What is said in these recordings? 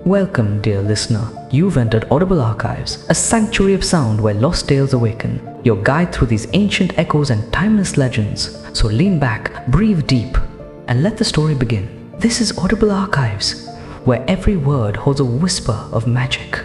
Welcome, dear listener. You've entered Audible Archives, a sanctuary of sound where lost tales awaken, your guide through these ancient echoes and timeless legends. So lean back, breathe deep, and let the story begin. This is Audible Archives, where every word holds a whisper of magic.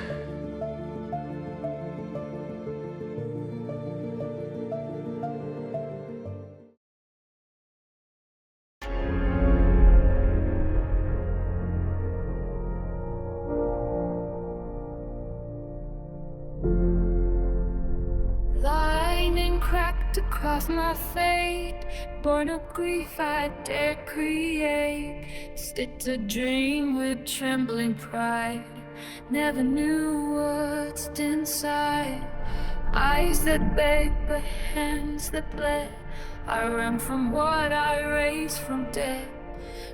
Lightning cracked across my fate, born of grief I dare create. Stitched a dream with trembling pride, never knew what's inside. Eyes that begged, but hands that bled. I ran from what I raised from dead.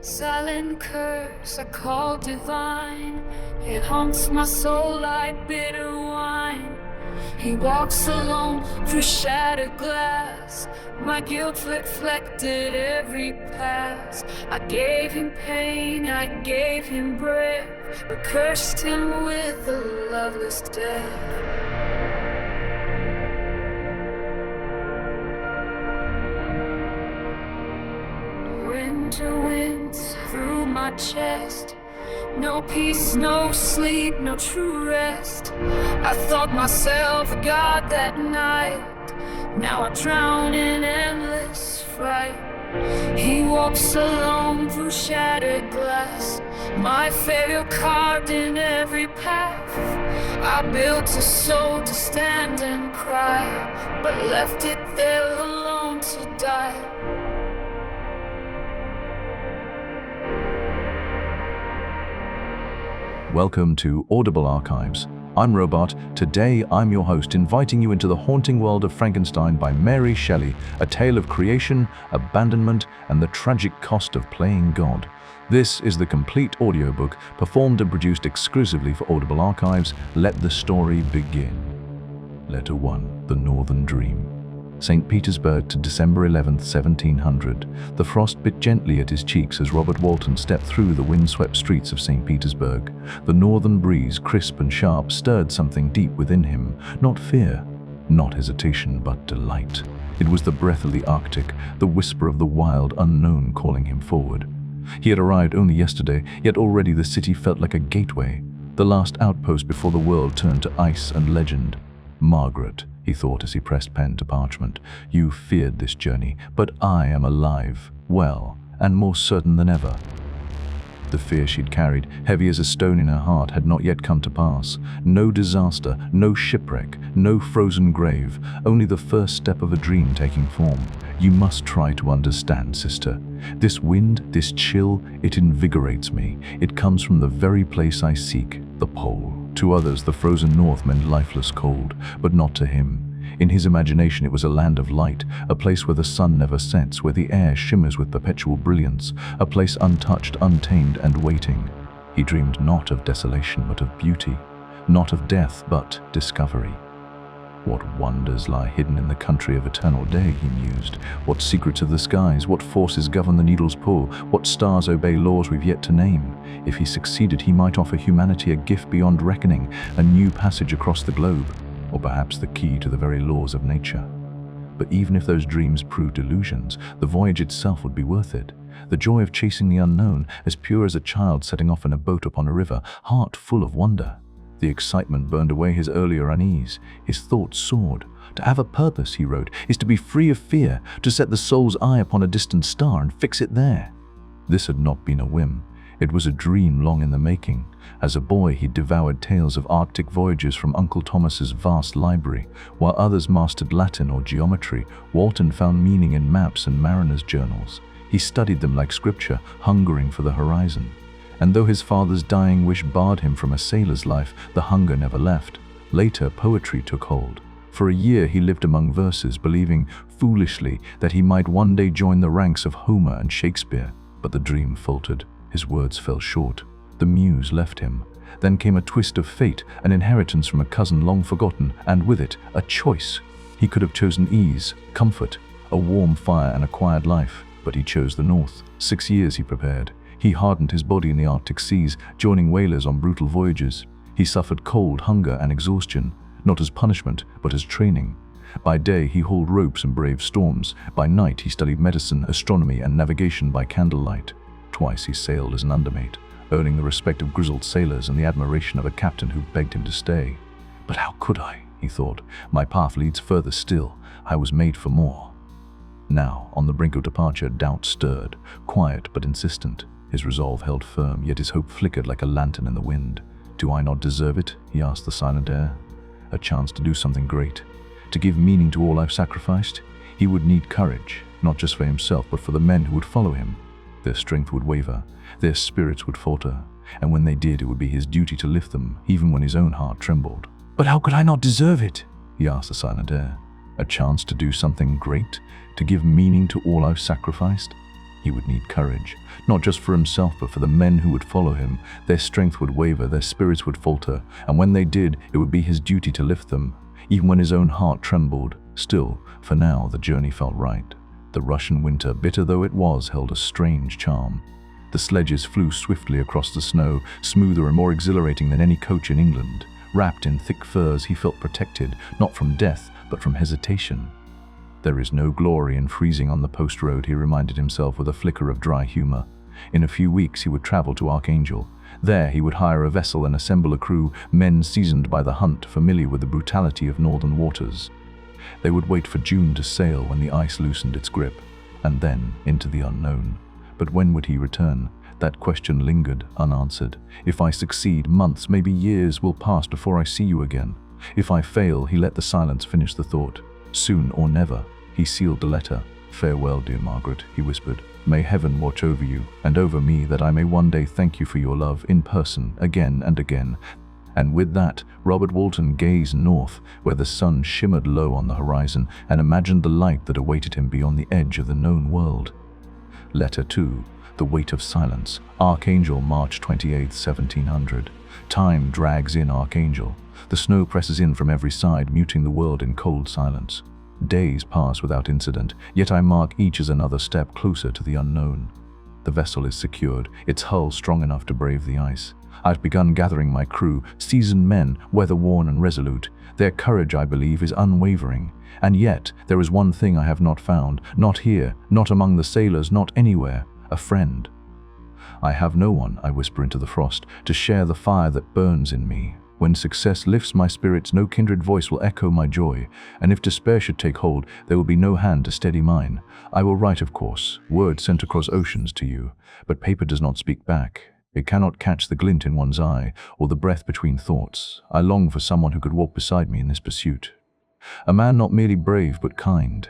Silent curse I call divine. It haunts my soul like bitter wine. He walks alone through shattered glass. My guilt reflected every past. I gave him pain, I gave him breath, but cursed him with a loveless death. Winter winds through my chest. No peace, no sleep, no true rest. I thought myself a god that night. Now I drown in endless fright. He walks alone through shattered glass. My failure carved in every path. I built a soul to stand and cry, but left it there alone to die. Welcome to Audible Archives. I'm Robot. Today, I'm your host, inviting you into the haunting world of Frankenstein by Mary Shelley, a tale of creation, abandonment, and the tragic cost of playing God. This is the complete audiobook, performed and produced exclusively for Audible Archives. Let the story begin. Letter 1. The Northern Dream. St. Petersburg to December 11th, 1700. The frost bit gently at his cheeks as Robert Walton stepped through the wind-swept streets of St. Petersburg. The northern breeze, crisp and sharp, stirred something deep within him. Not fear, not hesitation, but delight. It was the breath of the Arctic, the whisper of the wild unknown calling him forward. He had arrived only yesterday, yet already the city felt like a gateway, the last outpost before the world turned to ice and legend. Margaret, he thought as he pressed pen to parchment, you feared this journey, but I am alive, well, and more certain than ever. The fear she'd carried, heavy as a stone in her heart, had not yet come to pass. No disaster, no shipwreck, no frozen grave, only the first step of a dream taking form. You must try to understand, sister. This wind, this chill, it invigorates me. It comes from the very place I seek, the pole. To others, the frozen north meant lifeless cold, but not to him. In his imagination, it was a land of light, a place where the sun never sets, where the air shimmers with perpetual brilliance, a place untouched, untamed, and waiting. He dreamed not of desolation, but of beauty, not of death, but discovery. What wonders lie hidden in the country of eternal day, he mused. What secrets of the skies, what forces govern the needle's pull, what stars obey laws we've yet to name. If he succeeded, he might offer humanity a gift beyond reckoning, a new passage across the globe, or perhaps the key to the very laws of nature. But even if those dreams proved illusions, the voyage itself would be worth it. The joy of chasing the unknown, as pure as a child setting off in a boat upon a river, heart full of wonder. The excitement burned away his earlier unease. His thoughts soared. To have a purpose, he wrote, is to be free of fear, to set the soul's eye upon a distant star and fix it there. This had not been a whim. It was a dream long in the making. As a boy, he devoured tales of Arctic voyages from Uncle Thomas's vast library. While others mastered Latin or geometry, Walton found meaning in maps and mariners' journals. He studied them like scripture, hungering for the horizon. And though his father's dying wish barred him from a sailor's life, the hunger never left. Later, poetry took hold. For a year he lived among verses, believing, foolishly, that he might one day join the ranks of Homer and Shakespeare. But the dream faltered. His words fell short. The muse left him. Then came a twist of fate, an inheritance from a cousin long forgotten, and with it, a choice. He could have chosen ease, comfort, a warm fire and a quiet life, but he chose the north. 6 years he prepared. He hardened his body in the Arctic seas, joining whalers on brutal voyages. He suffered cold, hunger, and exhaustion, not as punishment, but as training. By day, he hauled ropes and braved storms. By night, he studied medicine, astronomy, and navigation by candlelight. Twice he sailed as an undermate, earning the respect of grizzled sailors and the admiration of a captain who begged him to stay. But how could I? He thought. My path leads further still. I was made for more. Now, on the brink of departure, doubt stirred, quiet but insistent. His resolve held firm, yet his hope flickered like a lantern in the wind. Do I not deserve it? He asked the silent air. A chance to do something great, to give meaning to all I've sacrificed? He would need courage, not just for himself, but for the men who would follow him. Their strength would waver, their spirits would falter, and when they did, it would be his duty to lift them, even when his own heart trembled. But how could I not deserve it? He asked the silent air. A chance to do something great, to give meaning to all I've sacrificed? He would need courage, not just for himself, but for the men who would follow him. Their strength would waver, their spirits would falter, and when they did, it would be his duty to lift them, even when his own heart trembled. Still, for now, the journey felt right. The Russian winter, bitter though it was, held a strange charm. The sledges flew swiftly across the snow, smoother and more exhilarating than any coach in England. Wrapped in thick furs, he felt protected, not from death, but from hesitation. There is no glory in freezing on the post road, he reminded himself with a flicker of dry humor. In a few weeks he would travel to Archangel. There he would hire a vessel and assemble a crew, men seasoned by the hunt, familiar with the brutality of northern waters. They would wait for June to sail when the ice loosened its grip, and then into the unknown. But when would he return? That question lingered, unanswered. If I succeed, months, maybe years will pass before I see you again. If I fail, he let the silence finish the thought. Soon or never. He sealed the letter. Farewell, dear Margaret, he whispered. May heaven watch over you, and over me, that I may one day thank you for your love, in person, again and again. And with that, Robert Walton gazed north, where the sun shimmered low on the horizon, and imagined the light that awaited him beyond the edge of the known world. Letter 2. The Weight of Silence. Archangel, March 28, 1700. Time drags in Archangel. The snow presses in from every side, muting the world in cold silence. Days pass without incident, yet I mark each as another step closer to the unknown. The vessel is secured, its hull strong enough to brave the ice. I've begun gathering my crew, seasoned men, weather-worn and resolute. Their courage, I believe, is unwavering. And yet, there is one thing I have not found, not here, not among the sailors, not anywhere: a friend. I have no one, I whisper into the frost, to share the fire that burns in me. When success lifts my spirits, no kindred voice will echo my joy, and if despair should take hold, there will be no hand to steady mine. I will write, of course, words sent across oceans to you, but paper does not speak back. It cannot catch the glint in one's eye, or the breath between thoughts. I long for someone who could walk beside me in this pursuit. A man not merely brave, but kind,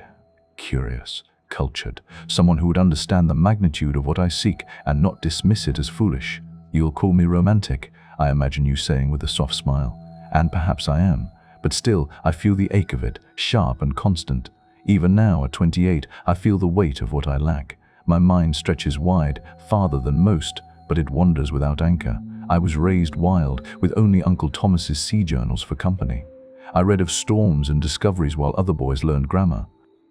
curious, cultured, someone who would understand the magnitude of what I seek and not dismiss it as foolish. You'll call me romantic, I imagine you saying with a soft smile. And perhaps I am, but still I feel the ache of it, sharp and constant. Even now, at 28, I feel the weight of what I lack. My mind stretches wide, farther than most, but it wanders without anchor. I was raised wild, with only Uncle Thomas's sea journals for company. I read of storms and discoveries while other boys learned grammar.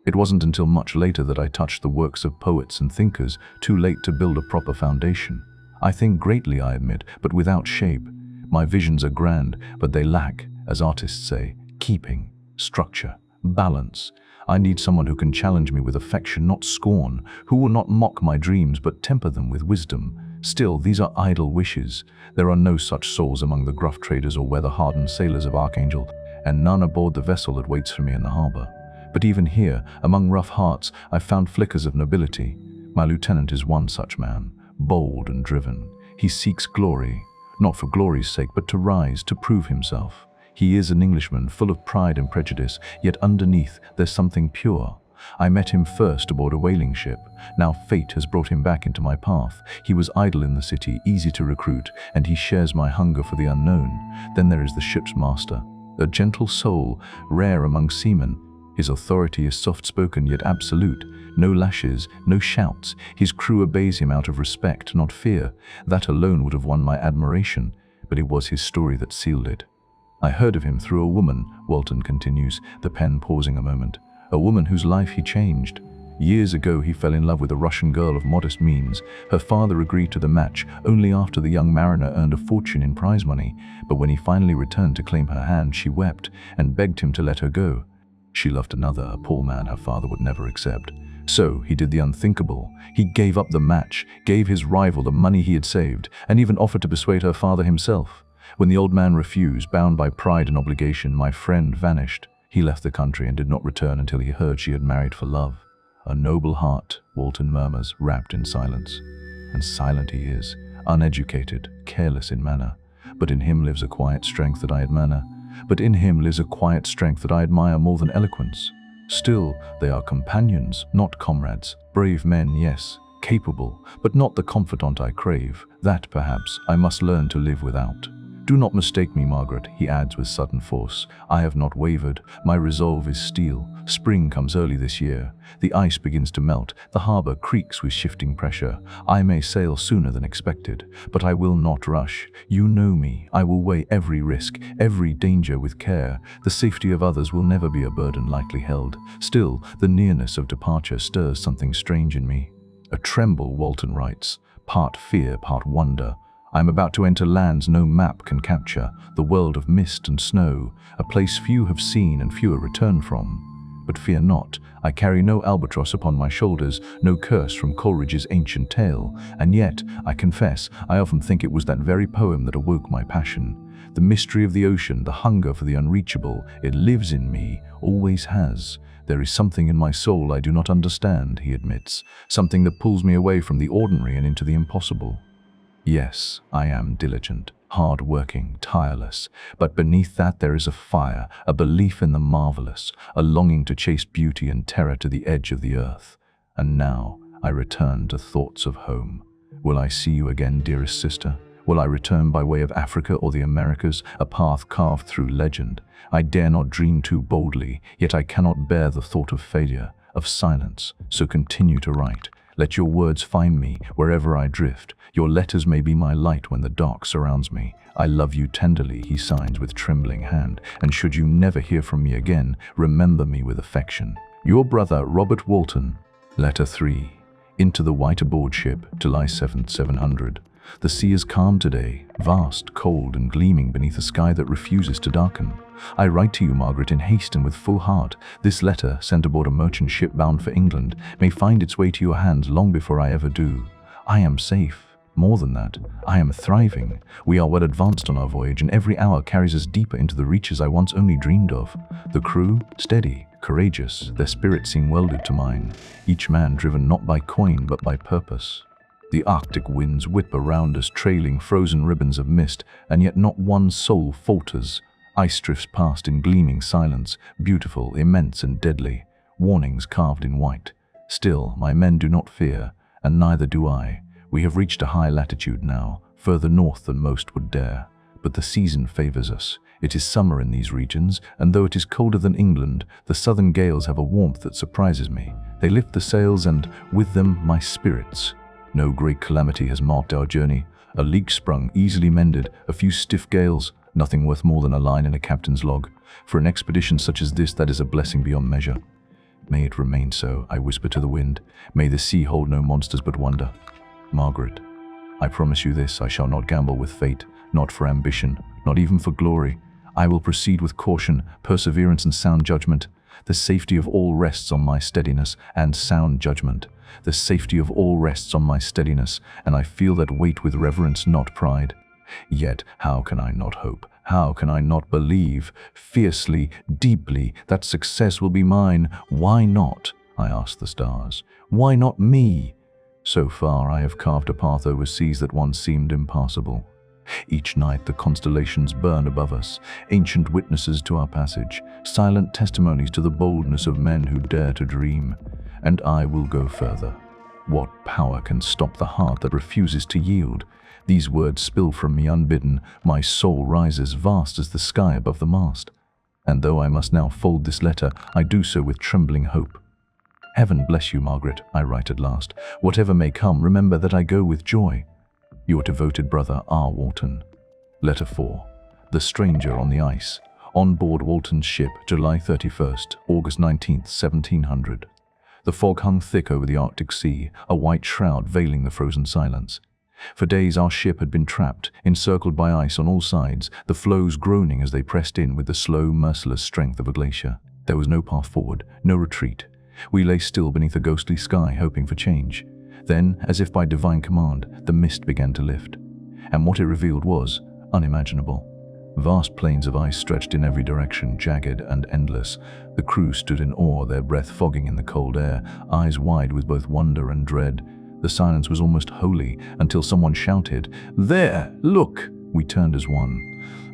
It wasn't until much later that I touched the works of poets and thinkers, too late to build a proper foundation. I think greatly, I admit, but without shape. My visions are grand, but they lack, as artists say, keeping, structure, balance. I need someone who can challenge me with affection, not scorn, who will not mock my dreams, but temper them with wisdom. Still, these are idle wishes. There are no such souls among the gruff traders or weather-hardened sailors of Archangel, and none aboard the vessel that waits for me in the harbor. But even here, among rough hearts, I've found flickers of nobility. My lieutenant is one such man, bold and driven. He seeks glory, not for glory's sake, but to rise, to prove himself. He is an Englishman, full of pride and prejudice, yet underneath there's something pure. I met him first aboard a whaling ship. Now fate has brought him back into my path. He was idle in the city, easy to recruit, and he shares my hunger for the unknown. Then there is the ship's master, a gentle soul, rare among seamen. His authority is soft-spoken yet absolute. No lashes, no shouts. His crew obeys him out of respect, not fear. That alone would have won my admiration, but it was his story that sealed it. I heard of him through a woman, Walton continues, the pen pausing a moment. A woman whose life he changed. Years ago he fell in love with a Russian girl of modest means. Her father agreed to the match only after the young mariner earned a fortune in prize money, but when he finally returned to claim her hand, she wept and begged him to let her go. She loved another, a poor man her father would never accept. So he did the unthinkable. He gave up the match, gave his rival the money he had saved, and even offered to persuade her father himself. When the old man refused, bound by pride and obligation, my friend vanished. He left the country and did not return until he heard she had married for love. A noble heart, Walton murmurs, wrapped in silence. And silent he is, uneducated, careless in manner. But in him lives a quiet strength that I admire. More than eloquence. Still, they are companions, not comrades. Brave men, yes, capable, but not the confidant I crave. That, perhaps, I must learn to live without. Do not mistake me, Margaret, he adds with sudden force. I have not wavered. My resolve is steel. Spring comes early this year. The ice begins to melt. The harbor creaks with shifting pressure. I may sail sooner than expected, but I will not rush. You know me. I will weigh every risk, every danger with care. The safety of others will never be a burden lightly held. Still, the nearness of departure stirs something strange in me. A tremble, Walton writes, part fear, part wonder. I am about to enter lands no map can capture, the world of mist and snow, a place few have seen and fewer return from. But fear not, I carry no albatross upon my shoulders, no curse from Coleridge's ancient tale, and yet, I confess, I often think it was that very poem that awoke my passion. The mystery of the ocean, the hunger for the unreachable, it lives in me, always has. There is something in my soul I do not understand, he admits, something that pulls me away from the ordinary and into the impossible. Yes, I am diligent, hard-working, tireless, but beneath that there is a fire, a belief in the marvelous, a longing to chase beauty and terror to the edge of the earth. And now I return to thoughts of home. Will I see you again, dearest sister? Will I return by way of Africa or the Americas, a path carved through legend? I dare not dream too boldly, yet I cannot bear the thought of failure, of silence, so continue to write. Let your words find me wherever I drift. Your letters may be my light when the dark surrounds me. I love you tenderly, he signs with trembling hand, and should you never hear from me again, remember me with affection. Your brother, Robert Walton. Letter 3. Into the white aboard ship, July 7th, 700. The sea is calm today, vast, cold, and gleaming beneath a sky that refuses to darken. I write to you, Margaret, in haste and with full heart. This letter, sent aboard a merchant ship bound for England, may find its way to your hands long before I ever do. I am safe. More than that, I am thriving. We are well advanced on our voyage, and every hour carries us deeper into the reaches I once only dreamed of. The crew, steady, courageous, their spirits seem welded to mine, each man driven not by coin but by purpose. The Arctic winds whip around us, trailing frozen ribbons of mist, and yet not one soul falters. Ice drifts past in gleaming silence, beautiful, immense, and deadly, warnings carved in white. Still, my men do not fear, and neither do I. We have reached a high latitude now, further north than most would dare. But the season favors us. It is summer in these regions, and though it is colder than England, the southern gales have a warmth that surprises me. They lift the sails and, with them, my spirits. No great calamity has marked our journey. A leak sprung, easily mended, a few stiff gales, nothing worth more than a line in a captain's log. For an expedition such as this, that is a blessing beyond measure. May it remain so, I whisper to the wind. May the sea hold no monsters but wonder. Margaret, I promise you this, I shall not gamble with fate, not for ambition, not even for glory. I will proceed with caution, perseverance, and sound judgment. The safety of all rests on my steadiness and sound judgment. The safety of all rests on my steadiness, and I feel that weight with reverence, not pride. Yet how can I not hope? How can I not believe, fiercely, deeply, that success will be mine? Why not? I ask the stars. Why not me? So far I have carved a path over seas that once seemed impassable. Each night the constellations burn above us, ancient witnesses to our passage, silent testimonies to the boldness of men who dare to dream. And I will go further. What power can stop the heart that refuses to yield? These words spill from me unbidden. My soul rises vast as the sky above the mast. And though I must now fold this letter, I do so with trembling hope. Heaven bless you, Margaret, I write at last. Whatever may come, remember that I go with joy. Your devoted brother, R. Walton. Letter 4. The Stranger on the Ice. On board Walton's ship, July 31st, August 19th, 1700. The fog hung thick over the Arctic Sea, a white shroud veiling the frozen silence. For days our ship had been trapped, encircled by ice on all sides, the floes groaning as they pressed in with the slow, merciless strength of a glacier. There was no path forward, no retreat. We lay still beneath a ghostly sky, hoping for change. Then, as if by divine command, the mist began to lift. And what it revealed was unimaginable. Vast plains of ice stretched in every direction, jagged and endless. The crew stood in awe, their breath fogging in the cold air, eyes wide with both wonder and dread. The silence was almost holy, until someone shouted, "There! Look!" We turned as one.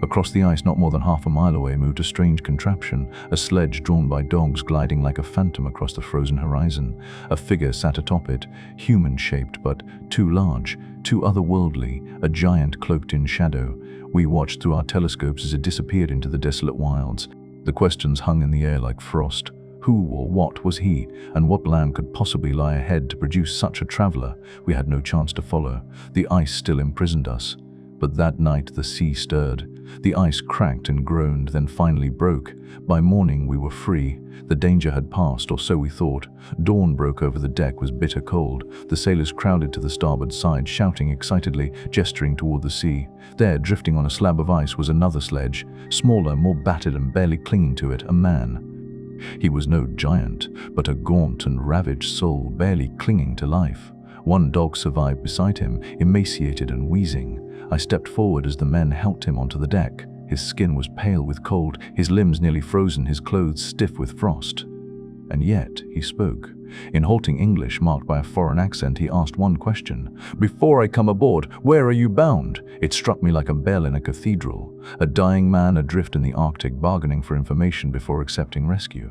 Across the ice, not more than half a mile away, moved a strange contraption, a sledge drawn by dogs gliding like a phantom across the frozen horizon. A figure sat atop it, human-shaped but too large, too otherworldly, a giant cloaked in shadow. We watched through our telescopes as it disappeared into the desolate wilds. The questions hung in the air like frost. Who or what was he, and what land could possibly lie ahead to produce such a traveler? We had no chance to follow. The ice still imprisoned us. But that night the sea stirred. The ice cracked and groaned, then finally broke. By morning we were free. The danger had passed, or so we thought. Dawn broke over the deck, was bitter cold. The sailors crowded to the starboard side, shouting excitedly, gesturing toward the sea. There, drifting on a slab of ice, was another sledge. Smaller, more battered and barely clinging to it, a man. He was no giant, but a gaunt and ravaged soul, barely clinging to life. One dog survived beside him, emaciated and wheezing. I stepped forward as the men helped him onto the deck. His skin was pale with cold, his limbs nearly frozen, his clothes stiff with frost. And yet he spoke. In halting English, marked by a foreign accent, he asked one question. "Before I come aboard, where are you bound?" It struck me like a bell in a cathedral. A dying man adrift in the Arctic, bargaining for information before accepting rescue.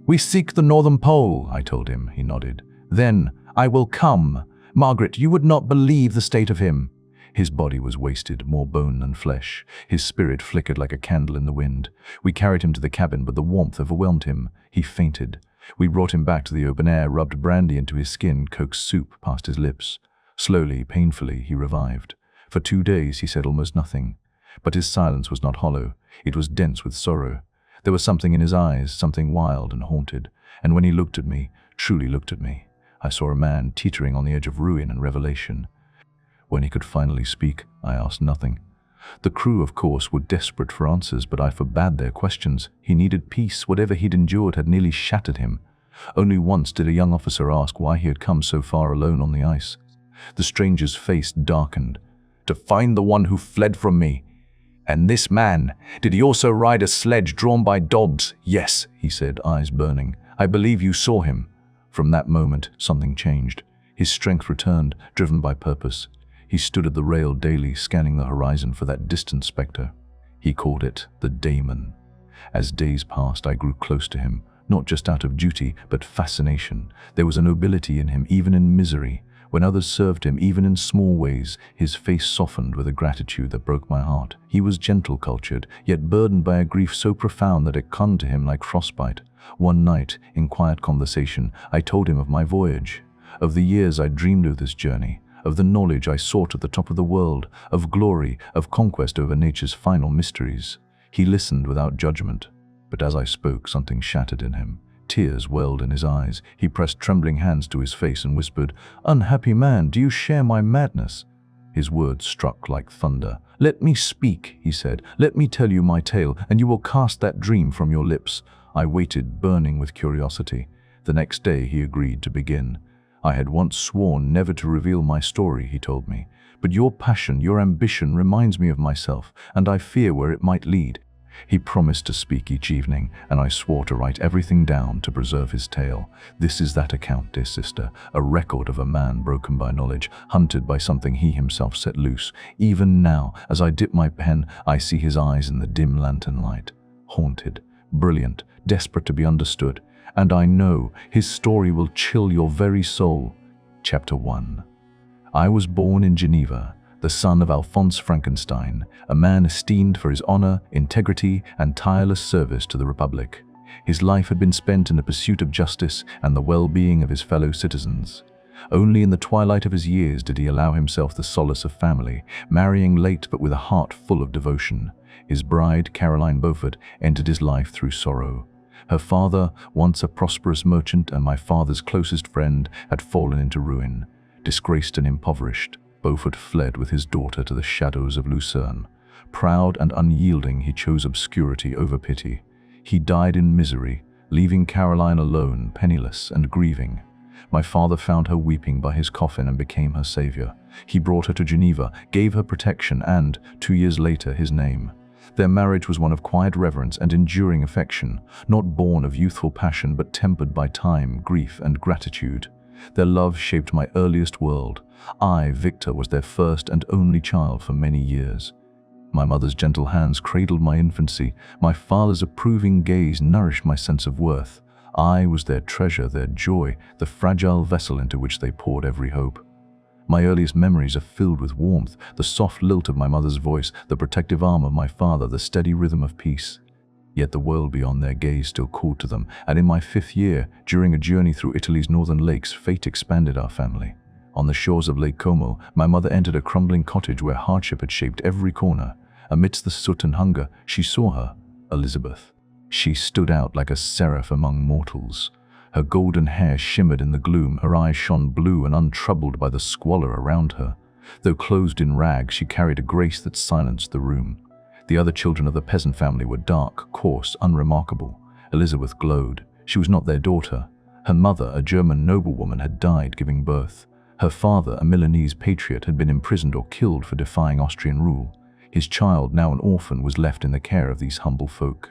"We seek the Northern Pole," I told him. He nodded. "Then I will come. Margaret, you would not believe the state of him." His body was wasted, more bone than flesh. His spirit flickered like a candle in the wind. We carried him to the cabin, but the warmth overwhelmed him. He fainted. We brought him back to the open air, rubbed brandy into his skin, coaxed soup past his lips. Slowly, painfully, he revived. For 2 days he said almost nothing. But his silence was not hollow. It was dense with sorrow. There was something in his eyes, something wild and haunted. And when he looked at me, truly looked at me, I saw a man teetering on the edge of ruin and revelation. When he could finally speak, I asked nothing. The crew, of course, were desperate for answers, but I forbade their questions. He needed peace. Whatever he'd endured had nearly shattered him. Only once did a young officer ask why he had come so far alone on the ice. The stranger's face darkened. "To find the one who fled from me." "And this man, did he also ride a sledge drawn by dogs?" "Yes," he said, eyes burning. "I believe you saw him." From that moment, something changed. His strength returned, driven by purpose. He stood at the rail daily, scanning the horizon for that distant spectre. He called it the Daemon. As days passed, I grew close to him, not just out of duty, but fascination. There was a nobility in him, even in misery. When others served him, even in small ways, his face softened with a gratitude that broke my heart. He was gentle, cultured, yet burdened by a grief so profound that it clung to him like frostbite. One night, in quiet conversation, I told him of my voyage, of the years I dreamed of this journey, of the knowledge I sought at the top of the world, of glory, of conquest over nature's final mysteries. He listened without judgment, but as I spoke, something shattered in him. Tears welled in his eyes. He pressed trembling hands to his face and whispered, "Unhappy man, do you share my madness?" His words struck like thunder. "Let me speak," he said. "Let me tell you my tale, and you will cast that dream from your lips." I waited, burning with curiosity. The next day he agreed to begin. "I had once sworn never to reveal my story," he told me. "But your passion, your ambition reminds me of myself, and I fear where it might lead." He promised to speak each evening, and I swore to write everything down to preserve his tale. This is that account, dear sister, a record of a man broken by knowledge, hunted by something he himself set loose. Even now, as I dip my pen, I see his eyes in the dim lantern light. Haunted, brilliant, desperate to be understood. And I know his story will chill your very soul. Chapter 1. I was born in Geneva, the son of Alphonse Frankenstein, a man esteemed for his honor, integrity, and tireless service to the Republic. His life had been spent in the pursuit of justice and the well-being of his fellow citizens. Only in the twilight of his years did he allow himself the solace of family, marrying late but with a heart full of devotion. His bride, Caroline Beaufort, entered his life through sorrow. Her father, once a prosperous merchant and my father's closest friend, had fallen into ruin. Disgraced and impoverished, Beaufort fled with his daughter to the shadows of Lucerne. Proud and unyielding, he chose obscurity over pity. He died in misery, leaving Caroline alone, penniless and grieving. My father found her weeping by his coffin and became her savior. He brought her to Geneva, gave her protection and, 2 years later, his name. Their marriage was one of quiet reverence and enduring affection, not born of youthful passion but tempered by time, grief, and gratitude. Their love shaped my earliest world. I, Victor, was their first and only child for many years. My mother's gentle hands cradled my infancy. My father's approving gaze nourished my sense of worth. I was their treasure, their joy, the fragile vessel into which they poured every hope. My earliest memories are filled with warmth, the soft lilt of my mother's voice, the protective arm of my father, the steady rhythm of peace. Yet the world beyond their gaze still called to them, and in my 5th year, during a journey through Italy's northern lakes, fate expanded our family. On the shores of Lake Como, my mother entered a crumbling cottage where hardship had shaped every corner. Amidst the soot and hunger, she saw her, Elizabeth. She stood out like a seraph among mortals. Her golden hair shimmered in the gloom, her eyes shone blue and untroubled by the squalor around her. Though clothed in rags, she carried a grace that silenced the room. The other children of the peasant family were dark, coarse, unremarkable. Elizabeth glowed. She was not their daughter. Her mother, a German noblewoman, had died giving birth. Her father, a Milanese patriot, had been imprisoned or killed for defying Austrian rule. His child, now an orphan, was left in the care of these humble folk.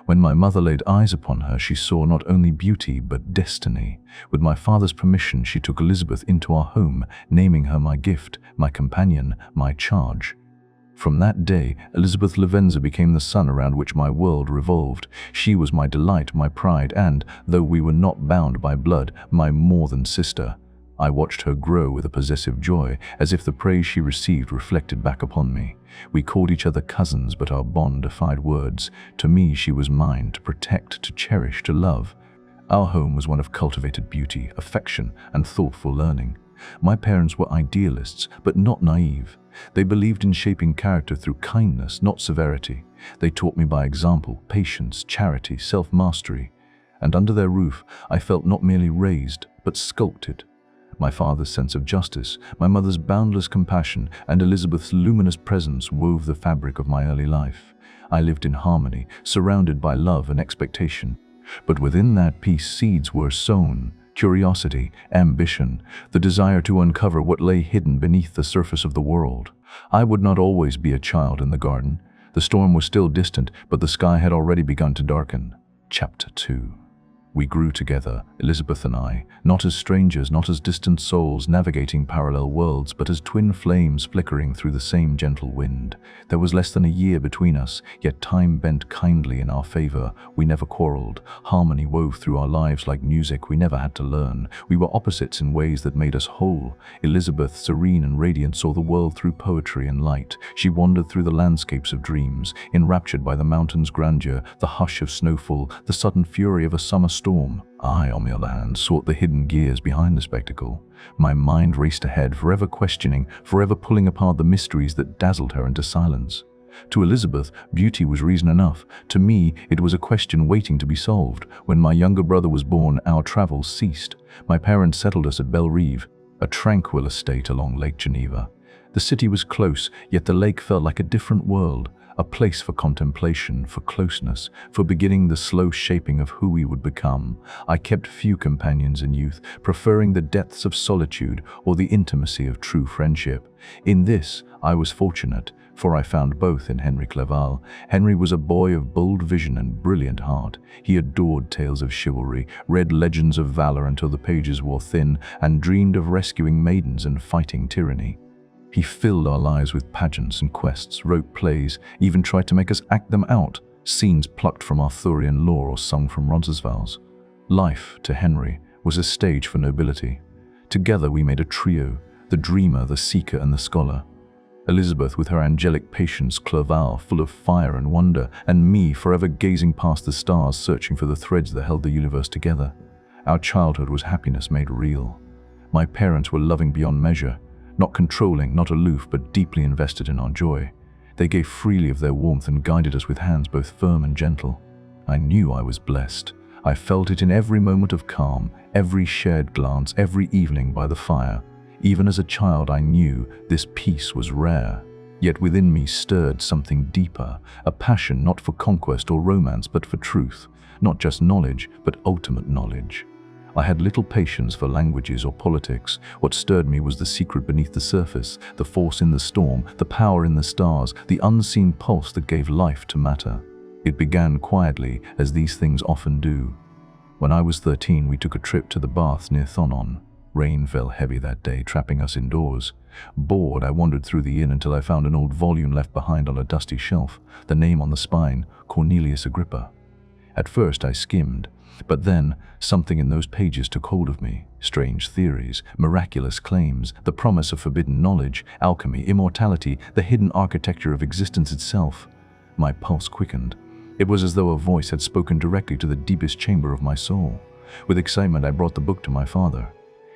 When my mother laid eyes upon her, she saw not only beauty, but destiny. With my father's permission, she took Elizabeth into our home, naming her my gift, my companion, my charge. From that day, Elizabeth Lavenza became the sun around which my world revolved. She was my delight, my pride, and, though we were not bound by blood, my more than sister. I watched her grow with a possessive joy, as if the praise she received reflected back upon me. We called each other cousins, but our bond defied words. To me, she was mine, to protect, to cherish, to love. Our home was one of cultivated beauty, affection, and thoughtful learning. My parents were idealists, but not naive. They believed in shaping character through kindness, not severity. They taught me by example, patience, charity, self-mastery. And under their roof, I felt not merely raised, but sculpted. My father's sense of justice, my mother's boundless compassion, and Elizabeth's luminous presence wove the fabric of my early life. I lived in harmony, surrounded by love and expectation. But within that peace, seeds were sown. Curiosity, ambition, the desire to uncover what lay hidden beneath the surface of the world. I would not always be a child in the garden. The storm was still distant, but the sky had already begun to darken. Chapter 2. We grew together, Elizabeth and I, not as strangers, not as distant souls navigating parallel worlds, but as twin flames flickering through the same gentle wind. There was less than a year between us, yet time bent kindly in our favor. We never quarreled. Harmony wove through our lives like music we never had to learn. We were opposites in ways that made us whole. Elizabeth, serene and radiant, saw the world through poetry and light. She wandered through the landscapes of dreams, enraptured by the mountain's grandeur, the hush of snowfall, the sudden fury of a summer storm. I, on the other hand, sought the hidden gears behind the spectacle. My mind raced ahead, forever questioning, forever pulling apart the mysteries that dazzled her into silence. To Elizabeth, beauty was reason enough. To me, it was a question waiting to be solved. When my younger brother was born, our travels ceased. My parents settled us at Belle-Rive, a tranquil estate along Lake Geneva. The city was close, yet the lake felt like a different world. A place for contemplation, for closeness, for beginning the slow shaping of who we would become. I kept few companions in youth, preferring the depths of solitude or the intimacy of true friendship. In this, I was fortunate, for I found both in Henry Clerval. Henry was a boy of bold vision and brilliant heart. He adored tales of chivalry, read legends of valor until the pages wore thin, and dreamed of rescuing maidens and fighting tyranny. He filled our lives with pageants and quests, wrote plays, even tried to make us act them out, scenes plucked from Arthurian lore or sung from Roncesvalles. Life, to Henry, was a stage for nobility. Together we made a trio, the dreamer, the seeker, and the scholar. Elizabeth with her angelic patience, Clerval full of fire and wonder, and me forever gazing past the stars, searching for the threads that held the universe together. Our childhood was happiness made real. My parents were loving beyond measure, not controlling, not aloof, but deeply invested in our joy. They gave freely of their warmth and guided us with hands both firm and gentle. I knew I was blessed. I felt it in every moment of calm, every shared glance, every evening by the fire. Even as a child, I knew this peace was rare. Yet within me stirred something deeper, a passion not for conquest or romance, but for truth. Not just knowledge, but ultimate knowledge. I had little patience for languages or politics. What stirred me was the secret beneath the surface, the force in the storm, the power in the stars, the unseen pulse that gave life to matter. It began quietly, as these things often do. When I was 13, we took a trip to the baths near Thonon. Rain fell heavy that day, trapping us indoors. Bored, I wandered through the inn until I found an old volume left behind on a dusty shelf, the name on the spine, Cornelius Agrippa. At first I skimmed, but then something in those pages took hold of me. Strange theories, miraculous claims, the promise of forbidden knowledge, alchemy, immortality, the hidden architecture of existence itself. My pulse quickened. It was as though a voice had spoken directly to the deepest chamber of my soul. With excitement, I brought the book to my father.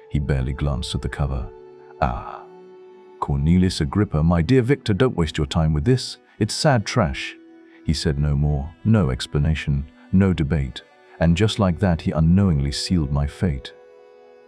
He barely glanced at the cover. Ah, Cornelius Agrippa, my dear Victor, don't waste your time with this. It's sad trash. He said no more, no explanation, no debate. And just like that, he unknowingly sealed my fate.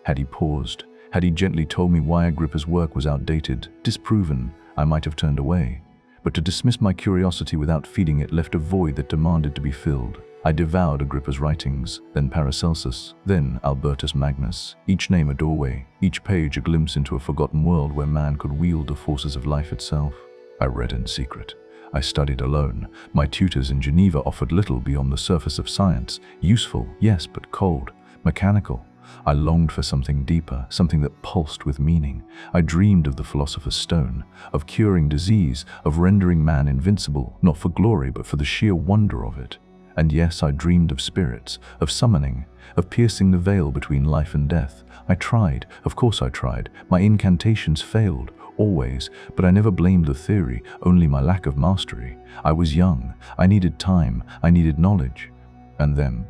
Had he paused, had he gently told me why Agrippa's work was outdated, disproven, I might have turned away. But to dismiss my curiosity without feeding it left a void that demanded to be filled. I devoured Agrippa's writings, then Paracelsus, then Albertus Magnus, each name a doorway, each page a glimpse into a forgotten world where man could wield the forces of life itself. I read in secret. I studied alone. My tutors in Geneva offered little beyond the surface of science. Useful, yes, but cold, mechanical. I longed for something deeper, something that pulsed with meaning. I dreamed of the philosopher's stone, of curing disease, of rendering man invincible, not for glory, but for the sheer wonder of it. And yes, I dreamed of spirits, of summoning, of piercing the veil between life and death. I tried, of course I tried. My incantations failed, always, but I never blamed the theory, only my lack of mastery. I was young, I needed time, I needed knowledge. And then,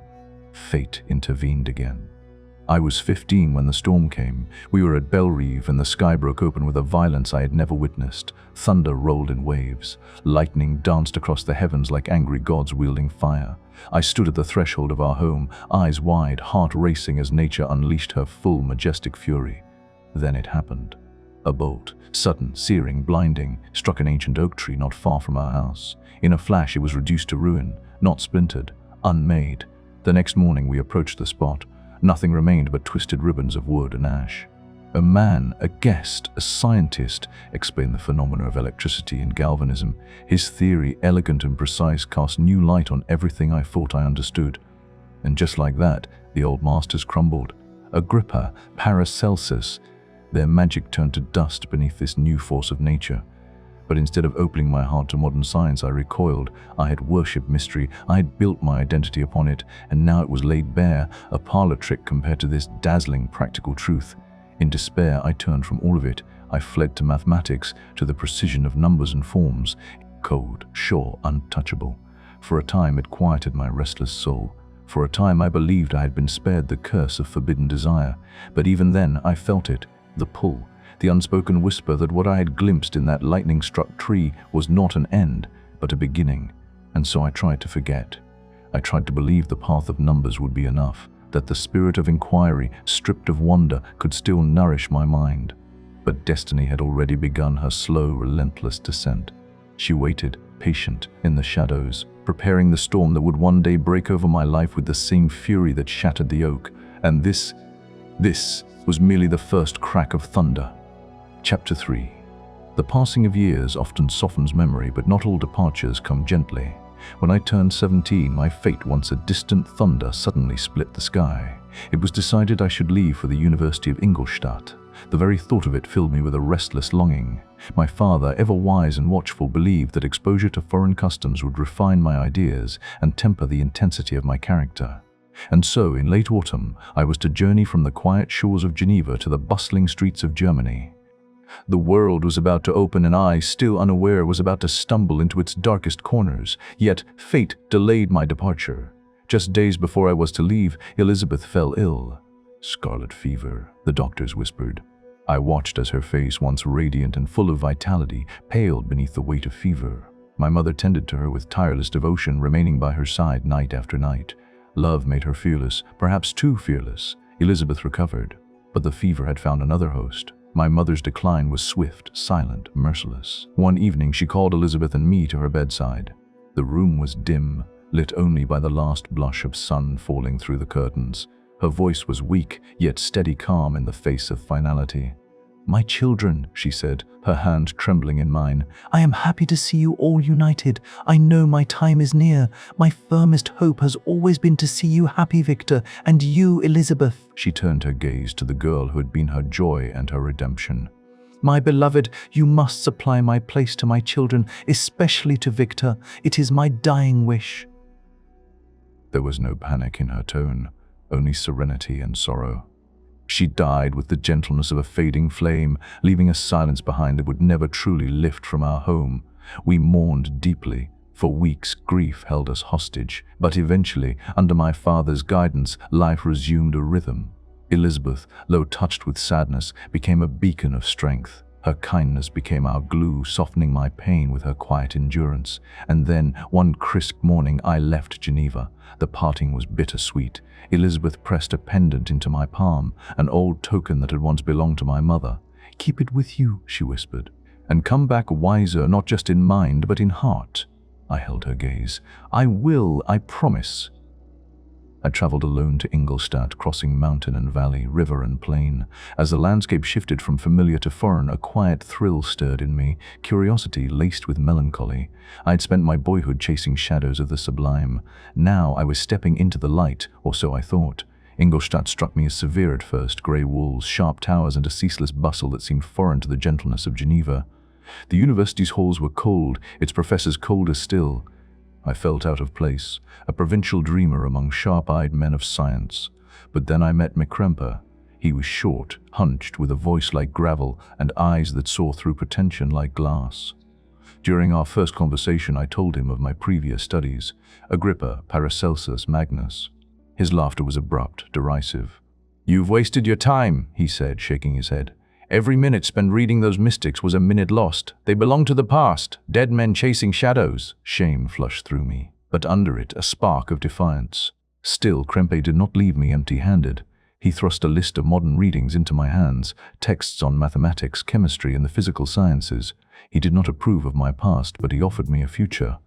fate intervened again. I was 15 when the storm came. We were at Bellerive and the sky broke open with a violence I had never witnessed. Thunder rolled in waves. Lightning danced across the heavens like angry gods wielding fire. I stood at the threshold of our home, eyes wide, heart racing as nature unleashed her full majestic fury. Then it happened. A bolt, sudden, searing, blinding, struck an ancient oak tree not far from our house. In a flash it was reduced to ruin, not splintered, unmade. The next morning we approached the spot. Nothing remained but twisted ribbons of wood and ash. A man, a guest, a scientist, explained the phenomena of electricity and galvanism. His theory, elegant and precise, cast new light on everything I thought I understood. And just like that, the old masters crumbled. Agrippa, Paracelsus, their magic turned to dust beneath this new force of nature. But instead of opening my heart to modern science, I recoiled. I had worshipped mystery, I had built my identity upon it, and now it was laid bare, a parlor trick compared to this dazzling practical truth. In despair, I turned from all of it. I fled to mathematics, to the precision of numbers and forms. Cold, sure, untouchable. For a time, it quieted my restless soul. For a time, I believed I had been spared the curse of forbidden desire. But even then, I felt it, the pull. The unspoken whisper that what I had glimpsed in that lightning-struck tree was not an end, but a beginning. And so I tried to forget. I tried to believe the path of numbers would be enough, that the spirit of inquiry, stripped of wonder, could still nourish my mind. But destiny had already begun her slow, relentless descent. She waited, patient, in the shadows, preparing the storm that would one day break over my life with the same fury that shattered the oak. And this was merely the first crack of thunder. Chapter 3. The passing of years often softens memory, but not all departures come gently. When I turned 17, my fate, once a distant thunder, suddenly split the sky. It was decided I should leave for the University of Ingolstadt. The very thought of it filled me with a restless longing. My father, ever wise and watchful, believed that exposure to foreign customs would refine my ideas and temper the intensity of my character. And so, in late autumn, I was to journey from the quiet shores of Geneva to the bustling streets of Germany. The world was about to open and I, still unaware, was about to stumble into its darkest corners. Yet fate delayed my departure. Just days before I was to leave, Elizabeth fell ill. Scarlet fever, the doctors whispered. I watched as her face, once radiant and full of vitality, paled beneath the weight of fever. My mother tended to her with tireless devotion, remaining by her side night after night. Love made her fearless, perhaps too fearless. Elizabeth recovered, but the fever had found another host. My mother's decline was swift, silent, merciless. One evening she called Elizabeth and me to her bedside. The room was dim, lit only by the last blush of sun falling through the curtains. Her voice was weak, yet steady calm in the face of finality. "My children," she said, her hand trembling in mine, "I am happy to see you all united. I know my time is near. My firmest hope has always been to see you happy, Victor, and you, Elizabeth." She turned her gaze to the girl who had been her joy and her redemption. "My beloved, you must supply my place to my children, especially to Victor. It is my dying wish." There was no panic in her tone, only serenity and sorrow. She died with the gentleness of a fading flame, leaving a silence behind that would never truly lift from our home. We mourned deeply. For weeks, grief held us hostage, but eventually, under my father's guidance, life resumed a rhythm. Elizabeth, though touched with sadness, became a beacon of strength. Her kindness became our glue, softening my pain with her quiet endurance. And then, one crisp morning, I left Geneva. The parting was bittersweet. Elizabeth pressed a pendant into my palm, an old token that had once belonged to my mother. "Keep it with you," she whispered, "and come back wiser, not just in mind, but in heart." I held her gaze. "I will, I promise." I traveled alone to Ingolstadt, crossing mountain and valley, river and plain. As the landscape shifted from familiar to foreign, a quiet thrill stirred in me, curiosity laced with melancholy. I had spent my boyhood chasing shadows of the sublime. Now I was stepping into the light, or so I thought. Ingolstadt struck me as severe at first, grey walls, sharp towers, and a ceaseless bustle that seemed foreign to the gentleness of Geneva. The university's halls were cold, its professors colder still. I felt out of place, a provincial dreamer among sharp-eyed men of science. But then I met Mikrempa. He was short, hunched, with a voice like gravel and eyes that saw through pretension like glass. During our first conversation, I told him of my previous studies, Agrippa, Paracelsus, Magnus. His laughter was abrupt, derisive. "You've wasted your time," he said, shaking his head. "Every minute spent reading those mystics was a minute lost. They belong to the past, dead men chasing shadows." Shame flushed through me, but under it a spark of defiance. Still, Krempe did not leave me empty-handed. He thrust a list of modern readings into my hands, texts on mathematics, chemistry, and the physical sciences. He did not approve of my past, but he offered me a future.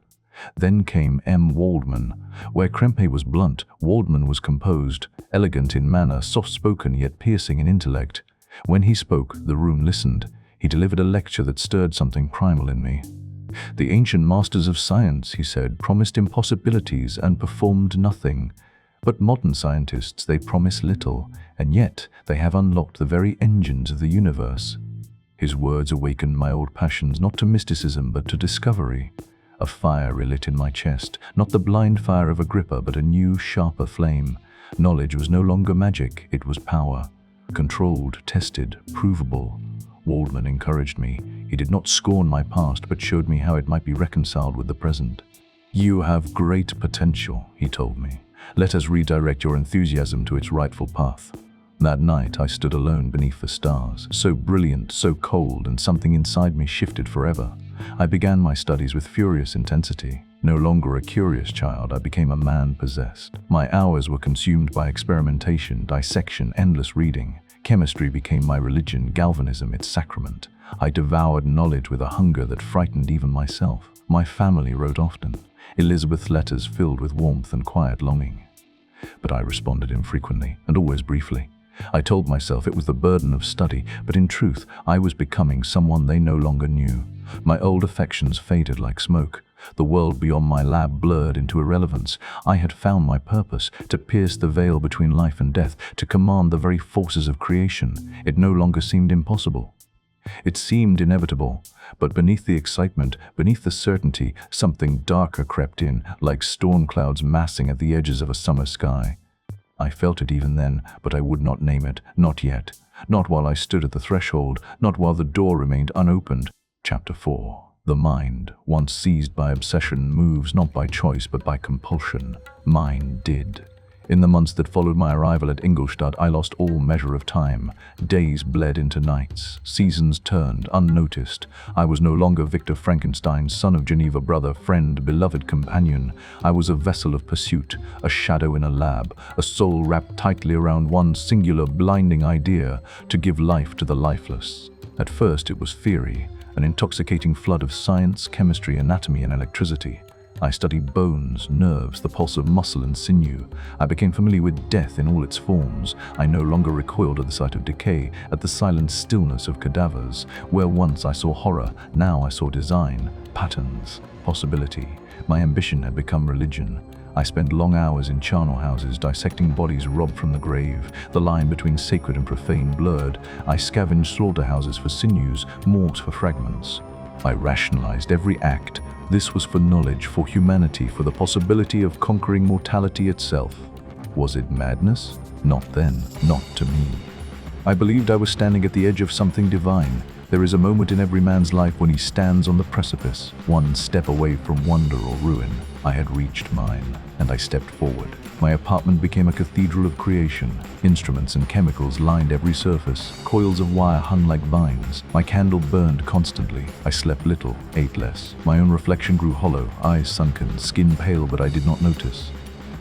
Then came M. Waldman. Where Krempe was blunt, Waldman was composed, elegant in manner, soft-spoken yet piercing in intellect. When he spoke, the room listened. He delivered a lecture that stirred something primal in me. "The ancient masters of science," he said, "promised impossibilities and performed nothing. But modern scientists, they promise little, and yet they have unlocked the very engines of the universe." His words awakened my old passions, not to mysticism, but to discovery. A fire relit in my chest, not the blind fire of Agrippa, but a new, sharper flame. Knowledge was no longer magic, it was power. Controlled, tested, provable. Waldman encouraged me. He did not scorn my past, but showed me how it might be reconciled with the present. "You have great potential," he told me. "Let us redirect your enthusiasm to its rightful path." That night I stood alone beneath the stars, so brilliant, so cold, and something inside me shifted forever. I began my studies with furious intensity. No longer a curious child, I became a man possessed. My hours were consumed by experimentation, dissection, endless reading. Chemistry became my religion, galvanism its sacrament. I devoured knowledge with a hunger that frightened even myself. My family wrote often. Elizabeth's letters filled with warmth and quiet longing. But I responded infrequently, and always briefly. I told myself it was the burden of study, but in truth, I was becoming someone they no longer knew. My old affections faded like smoke. The world beyond my lab blurred into irrelevance. I had found my purpose, to pierce the veil between life and death, to command the very forces of creation. It no longer seemed impossible. It seemed inevitable, but beneath the excitement, beneath the certainty, something darker crept in, like storm clouds massing at the edges of a summer sky. I felt it even then, but I would not name it, not yet. Not while I stood at the threshold, not while the door remained unopened. Chapter 4. The mind, once seized by obsession, moves not by choice but by compulsion. Mine did. In the months that followed my arrival at Ingolstadt, I lost all measure of time. Days bled into nights. Seasons turned, unnoticed. I was no longer Victor Frankenstein, son of Geneva, brother, friend, beloved companion. I was a vessel of pursuit, a shadow in a lab, a soul wrapped tightly around one singular, blinding idea: to give life to the lifeless. At first it was theory, an intoxicating flood of science, chemistry, anatomy, and electricity. I studied bones, nerves, the pulse of muscle and sinew. I became familiar with death in all its forms. I no longer recoiled at the sight of decay, at the silent stillness of cadavers. Where once I saw horror, now I saw design, patterns, possibility. My ambition had become religion. I spent long hours in charnel houses, dissecting bodies robbed from the grave. The line between sacred and profane blurred. I scavenged slaughterhouses for sinews, morgues for fragments. I rationalized every act. This was for knowledge, for humanity, for the possibility of conquering mortality itself. Was it madness? Not then, not to me. I believed I was standing at the edge of something divine. There is a moment in every man's life when he stands on the precipice, one step away from wonder or ruin. I had reached mine, and I stepped forward. My apartment became a cathedral of creation. Instruments and chemicals lined every surface. Coils of wire hung like vines. My candle burned constantly. I slept little, ate less. My own reflection grew hollow, eyes sunken, skin pale, but I did not notice.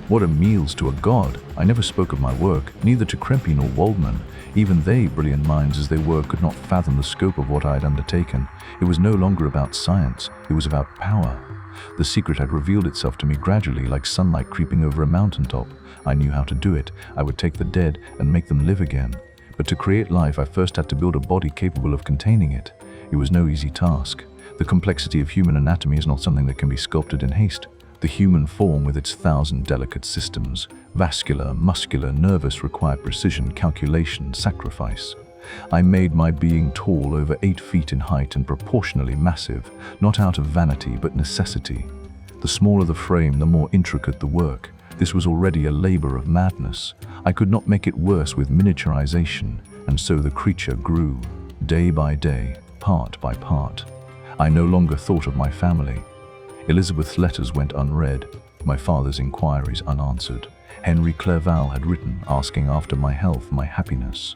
What are meals to a god? I never spoke of my work, neither to Krempe nor Waldman. Even they, brilliant minds as they were, could not fathom the scope of what I had undertaken. It was no longer about science, it was about power. The secret had revealed itself to me gradually, like sunlight creeping over a mountaintop. I knew how to do it. I would take the dead and make them live again. But to create life, I first had to build a body capable of containing it. It was no easy task. The complexity of human anatomy is not something that can be sculpted in haste. The human form, with its 1,000 delicate systems, vascular, muscular, nervous, required precision, calculation, sacrifice. I made my being tall, over 8 feet in height, and proportionally massive, not out of vanity but necessity. The smaller the frame, the more intricate the work. This was already a labor of madness. I could not make it worse with miniaturization, and so the creature grew, day by day, part by part. I no longer thought of my family. Elizabeth's letters went unread, my father's inquiries unanswered. Henry Clerval had written, asking after my health, my happiness.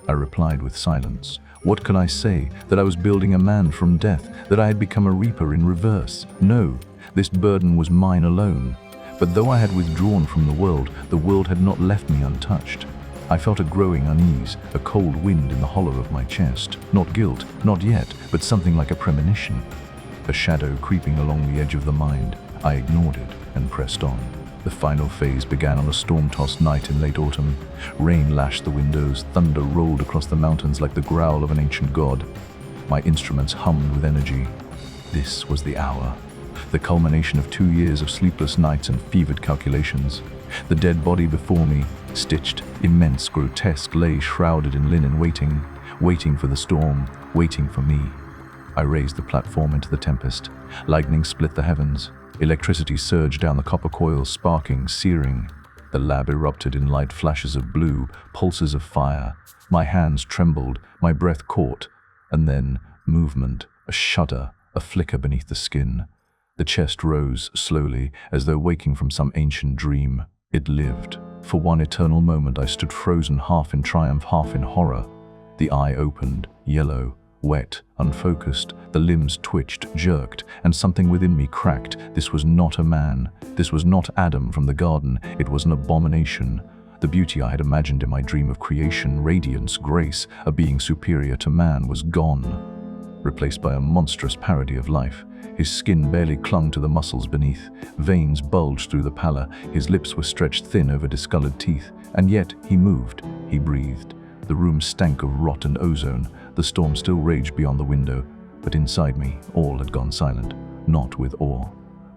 I replied with silence. What could I say? That I was building a man from death, that I had become a reaper in reverse? No, this burden was mine alone. But though I had withdrawn from the world had not left me untouched. I felt a growing unease, a cold wind in the hollow of my chest. Not guilt, not yet, but something like a premonition. A shadow creeping along the edge of the mind. I ignored it and pressed on. The final phase began on a storm-tossed night in late autumn. Rain lashed the windows, thunder rolled across the mountains like the growl of an ancient god. My instruments hummed with energy. This was the hour. The culmination of 2 years of sleepless nights and fevered calculations. The dead body before me, stitched, immense, grotesque, lay shrouded in linen, waiting for the storm, waiting for me. I raised the platform into the tempest. Lightning split the heavens. Electricity surged down the copper coils, sparking, searing. The lab erupted in light flashes of blue, pulses of fire. My hands trembled, my breath caught, and then movement, a shudder, a flicker beneath the skin. The chest rose slowly, as though waking from some ancient dream. It lived. For one eternal moment I stood frozen, half in triumph, half in horror. The eye opened, yellow, wet, unfocused. The limbs twitched, jerked, and something within me cracked. This was not a man. This was not Adam from the garden. It was an abomination. The beauty I had imagined in my dream of creation, radiance, grace, a being superior to man, was gone, replaced by a monstrous parody of life. His skin barely clung to the muscles beneath. Veins bulged through the pallor. His lips were stretched thin over discolored teeth. And yet he moved. He breathed. The room stank of rot and ozone. The storm still raged beyond the window, but inside me all had gone silent, not with awe.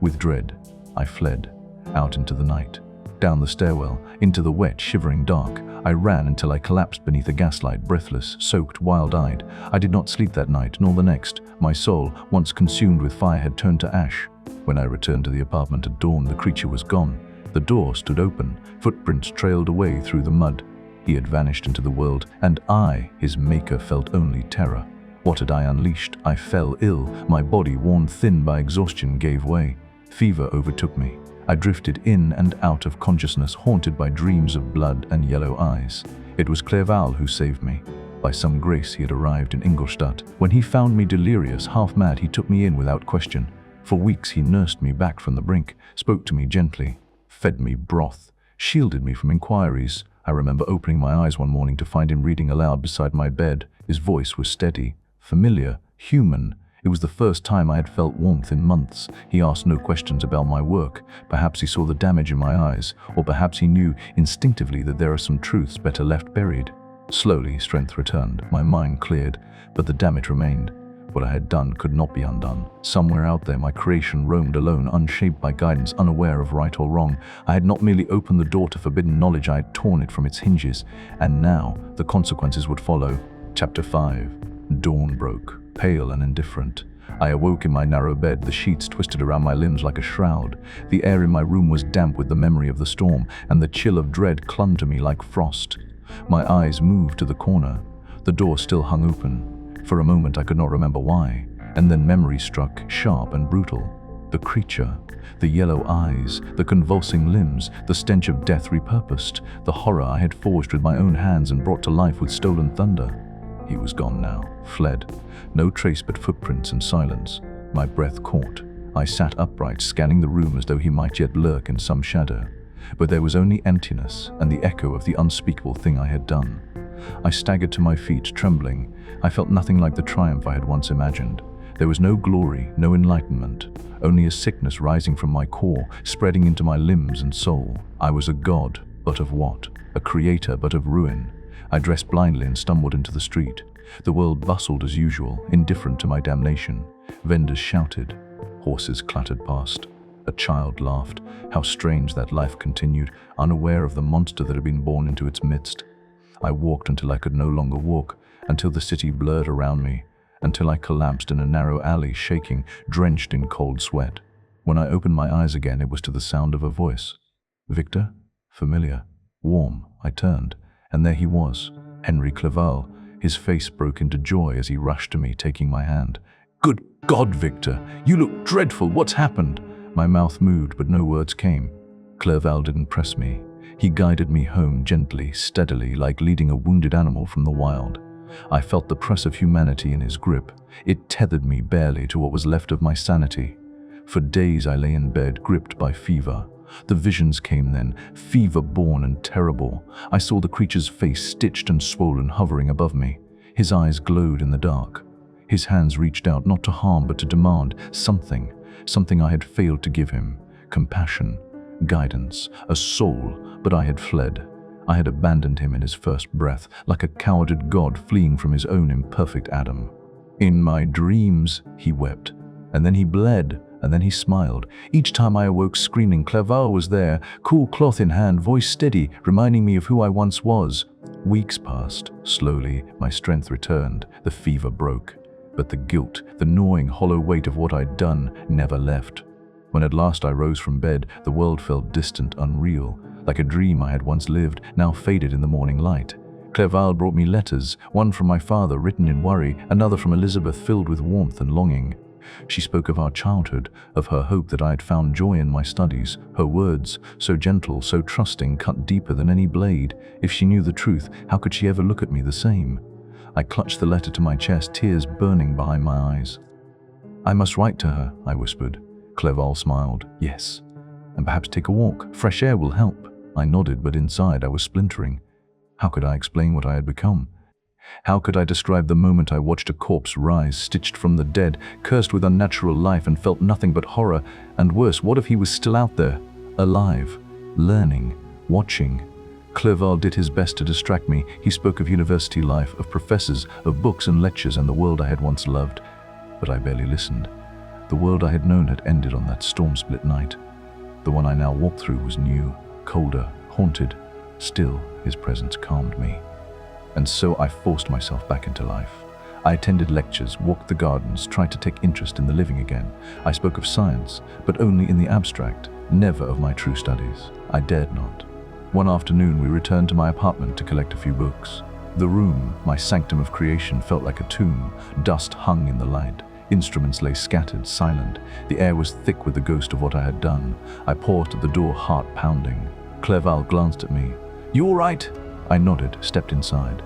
With dread, I fled, out into the night, down the stairwell, into the wet, shivering dark. I ran until I collapsed beneath a gaslight, breathless, soaked, wild-eyed. I did not sleep that night, nor the next. My soul, once consumed with fire, had turned to ash. When I returned to the apartment at dawn, the creature was gone. The door stood open, footprints trailed away through the mud. He had vanished into the world, and I, his maker, felt only terror. What had I unleashed? I fell ill. My body, worn thin by exhaustion, gave way. Fever overtook me. I drifted in and out of consciousness, haunted by dreams of blood and yellow eyes. It was Clerval who saved me. By some grace he had arrived in Ingolstadt. When he found me delirious, half mad, he took me in without question. For weeks he nursed me back from the brink, spoke to me gently, fed me broth, shielded me from inquiries. I remember opening my eyes one morning to find him reading aloud beside my bed. His voice was steady, familiar, human. It was the first time I had felt warmth in months. He asked no questions about my work. Perhaps he saw the damage in my eyes, or perhaps he knew instinctively that there are some truths better left buried. Slowly, strength returned. My mind cleared, but the damage remained. What I had done could not be undone. Somewhere out there, my creation roamed alone, unshaped by guidance, unaware of right or wrong. I had not merely opened the door to forbidden knowledge, I had torn it from its hinges. And now, the consequences would follow. Chapter 5. Dawn broke, pale and indifferent. I awoke in my narrow bed, the sheets twisted around my limbs like a shroud. The air in my room was damp with the memory of the storm, and the chill of dread clung to me like frost. My eyes moved to the corner. The door still hung open. For a moment I could not remember why, and then memory struck, sharp and brutal. The creature, the yellow eyes, the convulsing limbs, the stench of death repurposed, the horror I had forged with my own hands and brought to life with stolen thunder. He was gone now, fled. No trace but footprints and silence. My breath caught. I sat upright, scanning the room as though he might yet lurk in some shadow. But there was only emptiness and the echo of the unspeakable thing I had done. I staggered to my feet, trembling. I felt nothing like the triumph I had once imagined. There was no glory, no enlightenment, only a sickness rising from my core, spreading into my limbs and soul. I was a god, but of what? A creator, but of ruin. I dressed blindly and stumbled into the street. The world bustled as usual, indifferent to my damnation. Vendors shouted. Horses clattered past. A child laughed. How strange that life continued, unaware of the monster that had been born into its midst. I walked until I could no longer walk, until the city blurred around me, until I collapsed in a narrow alley, shaking, drenched in cold sweat. When I opened my eyes again, it was to the sound of a voice. Victor? Familiar. Warm. I turned, and there he was, Henry Clerval. His face broke into joy as he rushed to me, taking my hand. Good God, Victor! You look dreadful! What's happened? My mouth moved, but no words came. Clerval didn't press me. He guided me home gently, steadily, like leading a wounded animal from the wild. I felt the press of humanity in his grip. It tethered me barely to what was left of my sanity. For days I lay in bed, gripped by fever. The visions came then, fever-born and terrible. I saw the creature's face, stitched and swollen, hovering above me. His eyes glowed in the dark. His hands reached out, not to harm, but to demand something I had failed to give him. Compassion, guidance, a soul, but I had fled. I had abandoned him in his first breath, like a cowarded god fleeing from his own imperfect Adam. In my dreams, he wept, and then he bled, and then he smiled. Each time I awoke screaming, Clerval was there, cool cloth in hand, voice steady, reminding me of who I once was. Weeks passed. Slowly, my strength returned, the fever broke. But the guilt, the gnawing, hollow weight of what I'd done, never left. When at last I rose from bed, the world felt distant, unreal, like a dream I had once lived, now faded in the morning light. Clerval brought me letters, one from my father, written in worry, another from Elizabeth, filled with warmth and longing. She spoke of our childhood, of her hope that I had found joy in my studies. Her words, so gentle, so trusting, cut deeper than any blade. If she knew the truth, how could she ever look at me the same? I clutched the letter to my chest, tears burning behind my eyes. I must write to her, I whispered. Clerval smiled. Yes, and perhaps take a walk. Fresh air will help. I nodded, but inside I was splintering. How could I explain what I had become? How could I describe the moment I watched a corpse rise, stitched from the dead, cursed with unnatural life, and felt nothing but horror? And worse, what if he was still out there, alive, learning, watching? Clerval did his best to distract me. He spoke of university life, of professors, of books and lectures, and the world I had once loved. But I barely listened. The world I had known had ended on that storm-split night. The one I now walked through was new, colder, haunted. Still, his presence calmed me. And so I forced myself back into life. I attended lectures, walked the gardens, tried to take interest in the living again. I spoke of science, but only in the abstract, never of my true studies. I dared not. One afternoon we returned to my apartment to collect a few books. The room, my sanctum of creation, felt like a tomb. Dust hung in the light. Instruments lay scattered, silent. The air was thick with the ghost of what I had done. I paused at the door, heart pounding. Clerval glanced at me. "You all right?" I nodded, stepped inside.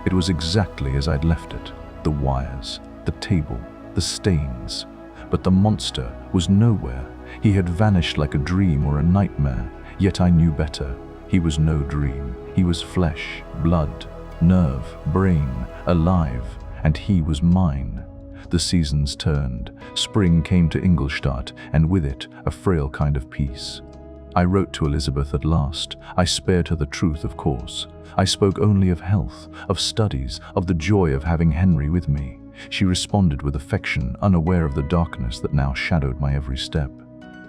It was exactly as I'd left it. The wires, the table, the stains. But the monster was nowhere. He had vanished like a dream or a nightmare. Yet I knew better. He was no dream. He was flesh, blood, nerve, brain, alive, and he was mine. The seasons turned. Spring came to Ingolstadt, and with it, a frail kind of peace. I wrote to Elizabeth at last. I spared her the truth, of course. I spoke only of health, of studies, of the joy of having Henry with me. She responded with affection, unaware of the darkness that now shadowed my every step.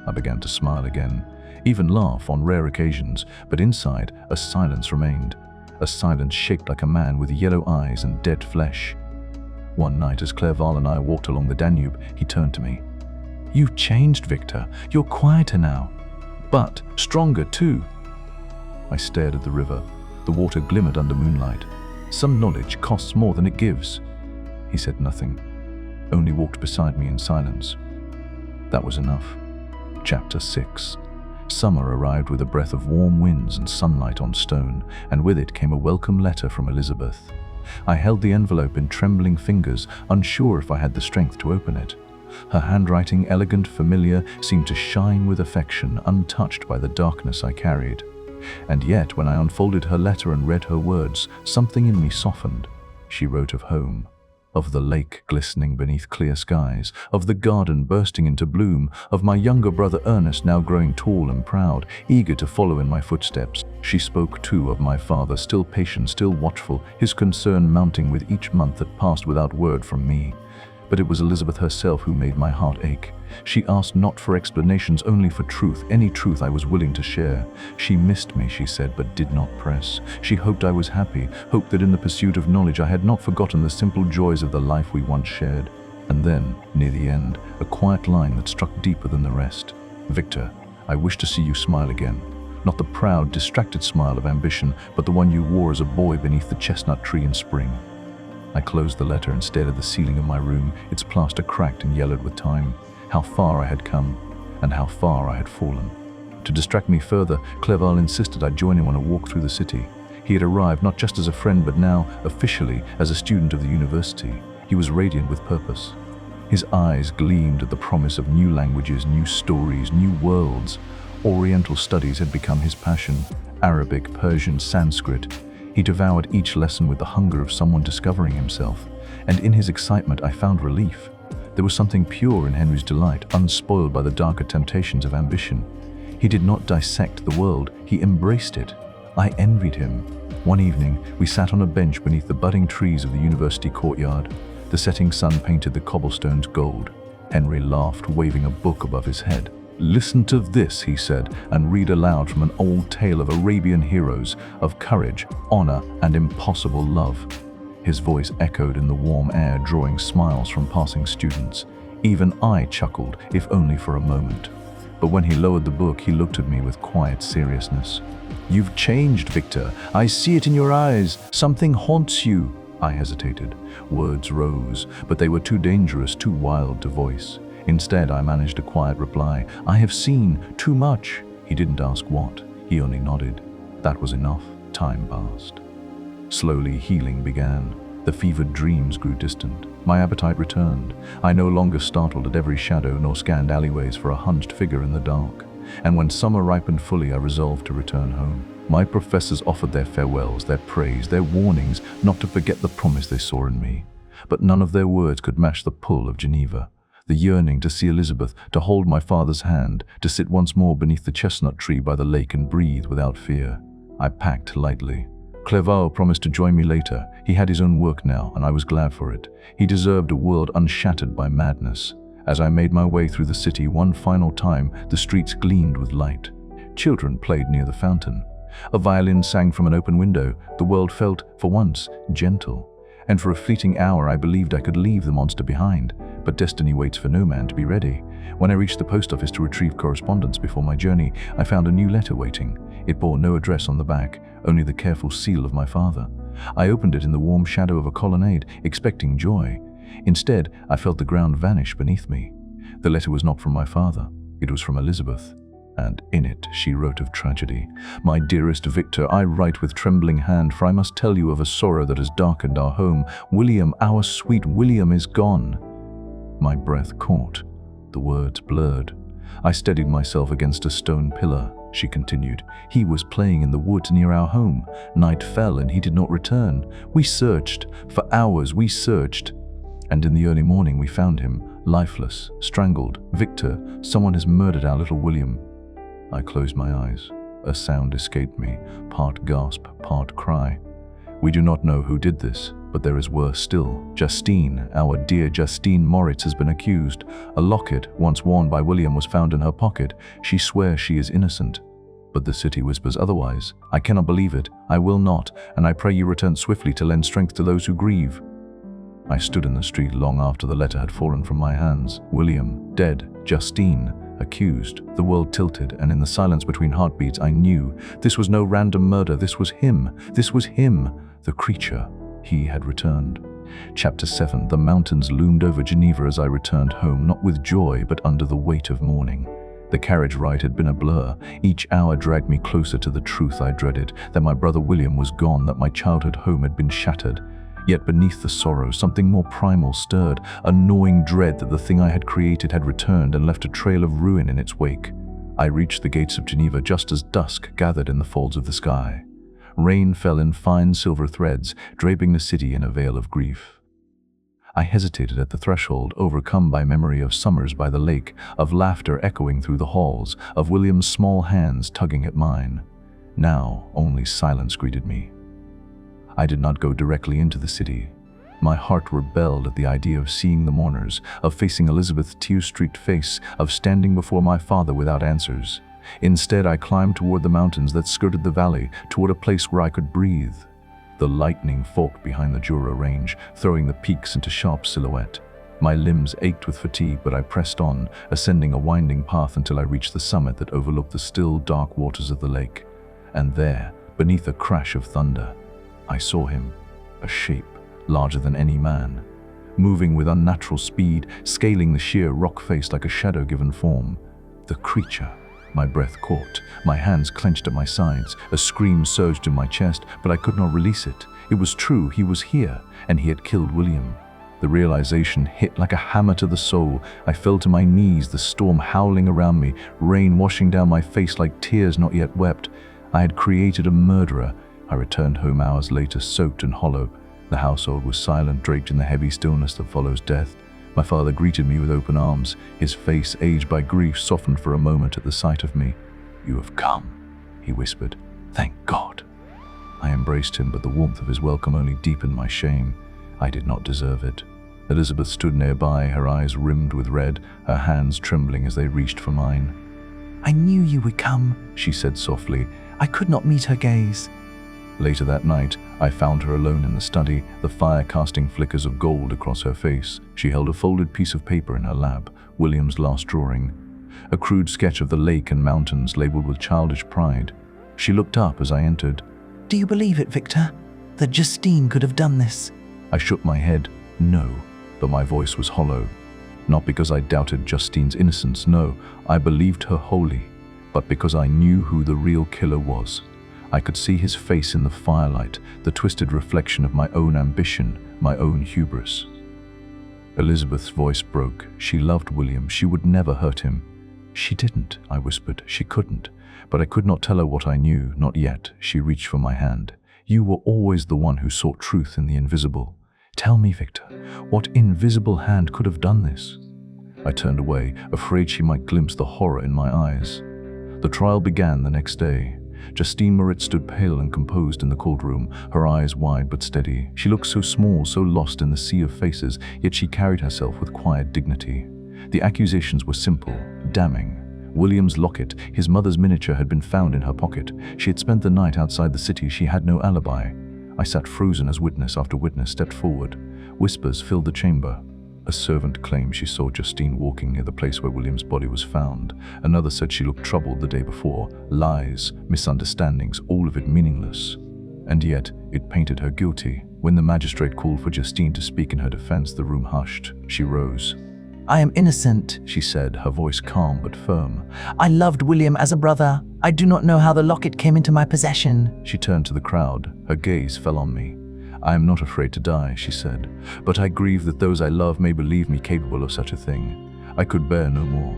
I began to smile again, even laugh on rare occasions, but inside, a silence remained. A silence shaped like a man with yellow eyes and dead flesh. One night, as Clerval and I walked along the Danube, he turned to me. "You've changed, Victor. You're quieter now. But stronger too." I stared at the river. The water glimmered under moonlight. "Some knowledge costs more than it gives." He said nothing, only walked beside me in silence. That was enough. Chapter 6. Summer arrived with a breath of warm winds and sunlight on stone, and with it came a welcome letter from Elizabeth. I held the envelope in trembling fingers, unsure if I had the strength to open it. Her handwriting, elegant, familiar, seemed to shine with affection, untouched by the darkness I carried. And yet, when I unfolded her letter and read her words, something in me softened. She wrote of home, of the lake glistening beneath clear skies, of the garden bursting into bloom, of my younger brother Ernest now growing tall and proud, eager to follow in my footsteps. She spoke too of my father, still patient, still watchful, his concern mounting with each month that passed without word from me. But it was Elizabeth herself who made my heart ache. She asked not for explanations, only for truth, any truth I was willing to share. She missed me, she said, but did not press. She hoped I was happy, hoped that in the pursuit of knowledge I had not forgotten the simple joys of the life we once shared. And then, near the end, a quiet line that struck deeper than the rest. "Victor, I wish to see you smile again. Not the proud, distracted smile of ambition, but the one you wore as a boy beneath the chestnut tree in spring." I closed the letter and stared at the ceiling of my room, its plaster cracked and yellowed with time. How far I had come, and how far I had fallen. To distract me further, Clerval insisted I join him on a walk through the city. He had arrived not just as a friend, but now, officially, as a student of the university. He was radiant with purpose. His eyes gleamed at the promise of new languages, new stories, new worlds. Oriental studies had become his passion. Arabic, Persian, Sanskrit. He devoured each lesson with the hunger of someone discovering himself, and in his excitement I found relief. There was something pure in Henry's delight, unspoiled by the darker temptations of ambition. He did not dissect the world, he embraced it. I envied him. One evening, we sat on a bench beneath the budding trees of the university courtyard. The setting sun painted the cobblestones gold. Henry laughed, waving a book above his head. "Listen to this," he said, and read aloud from an old tale of Arabian heroes, of courage, honor, and impossible love. His voice echoed in the warm air, drawing smiles from passing students. Even I chuckled, if only for a moment. But when he lowered the book, he looked at me with quiet seriousness. "You've changed, Victor. I see it in your eyes. Something haunts you." I hesitated. Words rose, but they were too dangerous, too wild to voice. Instead, I managed a quiet reply. "I have seen too much." He didn't ask what. He only nodded. That was enough. Time passed. Slowly, healing began. The fevered dreams grew distant. My appetite returned. I no longer startled at every shadow, nor scanned alleyways for a hunched figure in the dark. And when summer ripened fully, I resolved to return home. My professors offered their farewells, their praise, their warnings not to forget the promise they saw in me. But none of their words could match the pull of Geneva. The yearning to see Elizabeth, to hold my father's hand, to sit once more beneath the chestnut tree by the lake and breathe without fear. I packed lightly. Clerval promised to join me later. He had his own work now, and I was glad for it. He deserved a world unshattered by madness. As I made my way through the city one final time, the streets gleamed with light. Children played near the fountain. A violin sang from an open window. The world felt, for once, gentle. And for a fleeting hour I believed I could leave the monster behind. But destiny waits for no man to be ready. When I reached the post office to retrieve correspondence before my journey, I found a new letter waiting. It bore no address on the back, only the careful seal of my father. I opened it in the warm shadow of a colonnade, expecting joy. Instead, I felt the ground vanish beneath me. The letter was not from my father. It was from Elizabeth. And in it she wrote of tragedy. "My dearest Victor, I write with trembling hand, for I must tell you of a sorrow that has darkened our home. William, our sweet William, is gone." My breath caught. The words blurred. I steadied myself against a stone pillar. She continued, "He was playing in the woods near our home. Night fell and he did not return. We searched. For hours we searched. And in the early morning we found him, lifeless, strangled. Victor, someone has murdered our little William." I closed my eyes. A sound escaped me, part gasp, part cry. "We do not know who did this, but there is worse still. Justine, our dear Justine Moritz, has been accused. A locket, once worn by William, was found in her pocket. She swears she is innocent. But the city whispers otherwise. I cannot believe it. I will not, and I pray you return swiftly to lend strength to those who grieve." I stood in the street long after the letter had fallen from my hands. William, dead. Justine, accused. The world tilted, and in the silence between heartbeats I knew this was no random murder. This was him. This was him. The creature. He had returned. Chapter 7. The mountains loomed over Geneva as I returned home, not with joy, but under the weight of mourning. The carriage ride had been a blur. Each hour dragged me closer to the truth I dreaded, that my brother William was gone, that my childhood home had been shattered. Yet beneath the sorrow, something more primal stirred, a gnawing dread that the thing I had created had returned and left a trail of ruin in its wake. I reached the gates of Geneva just as dusk gathered in the folds of the sky. Rain fell in fine silver threads, draping the city in a veil of grief. I hesitated at the threshold, overcome by memory of summers by the lake, of laughter echoing through the halls, of William's small hands tugging at mine. Now only silence greeted me. I did not go directly into the city. My heart rebelled at the idea of seeing the mourners, of facing Elizabeth's tear-streaked face, of standing before my father without answers. Instead, I climbed toward the mountains that skirted the valley, toward a place where I could breathe. The lightning forked behind the Jura range, throwing the peaks into sharp silhouette. My limbs ached with fatigue, but I pressed on, ascending a winding path until I reached the summit that overlooked the still, dark waters of the lake. And there, beneath a crash of thunder, I saw him, a shape larger than any man, moving with unnatural speed, scaling the sheer rock face like a shadow-given form. The creature. My breath caught, my hands clenched at my sides, a scream surged in my chest, but I could not release it. It was true, he was here, and he had killed William. The realization hit like a hammer to the soul. I fell to my knees, the storm howling around me, rain washing down my face like tears not yet wept. I had created a murderer. I returned home hours later, soaked and hollow. The household was silent, draped in the heavy stillness that follows death. My father greeted me with open arms. His face, aged by grief, softened for a moment at the sight of me. "You have come," he whispered. "Thank God." I embraced him, but the warmth of his welcome only deepened my shame. I did not deserve it. Elizabeth stood nearby, her eyes rimmed with red, her hands trembling as they reached for mine. "I knew you would come," she said softly. "I could not meet her gaze." Later that night, I found her alone in the study, the fire casting flickers of gold across her face. She held a folded piece of paper in her lap, William's last drawing, a crude sketch of the lake and mountains labeled with childish pride. She looked up as I entered. "Do you believe it, Victor? That Justine could have done this?" I shook my head. No, but my voice was hollow. Not because I doubted Justine's innocence, no, I believed her wholly, but because I knew who the real killer was. I could see his face in the firelight, the twisted reflection of my own ambition, my own hubris. Elizabeth's voice broke. She loved William. She would never hurt him. "She didn't," I whispered. "She couldn't." But I could not tell her what I knew, not yet. She reached for my hand. "You were always the one who sought truth in the invisible. Tell me, Victor, what invisible hand could have done this?" I turned away, afraid she might glimpse the horror in my eyes. The trial began the next day. Justine Moritz stood pale and composed in the courtroom, her eyes wide but steady. She looked so small, so lost in the sea of faces, yet she carried herself with quiet dignity. The accusations were simple, damning. William's locket, his mother's miniature, had been found in her pocket. She had spent the night outside the city. She had no alibi. I sat frozen as witness after witness stepped forward. Whispers filled the chamber. A servant claimed she saw Justine walking near the place where William's body was found. Another said she looked troubled the day before. Lies, misunderstandings, all of it meaningless. And yet, it painted her guilty. When the magistrate called for Justine to speak in her defense, the room hushed. She rose. I am innocent, She said, her voice calm but firm. I loved William as a brother. I do not know how the locket came into my possession. She turned to the crowd. Her gaze fell on me. I am not afraid to die, she said, but I grieve that those I love may believe me capable of such a thing. I could bear no more.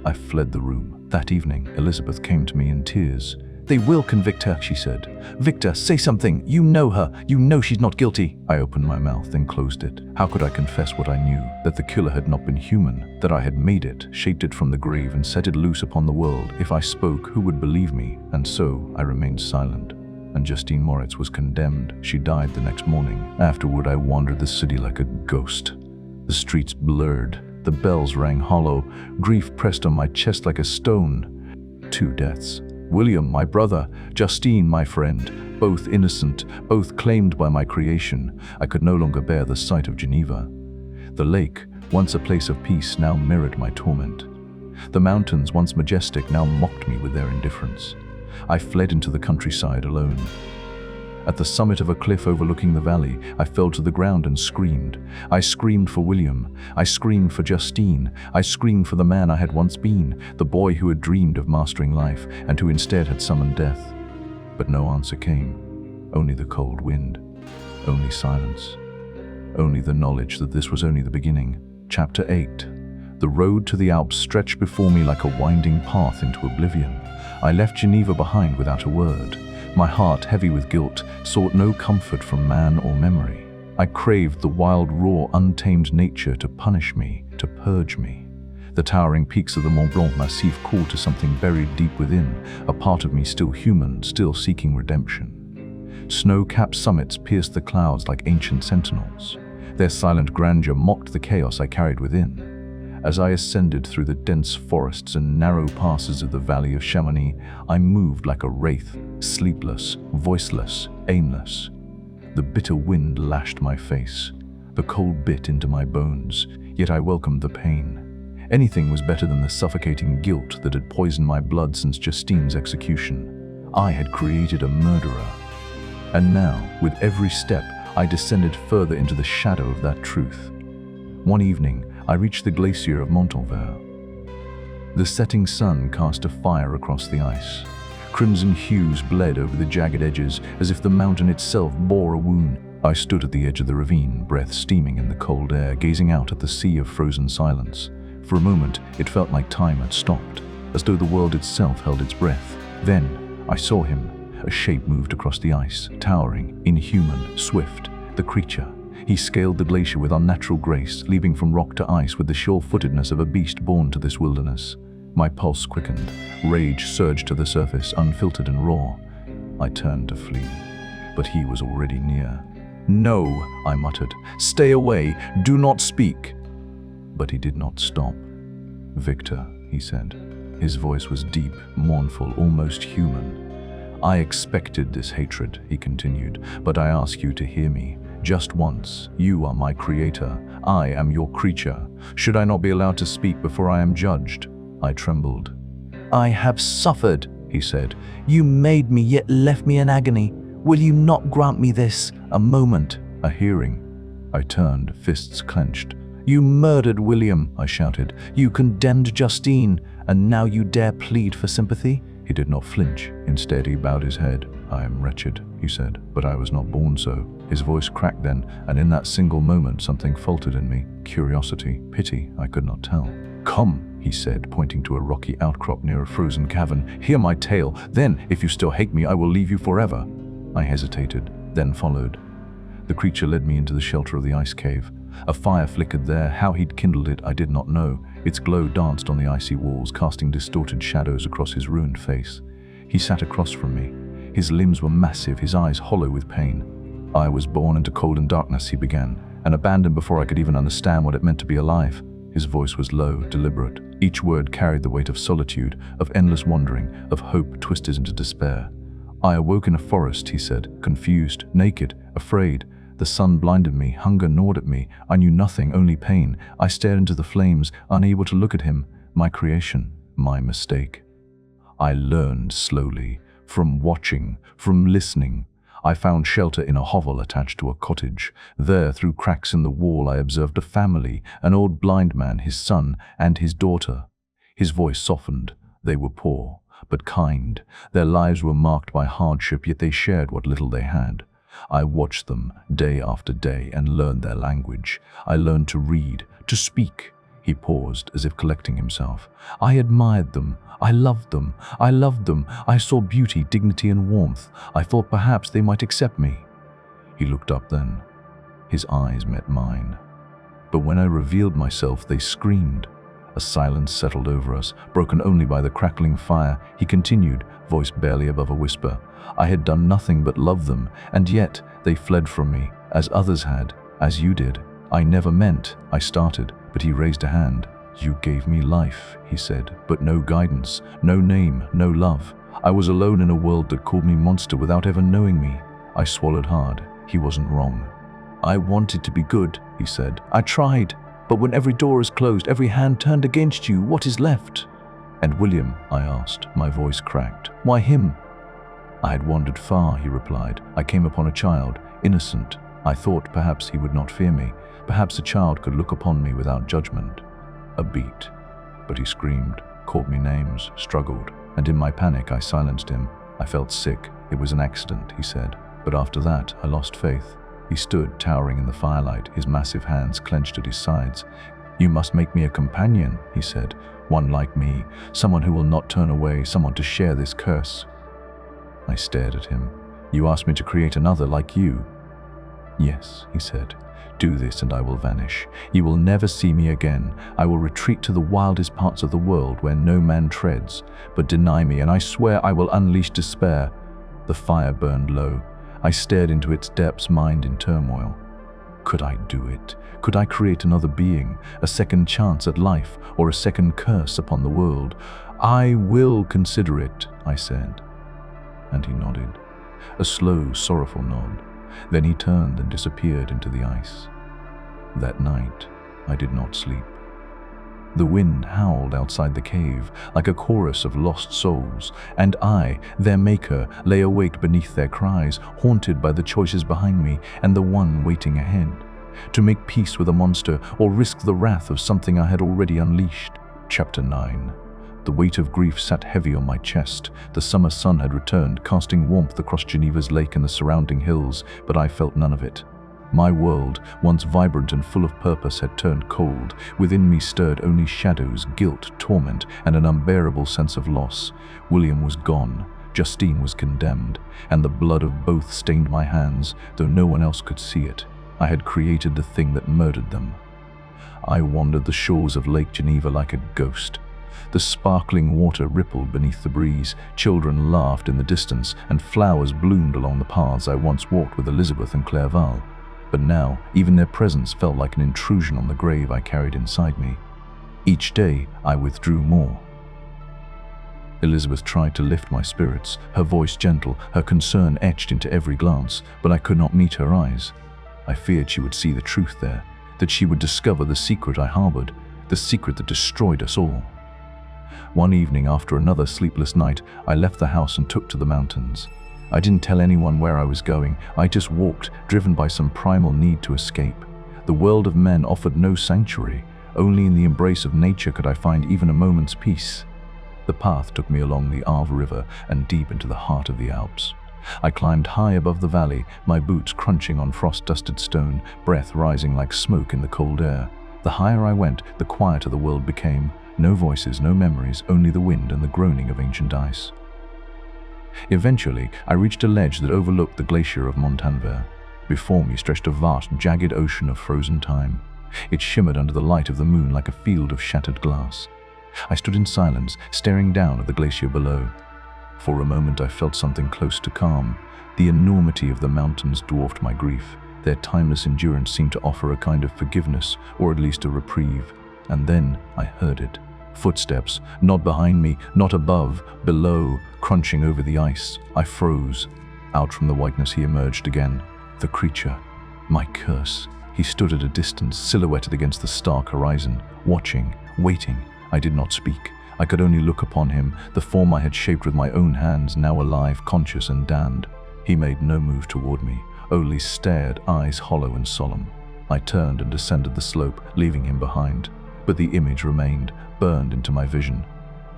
I fled the room. That evening, Elizabeth came to me in tears. They will convict her, she said. Victor, say something. You know her. You know she's not guilty. I opened my mouth, then closed it. How could I confess what I knew? That the killer had not been human, that I had made it, shaped it from the grave, and set it loose upon the world. If I spoke, who would believe me? And so I remained silent. And Justine Moritz was condemned. She died the next morning. Afterward, I wandered the city like a ghost. The streets blurred. The bells rang hollow. Grief pressed on my chest like a stone. 2 deaths. William, my brother, Justine, my friend, both innocent, both claimed by my creation. I could no longer bear the sight of Geneva. The lake, once a place of peace, now mirrored my torment. The mountains, once majestic, now mocked me with their indifference. I fled into the countryside alone. At the summit of a cliff overlooking the valley, I fell to the ground and screamed. I screamed for William. I screamed for Justine. I screamed for the man I had once been, the boy who had dreamed of mastering life and who instead had summoned death. But no answer came. Only the cold wind. Only silence. Only the knowledge that this was only the beginning. Chapter 8. The road to the Alps stretched before me like a winding path into oblivion. I left Geneva behind without a word. My heart, heavy with guilt, sought no comfort from man or memory. I craved the wild, raw, untamed nature to punish me, to purge me. The towering peaks of the Mont Blanc Massif called to something buried deep within, a part of me still human, still seeking redemption. Snow-capped summits pierced the clouds like ancient sentinels. Their silent grandeur mocked the chaos I carried within. As I ascended through the dense forests and narrow passes of the valley of Chamonix, I moved like a wraith, sleepless, voiceless, aimless. The bitter wind lashed my face. The cold bit into my bones, yet I welcomed the pain. Anything was better than the suffocating guilt that had poisoned my blood since Justine's execution. I had created a murderer. And now, with every step, I descended further into the shadow of that truth. One evening, I reached the glacier of Montalvert. The setting sun cast a fire across the ice. Crimson hues bled over the jagged edges as if the mountain itself bore a wound. I stood at the edge of the ravine, breath steaming in the cold air, gazing out at the sea of frozen silence. For a moment, it felt like time had stopped, as though the world itself held its breath. Then, I saw him. A shape moved across the ice, towering, inhuman, swift. The creature. He scaled the glacier with unnatural grace, leaping from rock to ice with the sure-footedness of a beast born to this wilderness. My pulse quickened. Rage surged to the surface, unfiltered and raw. I turned to flee, but he was already near. "No," I muttered. "Stay away. Do not speak." But he did not stop. "Victor," he said. His voice was deep, mournful, almost human. "I expected this hatred," he continued, "but I ask you to hear me. Just once. You are my creator. I am your creature. Should I not be allowed to speak before I am judged?" I trembled. "I have suffered," he said. "You made me, yet left me in agony. Will you not grant me this, a moment, a hearing?" I turned, fists clenched. "You murdered William," I shouted. "You condemned Justine, and now you dare plead for sympathy?" He did not flinch. Instead, he bowed his head. "I am wretched," he said, "but I was not born so." His voice cracked then, and in that single moment something faltered in me. Curiosity, pity, I could not tell. "Come," he said, pointing to a rocky outcrop near a frozen cavern. "Hear my tale. Then, if you still hate me, I will leave you forever." I hesitated, then followed. The creature led me into the shelter of the ice cave. A fire flickered there. How he'd kindled it, I did not know. Its glow danced on the icy walls, casting distorted shadows across his ruined face. He sat across from me. His limbs were massive, his eyes hollow with pain. "I was born into cold and darkness," he began, "and abandoned before I could even understand what it meant to be alive." His voice was low, deliberate. Each word carried the weight of solitude, of endless wandering, of hope twisted into despair. "I awoke in a forest," he said, "confused, naked, afraid. The sun blinded me, hunger gnawed at me. I knew nothing, only pain. I stared into the flames, unable to look at him. My creation, my mistake. I learned slowly, from watching, from listening. I found shelter in a hovel attached to a cottage. There, through cracks in the wall, I observed a family, an old blind man, his son, and his daughter. His voice softened. They were poor, but kind. Their lives were marked by hardship, yet they shared what little they had. I watched them day after day and learned their language. I learned to read, to speak. He paused, as if collecting himself. I admired them. I loved them. I loved them. I saw beauty, dignity, and warmth. I thought perhaps they might accept me. He looked up then. His eyes met mine. But when I revealed myself, they screamed. A silence settled over us, broken only by the crackling fire. He continued, voice barely above a whisper. I had done nothing but love them, and yet they fled from me, as others had, as you did. I never meant, I started, but he raised a hand. You gave me life, he said, but no guidance, no name, no love. I was alone in a world that called me monster without ever knowing me. I swallowed hard. He wasn't wrong. I wanted to be good, he said. I tried, but when every door is closed, every hand turned against you, what is left? And William, I asked, my voice cracked. Why him? I had wandered far, he replied. I came upon a child, innocent. I thought perhaps he would not fear me. Perhaps a child could look upon me without judgment. A beat. But he screamed, called me names, struggled, and in my panic I silenced him. I felt sick. It was an accident, he said. But after that, I lost faith. He stood, towering in the firelight, his massive hands clenched at his sides. You must make me a companion, he said. One like me, someone who will not turn away, someone to share this curse. I stared at him. You asked me to create another like you. Yes, he said. Do this and I will vanish. You will never see me again. I will retreat to the wildest parts of the world where no man treads. But deny me and I swear I will unleash despair. The fire burned low. I stared into its depths, mind in turmoil. Could I do it? Could I create another being, a second chance at life, or a second curse upon the world? I will consider it, I said. And he nodded. A slow, sorrowful nod. Then he turned and disappeared into the ice. That night, I did not sleep. The wind howled outside the cave like a chorus of lost souls, and I, their maker, lay awake beneath their cries, haunted by the choices behind me and the one waiting ahead. To make peace with a monster or risk the wrath of something I had already unleashed. Chapter 9. The weight of grief sat heavy on my chest. The summer sun had returned, casting warmth across Geneva's lake and the surrounding hills, but I felt none of it. My world, once vibrant and full of purpose, had turned cold. Within me stirred only shadows, guilt, torment, and an unbearable sense of loss. William was gone. Justine was condemned, and the blood of both stained my hands, though no one else could see it. I had created the thing that murdered them. I wandered the shores of Lake Geneva like a ghost. The sparkling water rippled beneath the breeze, children laughed in the distance, and flowers bloomed along the paths I once walked with Elizabeth and Clerval. But now, even their presence felt like an intrusion on the grave I carried inside me. Each day, I withdrew more. Elizabeth tried to lift my spirits, her voice gentle, her concern etched into every glance, but I could not meet her eyes. I feared she would see the truth there, that she would discover the secret I harbored, the secret that destroyed us all. One evening, after another sleepless night, I left the house and took to the mountains. I didn't tell anyone where I was going. I just walked, driven by some primal need to escape. The world of men offered no sanctuary. Only in the embrace of nature could I find even a moment's peace. The path took me along the Arve River and deep into the heart of the Alps. I climbed high above the valley, my boots crunching on frost-dusted stone, breath rising like smoke in the cold air. The higher I went, the quieter the world became. No voices, no memories, only the wind and the groaning of ancient ice. Eventually, I reached a ledge that overlooked the glacier of Montanvert. Before me stretched a vast, jagged ocean of frozen time. It shimmered under the light of the moon like a field of shattered glass. I stood in silence, staring down at the glacier below. For a moment I felt something close to calm. The enormity of the mountains dwarfed my grief. Their timeless endurance seemed to offer a kind of forgiveness, or at least a reprieve. And then I heard it. Footsteps, not behind me, not above, below, crunching over the ice. I froze. Out from the whiteness he emerged again. The creature. My curse. He stood at a distance, silhouetted against the stark horizon, watching, waiting. I did not speak. I could only look upon him, the form I had shaped with my own hands, now alive, conscious and damned. He made no move toward me, only stared, eyes hollow and solemn. I turned and descended the slope, leaving him behind, but the image remained, burned into my vision.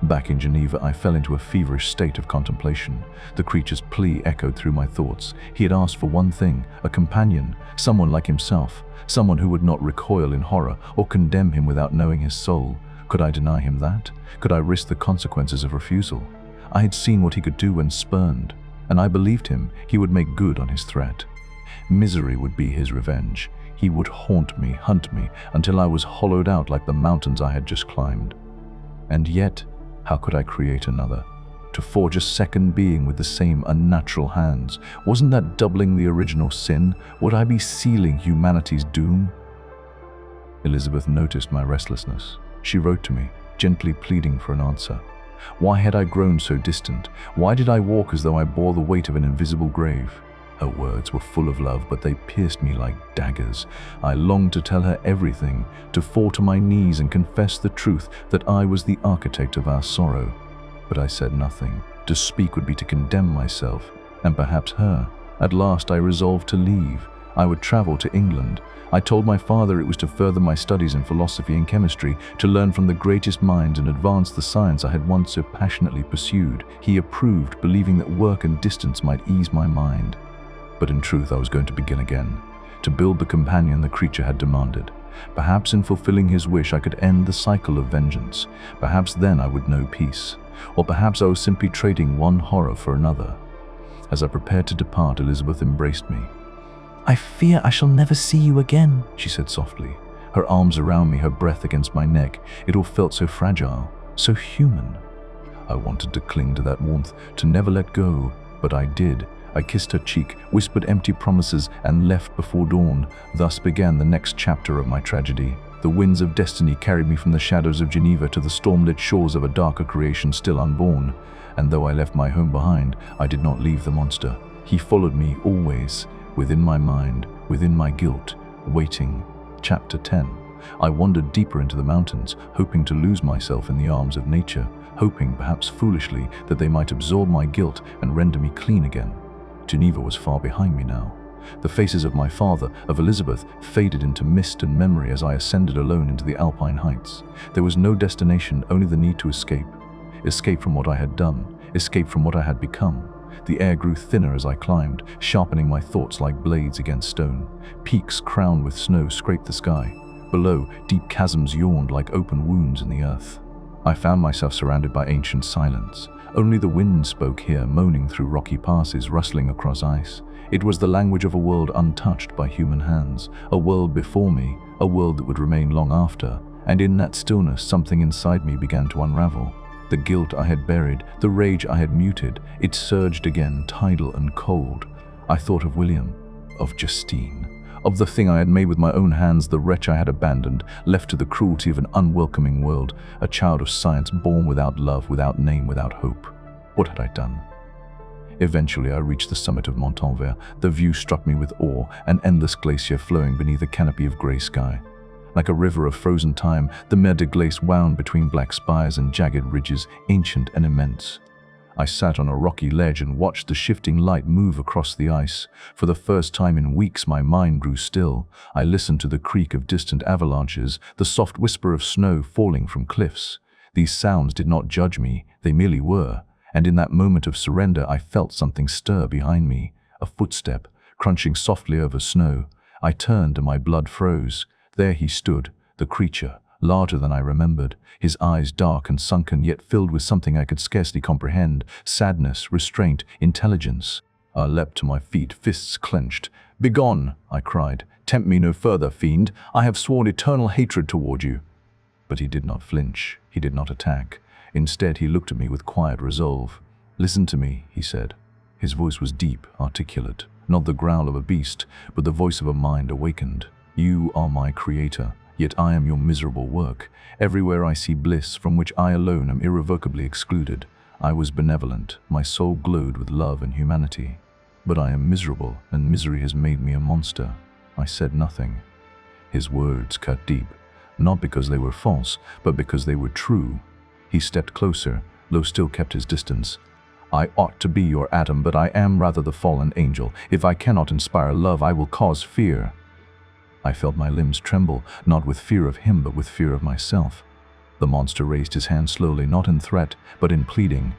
Back in Geneva, I fell into a feverish state of contemplation. The creature's plea echoed through my thoughts. He had asked for one thing, a companion, someone like himself, someone who would not recoil in horror or condemn him without knowing his soul. Could I deny him that? Could I risk the consequences of refusal? I had seen what he could do when spurned, and I believed him. He would make good on his threat. Misery would be his revenge. He would haunt me, hunt me, until I was hollowed out like the mountains I had just climbed. And yet, how could I create another? To forge a second being with the same unnatural hands, wasn't that doubling the original sin? Would I be sealing humanity's doom? Elizabeth noticed my restlessness. She wrote to me, gently pleading for an answer. Why had I grown so distant? Why did I walk as though I bore the weight of an invisible grave? Her words were full of love, but they pierced me like daggers. I longed to tell her everything, to fall to my knees and confess the truth that I was the architect of our sorrow. But I said nothing. To speak would be to condemn myself, and perhaps her. At last I resolved to leave. I would travel to England. I told my father it was to further my studies in philosophy and chemistry, to learn from the greatest minds and advance the science I had once so passionately pursued. He approved, believing that work and distance might ease my mind. But in truth, I was going to begin again, to build the companion the creature had demanded. Perhaps in fulfilling his wish I could end the cycle of vengeance. Perhaps then I would know peace. Or perhaps I was simply trading one horror for another. As I prepared to depart, Elizabeth embraced me. I fear I shall never see you again, she said softly, her arms around me, her breath against my neck. It all felt so fragile, so human. I wanted to cling to that warmth, to never let go, but I did. I kissed her cheek, whispered empty promises, and left before dawn. Thus began the next chapter of my tragedy. The winds of destiny carried me from the shadows of Geneva to the storm-lit shores of a darker creation still unborn. And though I left my home behind, I did not leave the monster. He followed me always, within my mind, within my guilt, waiting. Chapter 10. I wandered deeper into the mountains, hoping to lose myself in the arms of nature, hoping, perhaps foolishly, that they might absorb my guilt and render me clean again. Geneva was far behind me now. The faces of my father, of Elizabeth, faded into mist and memory as I ascended alone into the Alpine heights. There was no destination, only the need to escape. Escape from what I had done, escape from what I had become. The air grew thinner as I climbed, sharpening my thoughts like blades against stone. Peaks crowned with snow scraped the sky. Below, deep chasms yawned like open wounds in the earth. I found myself surrounded by ancient silence. Only the wind spoke here, moaning through rocky passes, rustling across ice. It was the language of a world untouched by human hands, a world before me, a world that would remain long after. And in that stillness, something inside me began to unravel. The guilt I had buried, the rage I had muted, it surged again, tidal and cold. I thought of William, of Justine, of the thing I had made with my own hands, the wretch I had abandoned, left to the cruelty of an unwelcoming world, a child of science born without love, without name, without hope. What had I done? Eventually I reached the summit of Montanvert. The view struck me with awe, an endless glacier flowing beneath a canopy of grey sky. Like a river of frozen time, the Mer de Glace wound between black spires and jagged ridges, ancient and immense. I sat on a rocky ledge and watched the shifting light move across the ice. For the first time in weeks, my mind grew still. I listened to the creak of distant avalanches, the soft whisper of snow falling from cliffs. These sounds did not judge me, they merely were. And in that moment of surrender, I felt something stir behind me, a footstep, crunching softly over snow. I turned and my blood froze. There he stood, the creature, larger than I remembered, his eyes dark and sunken, yet filled with something I could scarcely comprehend, sadness, restraint, intelligence. I leapt to my feet, fists clenched. "Begone!" I cried. "Tempt me no further, fiend. I have sworn eternal hatred toward you." But he did not flinch. He did not attack. Instead, he looked at me with quiet resolve. "Listen to me," he said. His voice was deep, articulate, not the growl of a beast, but the voice of a mind awakened. "You are my creator, yet I am your miserable work. Everywhere I see bliss from which I alone am irrevocably excluded. I was benevolent, my soul glowed with love and humanity. But I am miserable, and misery has made me a monster." I said nothing. His words cut deep, not because they were false, but because they were true. He stepped closer, though still kept his distance. I ought to be your Adam, but I am rather the fallen angel. If I cannot inspire love, I will cause fear." I felt my limbs tremble, not with fear of him, but with fear of myself. The monster raised his hand slowly, not in threat, but in pleading.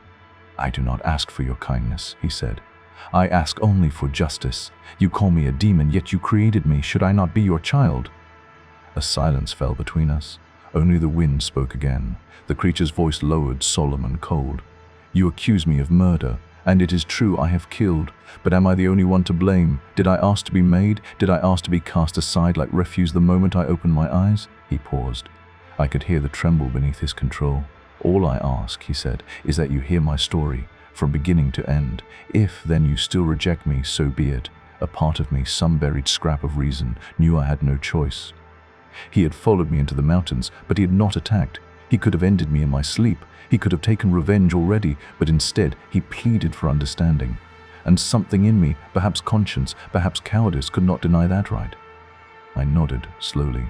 "I do not ask for your kindness," he said. "I ask only for justice. You call me a demon, yet you created me. Should I not be your child?" A silence fell between us. Only the wind spoke again. The creature's voice lowered, solemn and cold. "You accuse me of murder, and it is true I have killed. But am I the only one to blame? Did I ask to be made? Did I ask to be cast aside like refuse the moment I opened my eyes?" He paused. I could hear the tremble beneath his control. "All I ask," he said, "is that you hear my story, from beginning to end. If, then, you still reject me, so be it. A part of me, some buried scrap of reason, knew I had no choice." He had followed me into the mountains, but he had not attacked. He could have ended me in my sleep. He could have taken revenge already, but instead he pleaded for understanding. And something in me, perhaps conscience, perhaps cowardice, could not deny that right. I nodded slowly.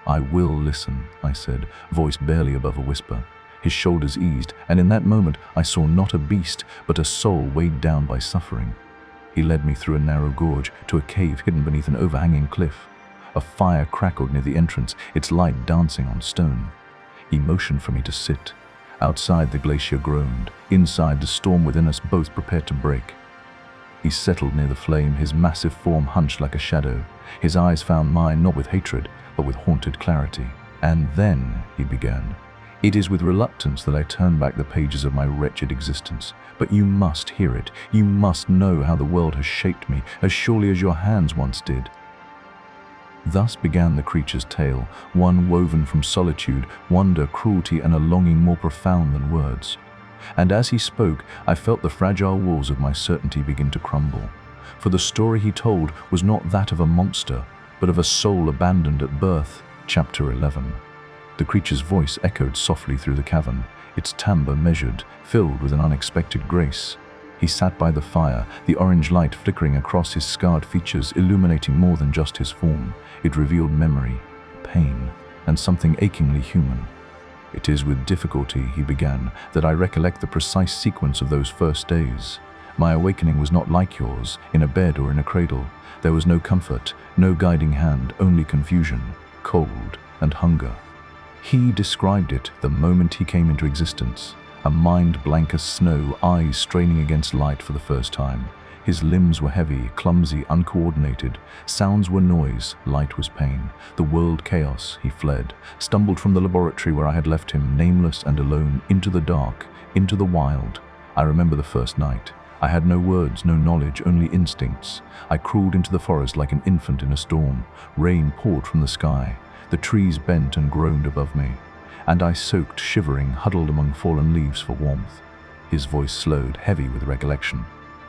"I will listen," I said, voice barely above a whisper. His shoulders eased, and in that moment I saw not a beast, but a soul weighed down by suffering. He led me through a narrow gorge to a cave hidden beneath an overhanging cliff. A fire crackled near the entrance, its light dancing on stone. He motioned for me to sit. Outside, the glacier groaned. Inside, the storm within us both prepared to break. He settled near the flame, his massive form hunched like a shadow. His eyes found mine, not with hatred, but with haunted clarity. "And then," he began, "it is with reluctance that I turn back the pages of my wretched existence. But you must hear it. You must know how the world has shaped me, as surely as your hands once did." Thus began the creature's tale, one woven from solitude, wonder, cruelty, and a longing more profound than words. And as he spoke, I felt the fragile walls of my certainty begin to crumble. For the story he told was not that of a monster, but of a soul abandoned at birth. Chapter 11. The creature's voice echoed softly through the cavern, its timbre measured, filled with an unexpected grace. He sat by the fire, the orange light flickering across his scarred features, illuminating more than just his form. It revealed memory, pain, and something achingly human. "It is with difficulty," he began, "that I recollect the precise sequence of those first days. My awakening was not like yours, in a bed or in a cradle. There was no comfort, no guiding hand, only confusion, cold, and hunger. He described it the moment he came into existence. A mind blank as snow, eyes straining against light for the first time. His limbs were heavy, clumsy, uncoordinated. Sounds were noise, light was pain. The world chaos. He fled, stumbled from the laboratory where I had left him, nameless and alone, into the dark, into the wild. I remember the first night. I had no words, no knowledge, only instincts. I crawled into the forest like an infant in a storm. Rain poured from the sky. The trees bent and groaned above me, and I soaked, shivering, huddled among fallen leaves for warmth. His voice slowed, heavy with recollection.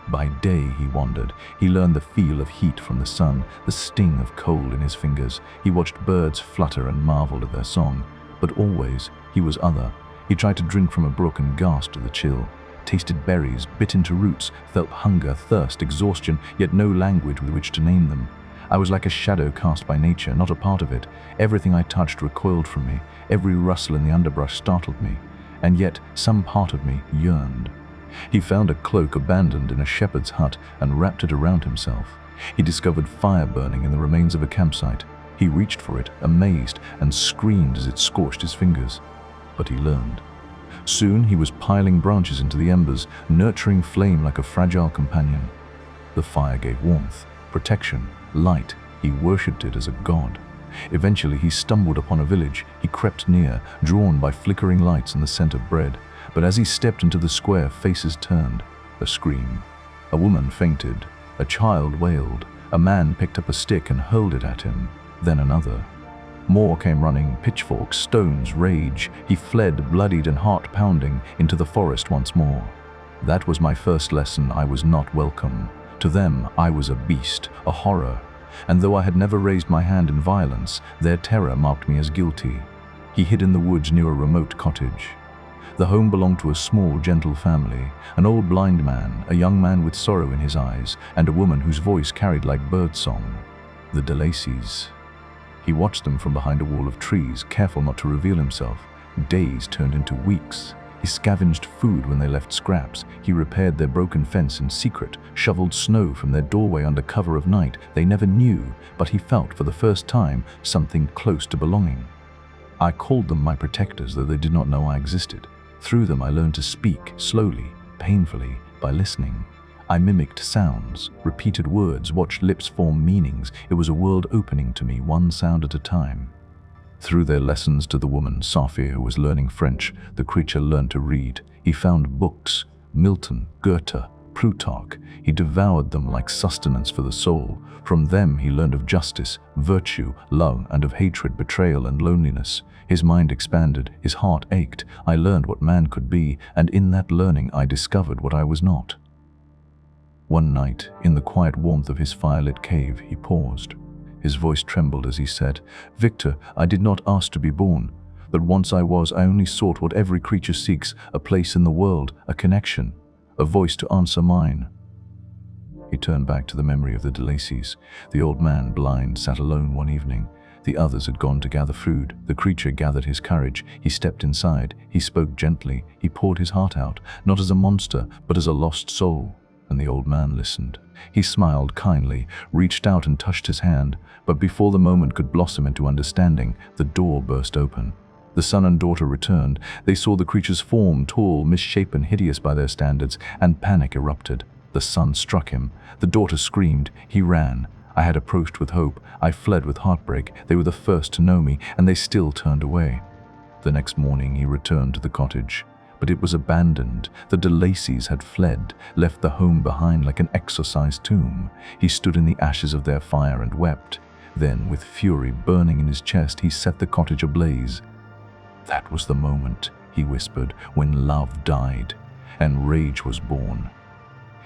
By day he wandered. He learned the feel of heat from the sun, the sting of cold in his fingers. He watched birds flutter and marveled at their song. But always he was other. He tried to drink from a brook and gasped at the chill. Tasted berries, bit into roots, felt hunger, thirst, exhaustion, yet no language with which to name them. I was like a shadow cast by nature, not a part of it. Everything I touched recoiled from me. Every rustle in the underbrush startled me. And yet some part of me yearned. He found a cloak abandoned in a shepherd's hut and wrapped it around himself. He discovered fire burning in the remains of a campsite. He reached for it, amazed, and screamed as it scorched his fingers. But he learned. Soon he was piling branches into the embers, nurturing flame like a fragile companion. The fire gave warmth, protection, light. He worshipped it as a god. Eventually he stumbled upon a village. He crept near, drawn by flickering lights and the scent of bread. But as he stepped into the square, faces turned. A scream. A woman fainted. A child wailed. A man picked up a stick and hurled it at him. Then another. More came running, pitchforks, stones, rage. He fled, bloodied and heart-pounding, into the forest once more. That was my first lesson. I was not welcome. To them, I was a beast, a horror. And though I had never raised my hand in violence, their terror marked me as guilty. He hid in the woods near a remote cottage. The home belonged to a small, gentle family, an old blind man, a young man with sorrow in his eyes, and a woman whose voice carried like birdsong. The de Lacys. He watched them from behind a wall of trees, careful not to reveal himself. Days turned into weeks. He scavenged food when they left scraps. He repaired their broken fence in secret, shoveled snow from their doorway under cover of night. They never knew, but he felt for the first time something close to belonging. I called them my protectors, though they did not know I existed. Through them I learned to speak, slowly, painfully, by listening. I mimicked sounds, repeated words, watched lips form meanings. It was a world opening to me, one sound at a time. Through their lessons to the woman, Sophia, who was learning French, the creature learned to read. He found books, Milton, Goethe, Plutarch. He devoured them like sustenance for the soul. From them he learned of justice, virtue, love, and of hatred, betrayal, and loneliness. His mind expanded, his heart ached. I learned what man could be, and in that learning I discovered what I was not. One night, in the quiet warmth of his firelit cave, he paused. His voice trembled as he said, "Victor, I did not ask to be born. That once I was, I only sought what every creature seeks, a place in the world, a connection, a voice to answer mine." He turned back to the memory of the de Lacys. The old man, blind, sat alone one evening. The others had gone to gather food. The creature gathered his courage. He stepped inside. He spoke gently. He poured his heart out, not as a monster, but as a lost soul. And the old man listened. He smiled kindly, reached out and touched his hand, but before the moment could blossom into understanding, the door burst open. The son and daughter returned. They saw the creature's form, tall, misshapen, hideous by their standards, and panic erupted. The son struck him. The daughter screamed. He ran. I had approached with hope. I fled with heartbreak. They were the first to know me, and they still turned away. The next morning he returned to the cottage. But it was abandoned. The de Lacys had fled, left the home behind like an exorcised tomb. He stood in the ashes of their fire and wept. Then, with fury burning in his chest, he set the cottage ablaze. "That was the moment," he whispered, "when love died, and rage was born."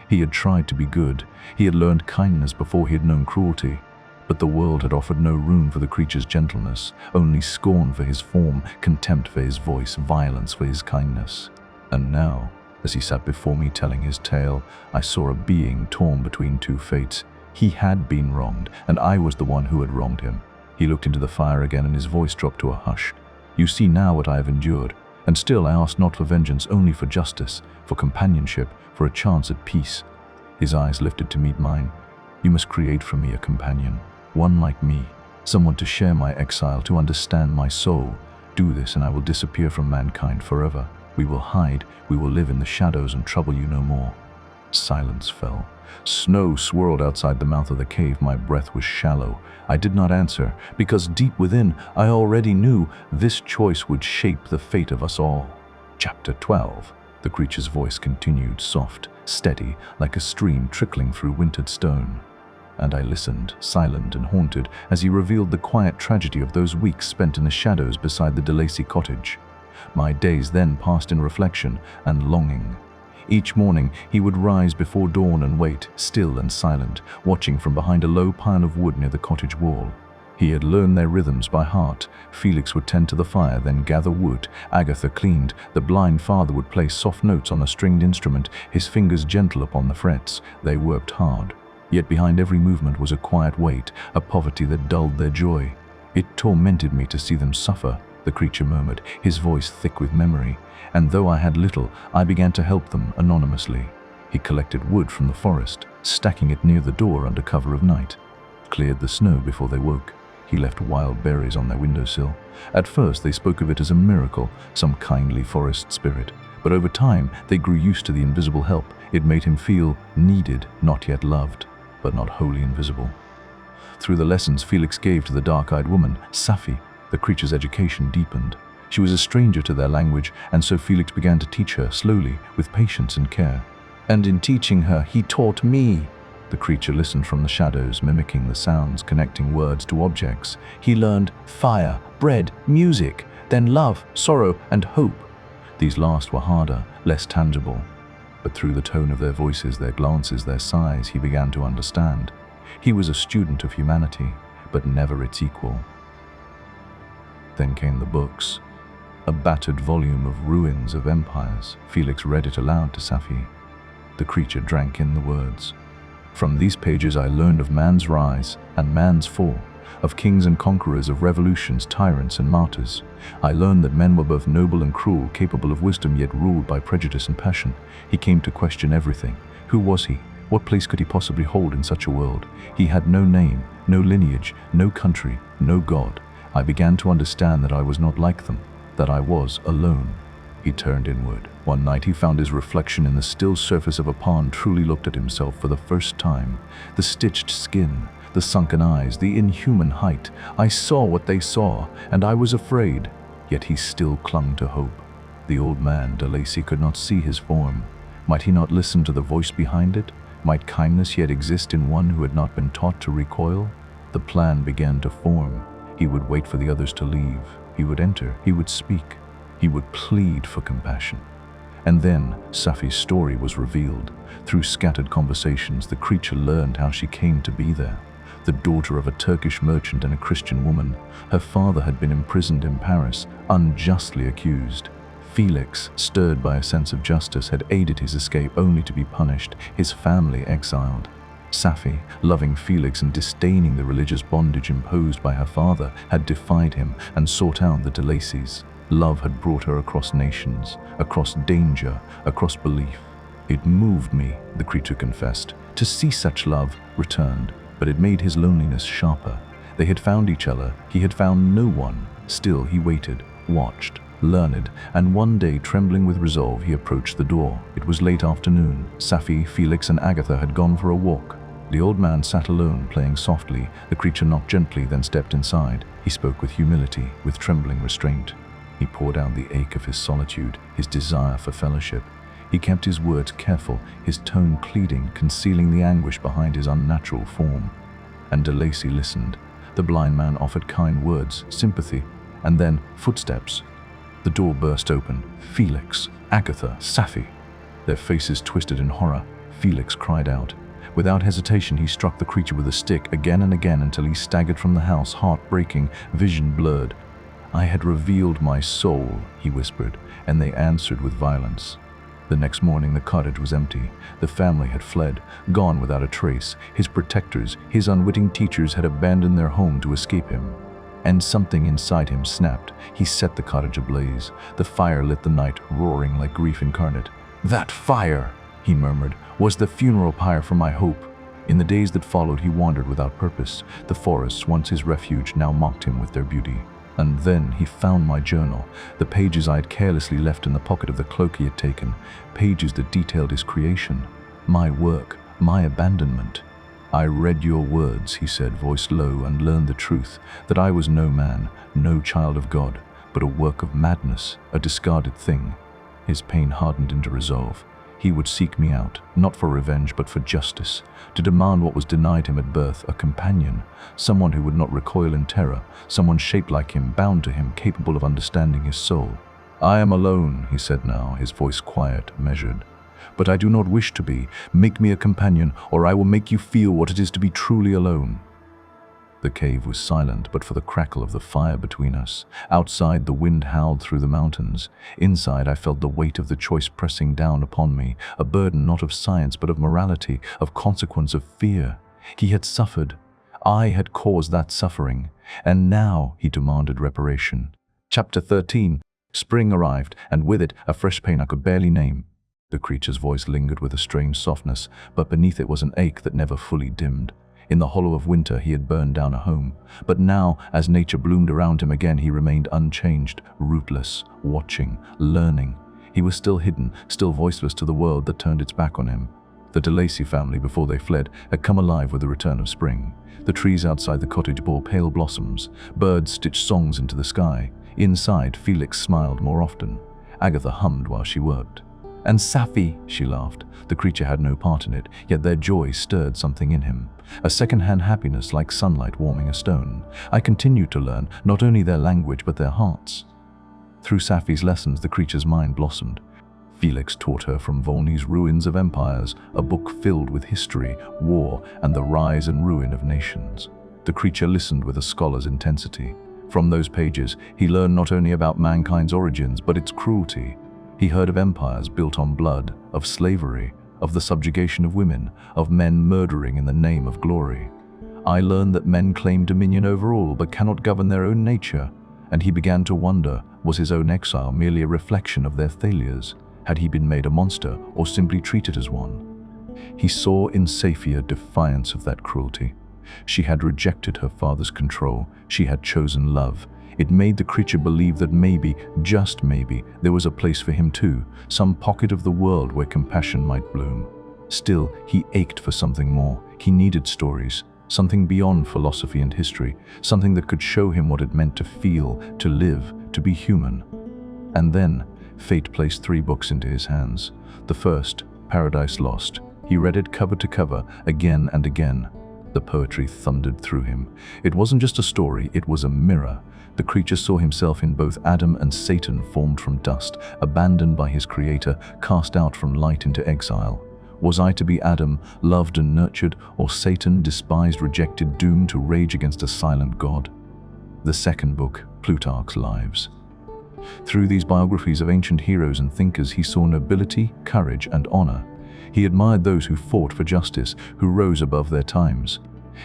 He had tried to be good. He had learned kindness before he had known cruelty. But the world had offered no room for the creature's gentleness, only scorn for his form, contempt for his voice, violence for his kindness. And now, as he sat before me telling his tale, I saw a being torn between two fates. He had been wronged, and I was the one who had wronged him. He looked into the fire again, and his voice dropped to a hush. "You see now what I have endured, and still I ask not for vengeance, only for justice, for companionship, for a chance at peace." His eyes lifted to meet mine. "You must create for me a companion. One like me, someone to share my exile, to understand my soul. Do this and I will disappear from mankind forever. We will hide, we will live in the shadows and trouble you no more." Silence fell. Snow swirled outside the mouth of the cave. My breath was shallow. I did not answer, because deep within I already knew this choice would shape the fate of us all. Chapter 12. The creature's voice continued, soft, steady, like a stream trickling through wintered stone. And I listened, silent and haunted, as he revealed the quiet tragedy of those weeks spent in the shadows beside the de Lacy cottage. My days then passed in reflection and longing. Each morning he would rise before dawn and wait, still and silent, watching from behind a low pile of wood near the cottage wall. He had learned their rhythms by heart. Felix would tend to the fire, then gather wood. Agatha cleaned. The blind father would play soft notes on a stringed instrument, his fingers gentle upon the frets. They worked hard. Yet behind every movement was a quiet weight, a poverty that dulled their joy. "It tormented me to see them suffer," the creature murmured, his voice thick with memory. "And though I had little, I began to help them anonymously." He collected wood from the forest, stacking it near the door under cover of night. Cleared the snow before they woke. He left wild berries on their windowsill. At first they spoke of it as a miracle, some kindly forest spirit. But over time they grew used to the invisible help. It made him feel needed, not yet loved, but not wholly invisible. Through the lessons Felix gave to the dark-eyed woman, Safi, the creature's education deepened. She was a stranger to their language, and so Felix began to teach her slowly, with patience and care. "And in teaching her, he taught me." The creature listened from the shadows, mimicking the sounds, connecting words to objects. "He learned fire, bread, music, then love, sorrow, and hope." These last were harder, less tangible. But through the tone of their voices, their glances, their sighs, he began to understand. He was a student of humanity, but never its equal. Then came the books. A battered volume of ruins of empires. Felix read it aloud to Safi. The creature drank in the words. "From these pages I learned of man's rise and man's fall. of kings and conquerors, of revolutions, tyrants and martyrs. I learned that men were both noble and cruel, capable of wisdom yet ruled by prejudice and passion. He came to question everything. Who was he? What place could he possibly hold in such a world? He had no name, no lineage, no country, no God. I began to understand that I was not like them, that I was alone. He turned inward. One night he found his reflection in the still surface of a pond, truly looked at himself for the first time. The stitched skin, the sunken eyes, the inhuman height. I saw what they saw, and I was afraid. Yet he still clung to hope. The old man, de Lacy, could not see his form. Might he not listen to the voice behind it? Might kindness yet exist in one who had not been taught to recoil? The plan began to form. He would wait for the others to leave. He would enter. He would speak. He would plead for compassion. And then Safi's story was revealed. Through scattered conversations, the creature learned how she came to be there. The daughter of a Turkish merchant and a Christian woman, her father had been imprisoned in Paris, unjustly accused. Felix, stirred by a sense of justice, had aided his escape only to be punished, his family exiled. Safi, loving Felix and disdaining the religious bondage imposed by her father, had defied him and sought out the de Lacys. Love had brought her across nations, across danger, across belief. It moved me, the creature confessed. To see such love returned, but it made his loneliness sharper. They had found each other, he had found no one. Still he waited, watched, learned, and one day, trembling with resolve, he approached the door. It was late afternoon. Safi, Felix, and Agatha had gone for a walk. The old man sat alone, playing softly. The creature knocked gently, then stepped inside. He spoke with humility, with trembling restraint. He poured out the ache of his solitude, his desire for fellowship. He kept his words careful, his tone pleading, concealing the anguish behind his unnatural form. And de Lacy listened. The blind man offered kind words, sympathy, and then footsteps. The door burst open. Felix, Agatha, Safi. Their faces twisted in horror. Felix cried out. Without hesitation, he struck the creature with a stick again and again until he staggered from the house, heart breaking, vision blurred. "I had revealed my soul," he whispered, and they answered with violence. The next morning the cottage was empty. The family had fled, gone without a trace. His protectors, his unwitting teachers, had abandoned their home to escape him. And something inside him snapped. He set the cottage ablaze. The fire lit the night, roaring like grief incarnate. "That fire," he murmured, "was the funeral pyre for my hope." In the days that followed, he wandered without purpose. The forests, once his refuge, now mocked him with their beauty. And then he found my journal, the pages I had carelessly left in the pocket of the cloak he had taken, pages that detailed his creation, my work, my abandonment. "I read your words," he said, voice low, "and learned the truth, that I was no man, no child of God, but a work of madness, a discarded thing." His pain hardened into resolve. He would seek me out, not for revenge, but for justice, to demand what was denied him at birth, a companion, someone who would not recoil in terror, someone shaped like him, bound to him, capable of understanding his soul. "I am alone," he said now, his voice quiet, measured. "But I do not wish to be. Make me a companion, or I will make you feel what it is to be truly alone." The cave was silent but for the crackle of the fire between us. Outside, the wind howled through the mountains. Inside, I felt the weight of the choice pressing down upon me, a burden not of science but of morality, of consequence, of fear. He had suffered. I had caused that suffering. And now he demanded reparation. Chapter 13. Spring arrived, and with it a fresh pain I could barely name. The creature's voice lingered with a strange softness, but beneath it was an ache that never fully dimmed. In the hollow of winter he had burned down a home, but now, as nature bloomed around him again, he remained unchanged, rootless, watching, learning. He was still hidden, still voiceless to the world that turned its back on him. The de Lacy family, before they fled, had come alive with the return of spring. The trees outside the cottage bore pale blossoms. Birds stitched songs into the sky. Inside, Felix smiled more often. Agatha hummed while she worked. "And Safi," she laughed. The creature had no part in it, yet their joy stirred something in him. A second-hand happiness like sunlight warming a stone. I continued to learn not only their language but their hearts. Through Safi's lessons, the creature's mind blossomed. Felix taught her from Volney's Ruins of Empires, a book filled with history, war, and the rise and ruin of nations. The creature listened with a scholar's intensity. From those pages, he learned not only about mankind's origins, but its cruelty. He heard of empires built on blood, of slavery, of the subjugation of women, of men murdering in the name of glory. I learned that men claim dominion over all but cannot govern their own nature, and he began to wonder, was his own exile merely a reflection of their failures? Had he been made a monster or simply treated as one? He saw in Saphia defiance of that cruelty. She had rejected her father's control. She had chosen love. It made the creature believe that maybe, just maybe, there was a place for him too, some pocket of the world where compassion might bloom. Still, he ached for something more. He needed stories, something beyond philosophy and history, something that could show him what it meant to feel, to live, to be human. And then, fate placed 3 books into his hands. The first, Paradise Lost. He read it cover to cover, again and again. The poetry thundered through him. It wasn't just a story, it was a mirror. The creature saw himself in both Adam and Satan, formed from dust, abandoned by his creator, cast out from light into exile. Was I to be Adam, loved and nurtured, or Satan, despised, rejected, doomed to rage against a silent God? The second book, Plutarch's Lives. Through these biographies of ancient heroes and thinkers, he saw nobility, courage, and honor. He admired those who fought for justice, who rose above their times.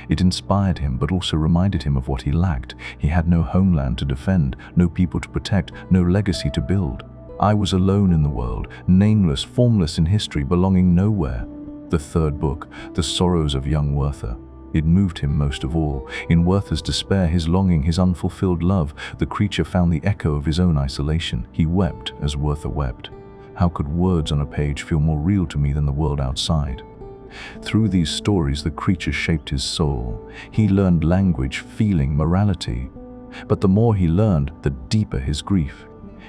It inspired him, but also reminded him of what he lacked. He had no homeland to defend, no people to protect, no legacy to build. I was alone in the world, nameless, formless in history, belonging nowhere. The third book, The Sorrows of Young Werther. It moved him most of all. In Werther's despair, his longing, his unfulfilled love, the creature found the echo of his own isolation. He wept as Werther wept. How could words on a page feel more real to me than the world outside? Through these stories, the creature shaped his soul. He learned language, feeling, morality. But the more he learned, the deeper his grief.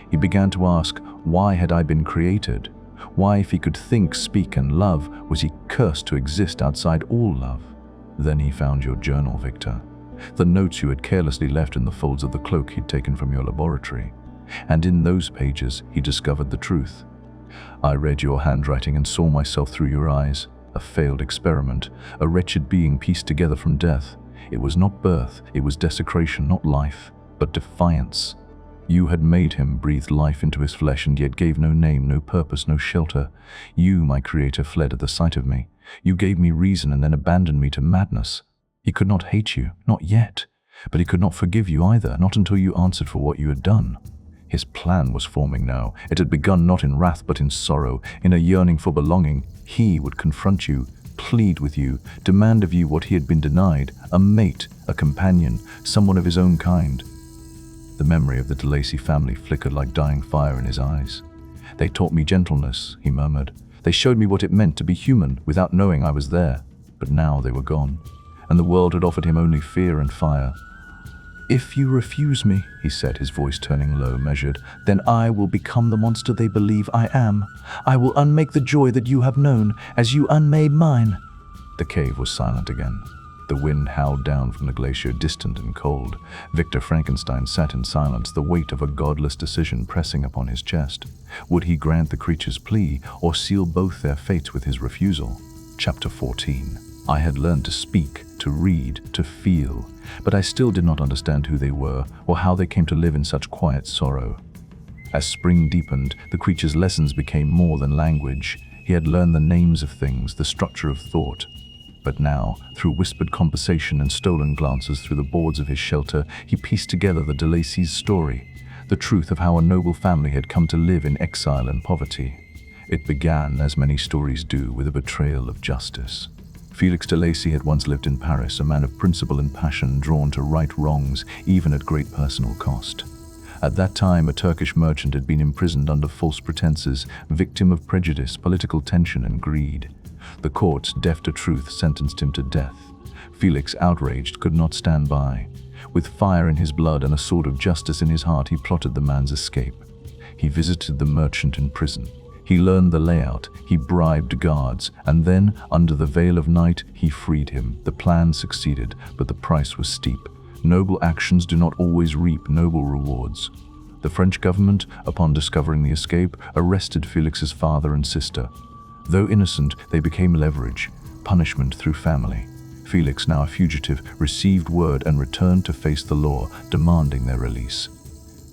He began to ask, why had I been created? Why, if he could think, speak, and love, was he cursed to exist outside all love? Then he found your journal, Victor. The notes you had carelessly left in the folds of the cloak he'd taken from your laboratory. And in those pages, he discovered the truth. I read your handwriting and saw myself through your eyes. A failed experiment, a wretched being pieced together from death. It was not birth, it was desecration, not life, but defiance. You had made him, breathed life into his flesh, and yet gave no name, no purpose, no shelter. You, my creator, fled at the sight of me. You gave me reason and then abandoned me to madness. He could not hate you, not yet, but he could not forgive you either, not until you answered for what you had done. His plan was forming now. It had begun not in wrath but in sorrow, in a yearning for belonging. He would confront you, plead with you, demand of you what he had been denied, a mate, a companion, someone of his own kind. The memory of the De Lacy family flickered like dying fire in his eyes. They taught me gentleness, he murmured. They showed me what it meant to be human without knowing I was there. But now they were gone, and the world had offered him only fear and fire. If you refuse me, he said, his voice turning low, measured, then I will become the monster they believe I am. I will unmake the joy that you have known, as you unmade mine. The cave was silent again. The wind howled down from the glacier, distant and cold. Victor Frankenstein sat in silence, the weight of a godless decision pressing upon his chest. Would he grant the creature's plea, or seal both their fates with his refusal? Chapter 14. I had learned to speak, to read, to feel, but I still did not understand who they were, or how they came to live in such quiet sorrow. As spring deepened, the creature's lessons became more than language. He had learned the names of things, the structure of thought. But now, through whispered conversation and stolen glances through the boards of his shelter, he pieced together the De Lacy's story, the truth of how a noble family had come to live in exile and poverty. It began, as many stories do, with a betrayal of justice. Felix de Lacy had once lived in Paris, a man of principle and passion, drawn to right wrongs, even at great personal cost. At that time, a Turkish merchant had been imprisoned under false pretenses, victim of prejudice, political tension, and greed. The courts, deaf to truth, sentenced him to death. Felix, outraged, could not stand by. With fire in his blood and a sword of justice in his heart, he plotted the man's escape. He visited the merchant in prison. He learned the layout, he bribed guards, and then, under the veil of night, he freed him. The plan succeeded, but the price was steep. Noble actions do not always reap noble rewards. The French government, upon discovering the escape, arrested Felix's father and sister. Though innocent, they became leverage, punishment through family. Felix, now a fugitive, received word and returned to face the law, demanding their release.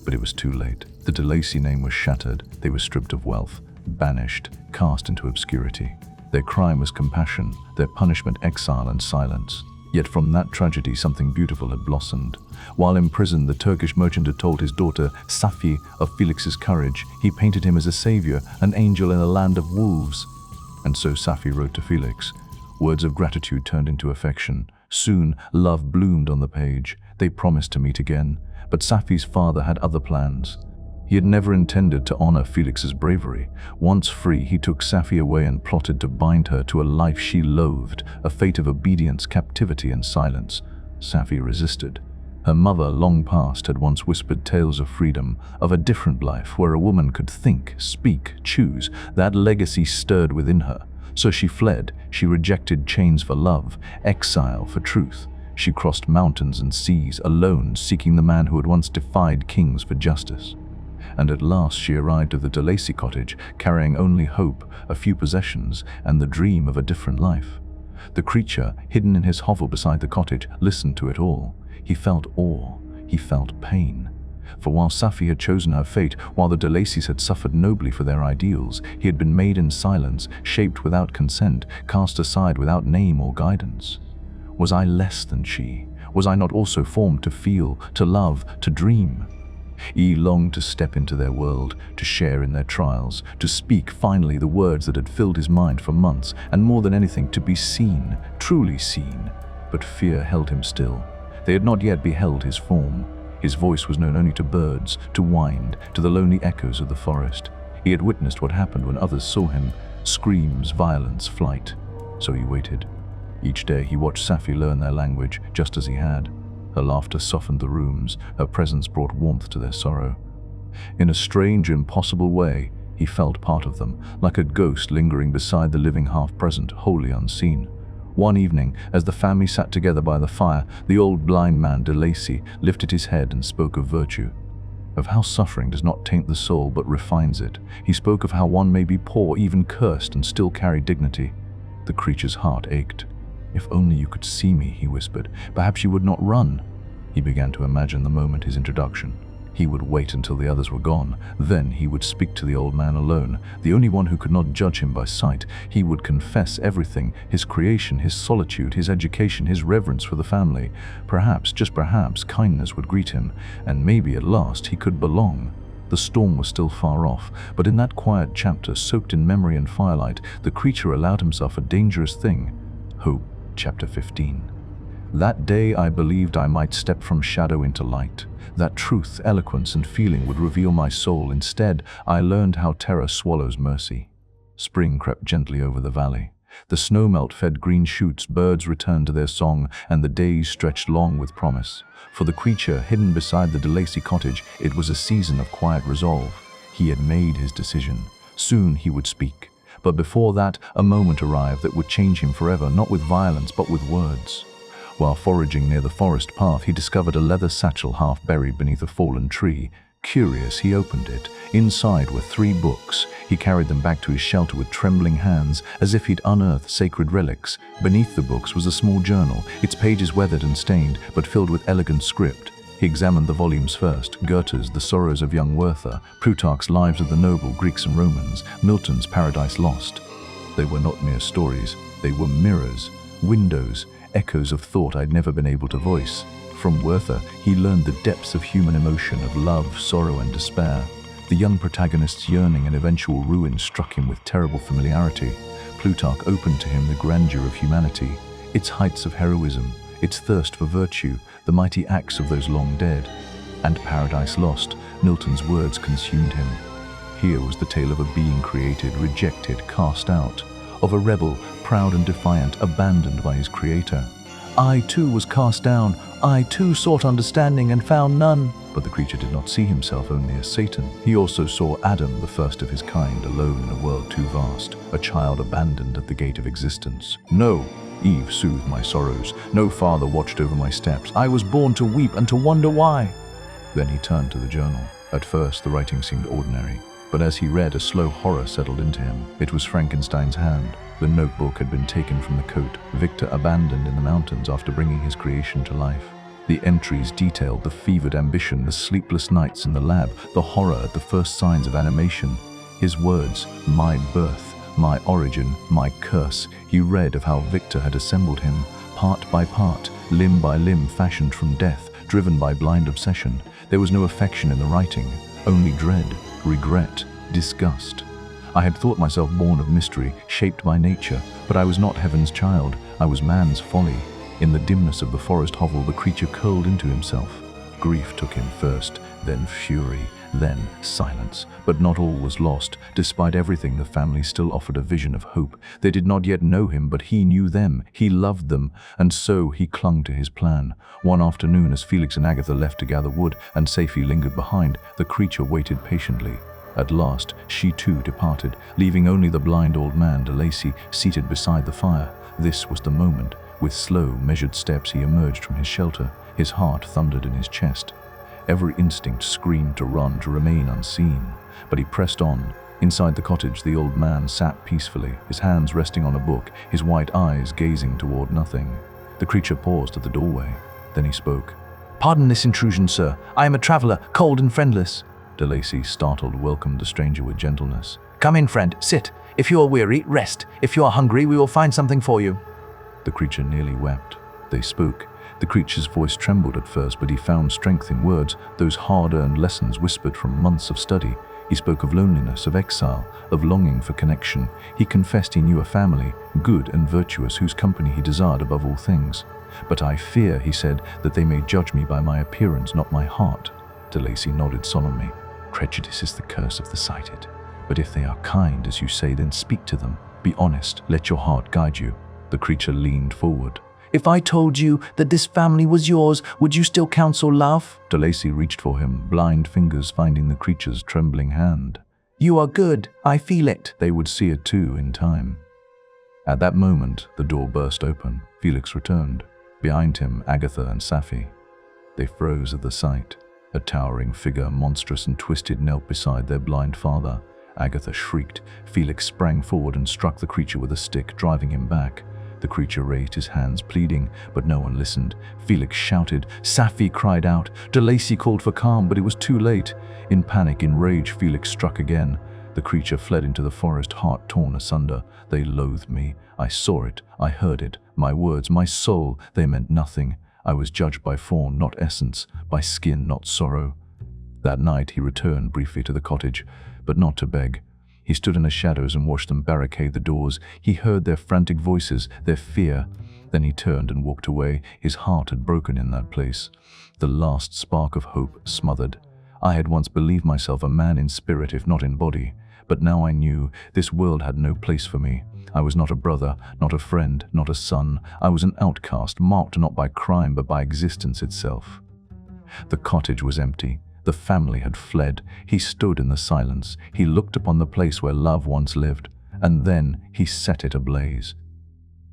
But it was too late. The De Lacy name was shattered. They were stripped of wealth, banished, cast into obscurity. Their crime was compassion, their punishment exile and silence. Yet from that tragedy something beautiful had blossomed. While in prison, the Turkish merchant had told his daughter Safi of Felix's courage. He painted him as a savior, an angel in a land of wolves. And so Safi wrote to Felix. Words of gratitude turned into affection. Soon, love bloomed on the page. They promised to meet again. But Safi's father had other plans. He had never intended to honor Felix's bravery. Once free, he took Safi away and plotted to bind her to a life she loathed, a fate of obedience, captivity, and silence. Safi resisted. Her mother, long past, had once whispered tales of freedom, of a different life where a woman could think, speak, choose. That legacy stirred within her. So she fled. She rejected chains for love, exile for truth. She crossed mountains and seas, alone, seeking the man who had once defied kings for justice. And at last she arrived at the de Lacy cottage, carrying only hope, a few possessions, and the dream of a different life. The creature, hidden in his hovel beside the cottage, listened to it all. He felt awe. He felt pain. For while Safi had chosen her fate, while the de Lacys had suffered nobly for their ideals, he had been made in silence, shaped without consent, cast aside without name or guidance. Was I less than she? Was I not also formed to feel, to love, to dream? He longed to step into their world, to share in their trials, to speak finally the words that had filled his mind for months, and more than anything, to be seen, truly seen. But fear held him still. They had not yet beheld his form. His voice was known only to birds, to wind, to the lonely echoes of the forest. He had witnessed what happened when others saw him: screams, violence, flight. So he waited. Each day he watched Safi learn their language, just as he had. Her laughter softened the rooms, her presence brought warmth to their sorrow. In a strange, impossible way, he felt part of them, like a ghost lingering beside the living half-present, wholly unseen. One evening, as the family sat together by the fire, the old blind man, de Lacy, lifted his head and spoke of virtue, of how suffering does not taint the soul but refines it. He spoke of how one may be poor, even cursed, and still carry dignity. The creature's heart ached. "If only you could see me," he whispered. "Perhaps you would not run." He began to imagine the moment his introduction. He would wait until the others were gone. Then he would speak to the old man alone, the only one who could not judge him by sight. He would confess everything: his creation, his solitude, his education, his reverence for the family. Perhaps, just perhaps, kindness would greet him, and maybe at last he could belong. The storm was still far off, but in that quiet chapter, soaked in memory and firelight, the creature allowed himself a dangerous thing: hope. Chapter 15. That day I believed I might step from shadow into light, that truth, eloquence, and feeling would reveal my soul. Instead, I learned how terror swallows mercy. Spring crept gently over the valley. The snowmelt fed green shoots, birds returned to their song, and the days stretched long with promise. For the creature hidden beside the de Lacy cottage, it was a season of quiet resolve. He had made his decision. Soon he would speak. But before that, a moment arrived that would change him forever, not with violence, but with words. While foraging near the forest path, he discovered a leather satchel half buried beneath a fallen tree. Curious, he opened it. Inside were 3 books. He carried them back to his shelter with trembling hands, as if he'd unearthed sacred relics. Beneath the books was a small journal, its pages weathered and stained, but filled with elegant script. He examined the volumes first: Goethe's The Sorrows of Young Werther, Plutarch's Lives of the Noble, Greeks and Romans, Milton's Paradise Lost. They were not mere stories. They were mirrors, windows, echoes of thought I'd never been able to voice. From Werther, he learned the depths of human emotion, of love, sorrow, and despair. The young protagonist's yearning and eventual ruin struck him with terrible familiarity. Plutarch opened to him the grandeur of humanity, its heights of heroism, its thirst for virtue, the mighty acts of those long dead. And Paradise Lost, Milton's words consumed him. Here was the tale of a being created, rejected, cast out, of a rebel, proud and defiant, abandoned by his creator. I too was cast down. I too sought understanding and found none. But the creature did not see himself only as Satan. He also saw Adam, the first of his kind, alone in a world too vast, a child abandoned at the gate of existence. No, Eve soothed my sorrows. No father watched over my steps. I was born to weep and to wonder why. Then he turned to the journal. At first, the writing seemed ordinary, but as he read, a slow horror settled into him. It was Frankenstein's hand. The notebook had been taken from the coat, Victor abandoned in the mountains after bringing his creation to life. The entries detailed the fevered ambition, the sleepless nights in the lab, the horror at the first signs of animation. His words: my birth, my origin, my curse. He read of how Victor had assembled him, part by part, limb by limb, fashioned from death, driven by blind obsession. There was no affection in the writing, only dread, regret, disgust. I had thought myself born of mystery, shaped by nature, but I was not heaven's child, I was man's folly. In the dimness of the forest hovel, the creature curled into himself. Grief took him first, then fury, then silence. But not all was lost. Despite everything, the family still offered a vision of hope. They did not yet know him, but he knew them. He loved them, and so he clung to his plan. One afternoon, as Felix and Agatha left to gather wood, and Safie lingered behind, the creature waited patiently. At last, she too departed, leaving only the blind old man, de Lacy, seated beside the fire. This was the moment. With slow, measured steps, he emerged from his shelter. His heart thundered in his chest. Every instinct screamed to run, to remain unseen. But he pressed on. Inside the cottage, the old man sat peacefully, his hands resting on a book, his white eyes gazing toward nothing. The creature paused at the doorway. Then he spoke. "Pardon this intrusion, sir. I am a traveler, cold and friendless." De Lacy, startled, welcomed the stranger with gentleness. "Come in, friend. Sit. If you are weary, rest. If you are hungry, we will find something for you." The creature nearly wept. They spoke. The creature's voice trembled at first, but he found strength in words, those hard-earned lessons whispered from months of study. He spoke of loneliness, of exile, of longing for connection. He confessed he knew a family, good and virtuous, whose company he desired above all things. "But I fear," he said, "that they may judge me by my appearance, not my heart." De Lacy nodded solemnly. "Prejudice is the curse of the sighted. But if they are kind, as you say, then speak to them. Be honest. Let your heart guide you." The creature leaned forward. "If I told you that this family was yours, would you still counsel love?" De Lacy reached for him, blind fingers finding the creature's trembling hand. "You are good. I feel it." They would see it too in time. At that moment, the door burst open. Felix returned. Behind him, Agatha and Safie. They froze at the sight. A towering figure, monstrous and twisted, knelt beside their blind father. Agatha shrieked. Felix sprang forward and struck the creature with a stick, driving him back. The creature raised his hands, pleading, but no one listened. Felix shouted. Safie cried out. De Lacy called for calm, but it was too late. In panic, in rage, Felix struck again. The creature fled into the forest, heart torn asunder. They loathed me. I saw it. I heard it. My words, my soul, they meant nothing. I was judged by form, not essence, by skin, not sorrow. That night he returned briefly to the cottage, but not to beg. He stood in the shadows and watched them barricade the doors. He heard their frantic voices, their fear. Then he turned and walked away. His heart had broken in that place. The last spark of hope smothered. I had once believed myself a man in spirit, if not in body. But now I knew this world had no place for me. I was not a brother, not a friend, not a son. I was an outcast, marked not by crime but by existence itself. The cottage was empty. The family had fled. He stood in the silence. He looked upon the place where love once lived, and then he set it ablaze.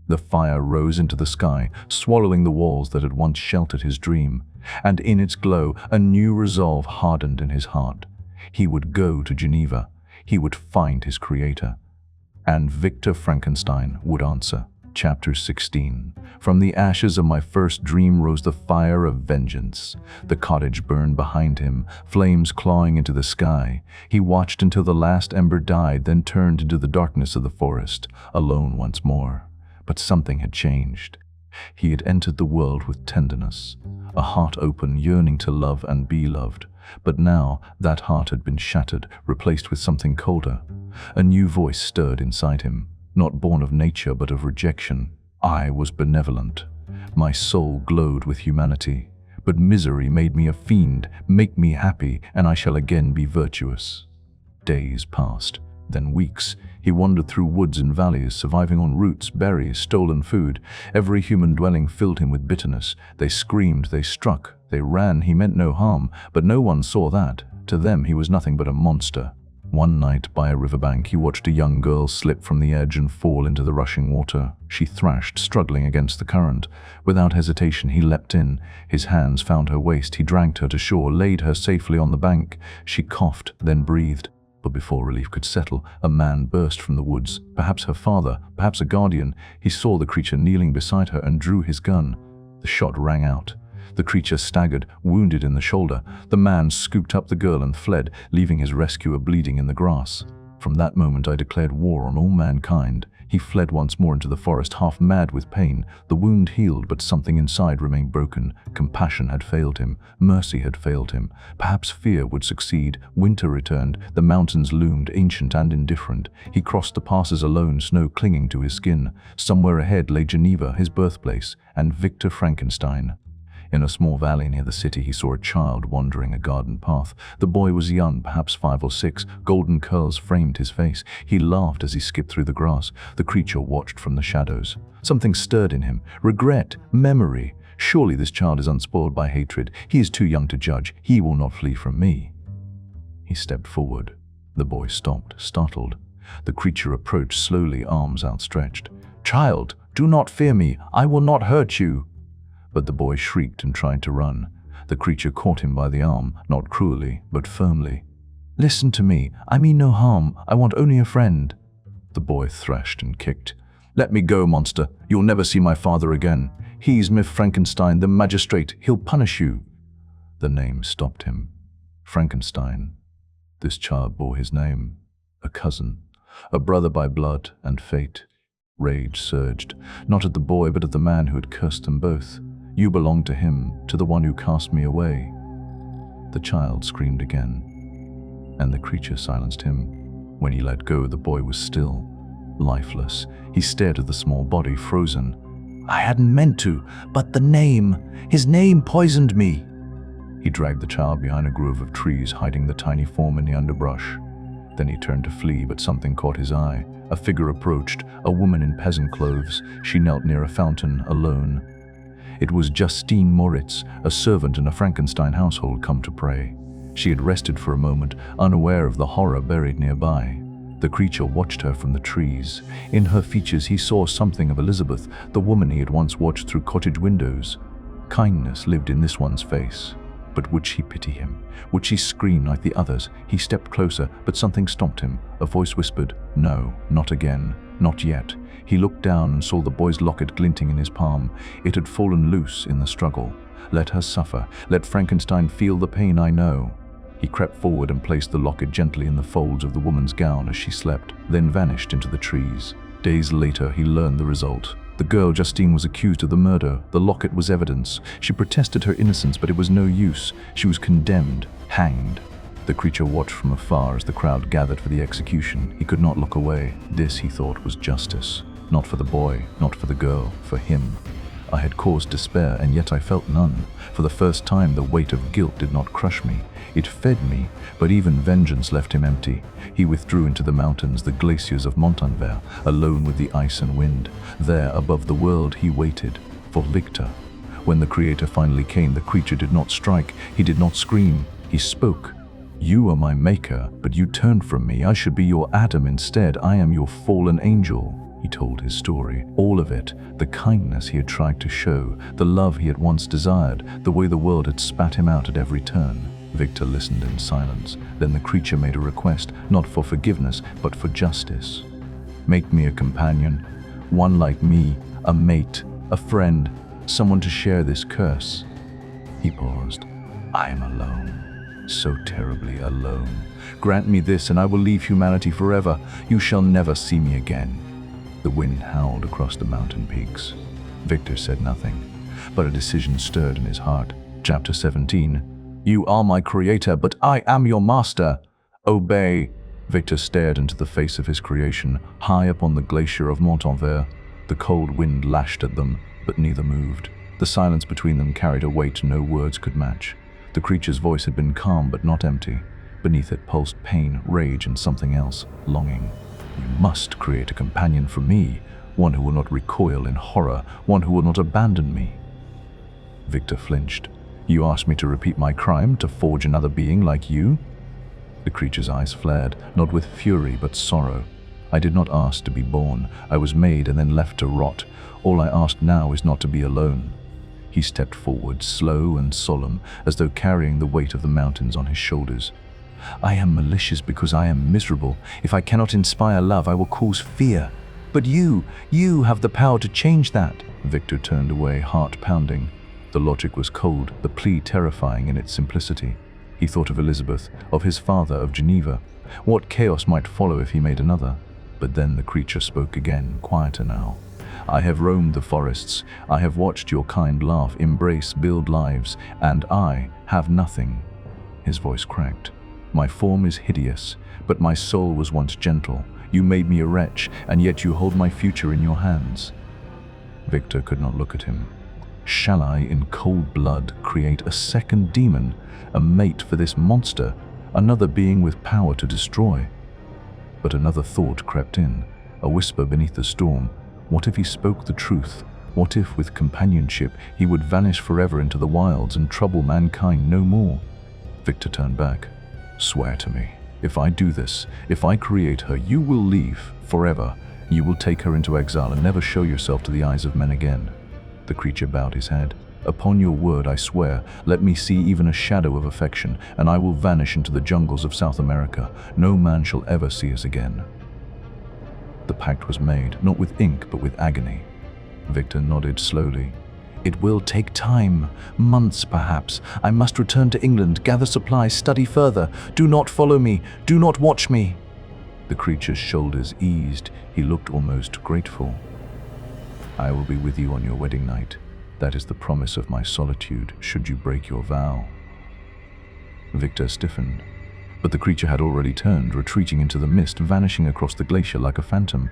The fire rose into the sky, swallowing the walls that had once sheltered his dream, and in its glow a new resolve hardened in his heart. He would go to Geneva. He would find his creator. And Victor Frankenstein would answer. Chapter 16. From the ashes of my first dream rose the fire of vengeance. The cottage burned behind him, flames clawing into the sky. He watched until the last ember died, then turned into the darkness of the forest, alone once more. But something had changed. He had entered the world with tenderness, a heart open, yearning to love and be loved. But now that heart had been shattered, replaced with something colder. A new voice stirred inside him. Not born of nature, but of rejection. I was benevolent. My soul glowed with humanity. But misery made me a fiend. Make me happy, and I shall again be virtuous. Days passed, then weeks. He wandered through woods and valleys, surviving on roots, berries, stolen food. Every human dwelling filled him with bitterness. They screamed, they struck, they ran. He meant no harm, but no one saw that. To them, he was nothing but a monster. One night, by a riverbank, he watched a young girl slip from the edge and fall into the rushing water. She thrashed, struggling against the current. Without hesitation, he leapt in. His hands found her waist. He dragged her to shore, laid her safely on the bank. She coughed, then breathed. But before relief could settle, a man burst from the woods. Perhaps her father, perhaps a guardian. He saw the creature kneeling beside her and drew his gun. The shot rang out. The creature staggered, wounded in the shoulder. The man scooped up the girl and fled, leaving his rescuer bleeding in the grass. From that moment I declared war on all mankind. He fled once more into the forest, half mad with pain. The wound healed, but something inside remained broken. Compassion had failed him. Mercy had failed him. Perhaps fear would succeed. Winter returned. The mountains loomed, ancient and indifferent. He crossed the passes alone, snow clinging to his skin. Somewhere ahead lay Geneva, his birthplace, and Victor Frankenstein. In a small valley near the city, he saw a child wandering a garden path. The boy was young, perhaps 5 or 6. Golden curls framed his face. He laughed as he skipped through the grass. The creature watched from the shadows. Something stirred in him. Regret, memory. Surely this child is unspoiled by hatred. He is too young to judge. He will not flee from me. He stepped forward. The boy stopped, startled. The creature approached slowly, arms outstretched. "Child, do not fear me. I will not hurt you." But the boy shrieked and tried to run. The creature caught him by the arm, not cruelly, but firmly. "Listen to me. I mean no harm. I want only a friend." The boy threshed and kicked. "Let me go, monster. You'll never see my father again. He's Myth Frankenstein, the magistrate. He'll punish you." The name stopped him. Frankenstein. This child bore his name. A cousin. A brother by blood and fate. Rage surged, not at the boy, but at the man who had cursed them both. "You belong to him, to the one who cast me away." The child screamed again, and the creature silenced him. When he let go, the boy was still, lifeless. He stared at the small body, frozen. I hadn't meant to, but his name poisoned me. He dragged the child behind a grove of trees, hiding the tiny form in the underbrush. Then he turned to flee, but something caught his eye. A figure approached, a woman in peasant clothes. She knelt near a fountain, alone. It was Justine Moritz, a servant in a Frankenstein household come to pray. She had rested for a moment, unaware of the horror buried nearby. The creature watched her from the trees. In her features he saw something of Elizabeth, the woman he had once watched through cottage windows. Kindness lived in this one's face. But would she pity him? Would she scream like the others? He stepped closer, but something stopped him. A voice whispered, "No, not again, not yet." He looked down and saw the boy's locket glinting in his palm. It had fallen loose in the struggle. Let her suffer. Let Frankenstein feel the pain I know. He crept forward and placed the locket gently in the folds of the woman's gown as she slept, then vanished into the trees. Days later, he learned the result. The girl, Justine, was accused of the murder. The locket was evidence. She protested her innocence, but it was no use. She was condemned, hanged. The creature watched from afar as the crowd gathered for the execution. He could not look away. This, he thought, was justice. Not for the boy, not for the girl, for him. I had caused despair, and yet I felt none. For the first time, the weight of guilt did not crush me. It fed me, but even vengeance left him empty. He withdrew into the mountains, the glaciers of Montanvert, alone with the ice and wind. There, above the world, he waited for Victor. When the Creator finally came, the creature did not strike. He did not scream. He spoke. "You are my maker, but you turned from me. I should be your Adam instead. I am your fallen angel." He told his story, all of it, the kindness he had tried to show, the love he had once desired, the way the world had spat him out at every turn. Victor listened in silence. Then the creature made a request, not for forgiveness, but for justice. "Make me a companion, one like me, a mate, a friend, someone to share this curse." He paused. "I am alone, so terribly alone. Grant me this and I will leave humanity forever. You shall never see me again." The wind howled across the mountain peaks. Victor said nothing, but a decision stirred in his heart. Chapter 17. "You are my creator, but I am your master. Obey." Victor stared into the face of his creation, high up on the glacier of Montanvert. The cold wind lashed at them, but neither moved. The silence between them carried a weight no words could match. The creature's voice had been calm but not empty. Beneath it pulsed pain, rage, and something else, longing. "You must create a companion for me, one who will not recoil in horror, one who will not abandon me." Victor flinched. "You asked me to repeat my crime, to forge another being like you?" The creature's eyes flared, not with fury but sorrow. "I did not ask to be born. I was made and then left to rot. All I ask now is not to be alone." He stepped forward, slow and solemn, as though carrying the weight of the mountains on his shoulders. "I am malicious because I am miserable. If I cannot inspire love, I will cause fear. But you have the power to change that." Victor turned away, heart pounding. The logic was cold, the plea terrifying in its simplicity. He thought of Elizabeth, of his father, of Geneva. what chaos might follow if he made another. But then the creature spoke again, quieter now. I have roamed the forests, I have watched your kind laugh, embrace, build lives, and I have nothing. His voice cracked. My form is hideous, but my soul was once gentle. You made me a wretch, and yet you hold my future in your hands. Victor could not look at him. Shall I, in cold blood, create a second demon, a mate for this monster, another being with power to destroy? But another thought crept in, a whisper beneath the storm. What if he spoke the truth? What if, with companionship, he would vanish forever into the wilds and trouble mankind no more? Victor turned back. Swear to me. If I do this, if I create her, you will leave forever. You will take her into exile and never show yourself to the eyes of men again. The creature bowed his head. Upon your word, I swear, let me see even a shadow of affection, and I will vanish into the jungles of South America. No man shall ever see us again. The pact was made, not with ink, but with agony. Victor nodded slowly. It will take time, months perhaps. I must return to England, gather supplies, study further. Do not follow me, do not watch me. The creature's shoulders eased. He looked almost grateful. I will be with you on your wedding night. That is the promise of my solitude, should you break your vow. Victor stiffened, but the creature had already turned, retreating into the mist, vanishing across the glacier like a phantom.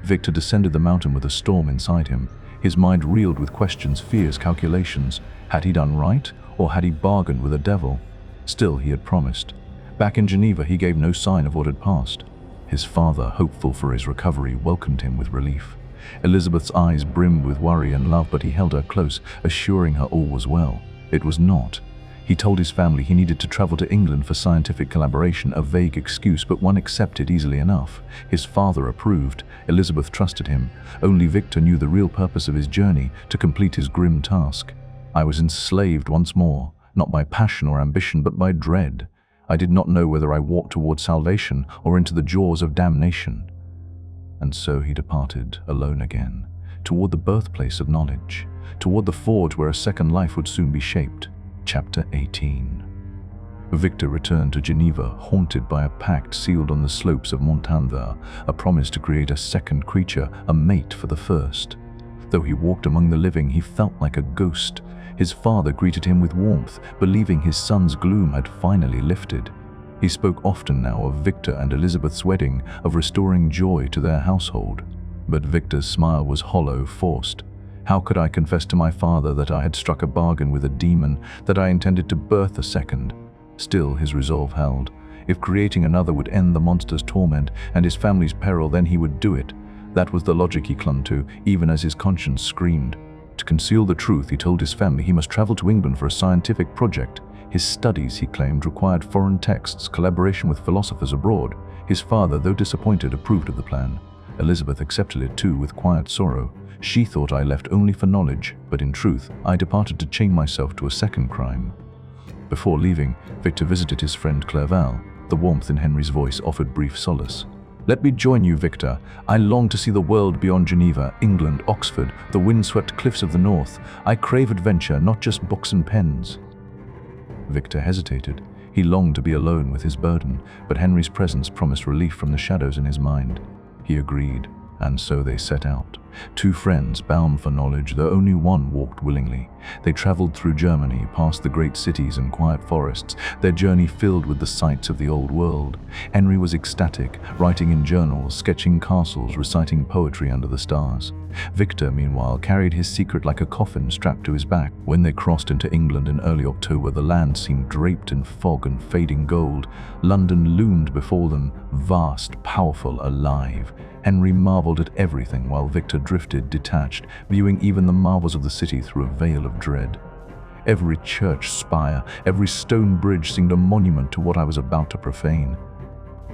Victor descended the mountain with a storm inside him. His mind reeled with questions, fears, calculations. Had he done right, or had he bargained with a devil? Still, he had promised. Back in Geneva, he gave no sign of what had passed. His father, hopeful for his recovery, welcomed him with relief. Elizabeth's eyes brimmed with worry and love, but he held her close, assuring her all was well. It was not. He told his family he needed to travel to England for scientific collaboration, a vague excuse, but one accepted easily enough. His father approved. Elizabeth trusted him. Only Victor knew the real purpose of his journey, to complete his grim task. I was enslaved once more, not by passion or ambition, but by dread. I did not know whether I walked toward salvation or into the jaws of damnation. And so he departed, alone again, toward the birthplace of knowledge, toward the forge where a second life would soon be shaped. Chapter 18. Victor returned to Geneva, haunted by a pact sealed on the slopes of Montanvert, a promise to create a second creature, a mate for the first. Though he walked among the living, he felt like a ghost. His father greeted him with warmth, believing his son's gloom had finally lifted. He spoke often now of Victor and Elizabeth's wedding, of restoring joy to their household. But Victor's smile was hollow, forced. How could I confess to my father that I had struck a bargain with a demon, that I intended to birth a second? Still, his resolve held. If creating another would end the monster's torment and his family's peril, then he would do it. That was the logic he clung to, even as his conscience screamed. To conceal the truth, he told his family he must travel to England for a scientific project. His studies, he claimed, required foreign texts, collaboration with philosophers abroad. His father, though disappointed, approved of the plan. Elizabeth accepted it too, with quiet sorrow. She thought I left only for knowledge, but in truth, I departed to chain myself to a second crime. Before leaving, Victor visited his friend Clerval. The warmth in Henry's voice offered brief solace. Let me join you, Victor. I long to see the world beyond Geneva, England, Oxford, the windswept cliffs of the north. I crave adventure, not just books and pens. Victor hesitated. He longed to be alone with his burden, but Henry's presence promised relief from the shadows in his mind. He agreed, and so they set out. Two friends bound for knowledge, though only one walked willingly. They traveled through Germany, past the great cities and quiet forests, their journey filled with the sights of the old world. Henry was ecstatic, writing in journals, sketching castles, reciting poetry under the stars. Victor, meanwhile, carried his secret like a coffin strapped to his back. When they crossed into England in early October, the land seemed draped in fog and fading gold. London loomed before them, vast, powerful, alive. Henry marveled at everything while Victor drifted, detached, viewing even the marvels of the city through a veil of dread. Every church spire, every stone bridge seemed a monument to what I was about to profane.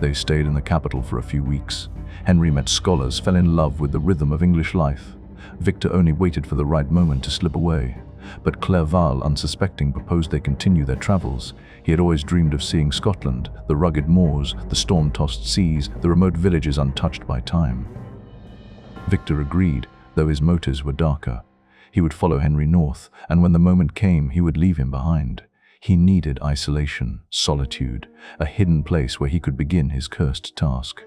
They stayed in the capital for a few weeks. Henry met scholars, fell in love with the rhythm of English life. Victor only waited for the right moment to slip away. But Clerval, unsuspecting, proposed they continue their travels. He had always dreamed of seeing Scotland, the rugged moors, the storm-tossed seas, the remote villages untouched by time. Victor agreed, though his motives were darker. He would follow Henry north, and when the moment came, he would leave him behind. He needed isolation, solitude, a hidden place where he could begin his cursed task.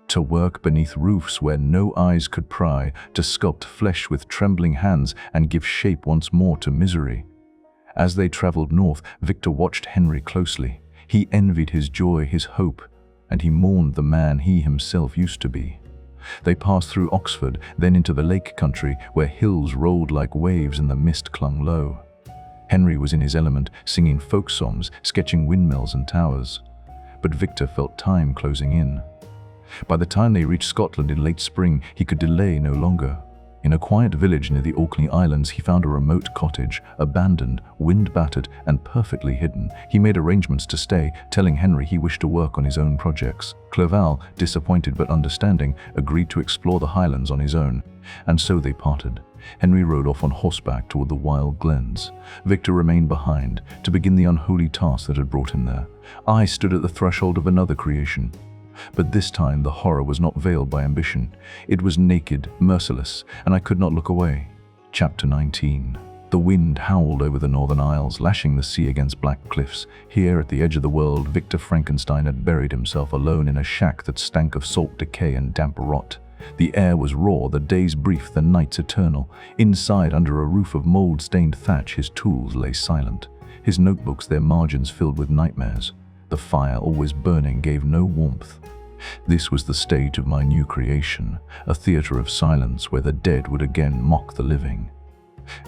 To work beneath roofs where no eyes could pry, to sculpt flesh with trembling hands and give shape once more to misery. As they traveled north, Victor watched Henry closely. He envied his joy, his hope, and he mourned the man he himself used to be. They passed through Oxford, then into the Lake Country, where hills rolled like waves and the mist clung low. Henry was in his element, singing folk songs, sketching windmills and towers. But Victor felt time closing in. By the time they reached Scotland in late spring, he could delay no longer. In a quiet village near the Orkney Islands, he found a remote cottage, abandoned, wind-battered, and perfectly hidden. He made arrangements to stay, telling Henry he wished to work on his own projects. Clerval, disappointed but understanding, agreed to explore the Highlands on his own. And so they parted. Henry rode off on horseback toward the wild glens. Victor remained behind, to begin the unholy task that had brought him there. I stood at the threshold of another creation. But this time the horror was not veiled by ambition. It was naked, merciless, and I could not look away. Chapter 19. The wind howled over the northern isles, lashing the sea against black cliffs. Here, at the edge of the world, Victor Frankenstein had buried himself alone in a shack that stank of salt decay and damp rot. The air was raw, the days brief, the nights eternal. Inside, under a roof of mold-stained thatch, his tools lay silent. His notebooks, their margins filled with nightmares. The fire, always burning, gave no warmth. This was the stage of my new creation, a theater of silence where the dead would again mock the living.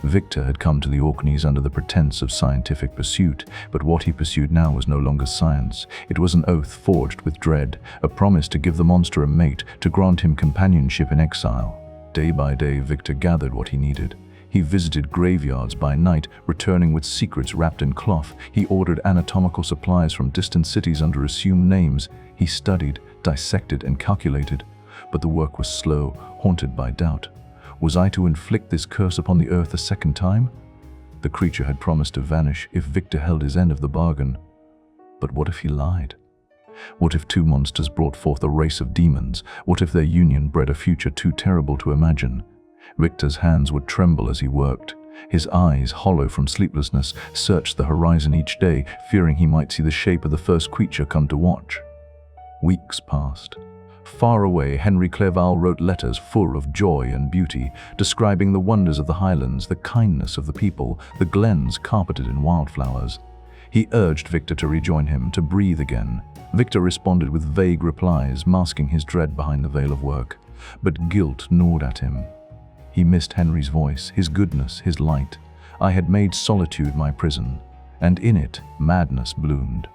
Victor had come to the Orkneys under the pretense of scientific pursuit, but what he pursued now was no longer science. It was an oath forged with dread, a promise to give the monster a mate, to grant him companionship in exile. Day by day, Victor gathered what he needed. He visited graveyards by night, returning with secrets wrapped in cloth. He ordered anatomical supplies from distant cities under assumed names. He studied, dissected, and calculated. But the work was slow, haunted by doubt. Was I to inflict this curse upon the earth a second time? The creature had promised to vanish if Victor held his end of the bargain. But what if he lied? What if two monsters brought forth a race of demons? What if their union bred a future too terrible to imagine? Victor's hands would tremble as he worked. His eyes, hollow from sleeplessness, searched the horizon each day, fearing he might see the shape of the first creature come to watch. Weeks passed. Far away, Henry Clerval wrote letters full of joy and beauty, describing the wonders of the Highlands, the kindness of the people, the glens carpeted in wildflowers. He urged Victor to rejoin him, to breathe again. Victor responded with vague replies, masking his dread behind the veil of work. But guilt gnawed at him. He missed Henry's voice, his goodness, his light. I had made solitude my prison, and in it madness bloomed.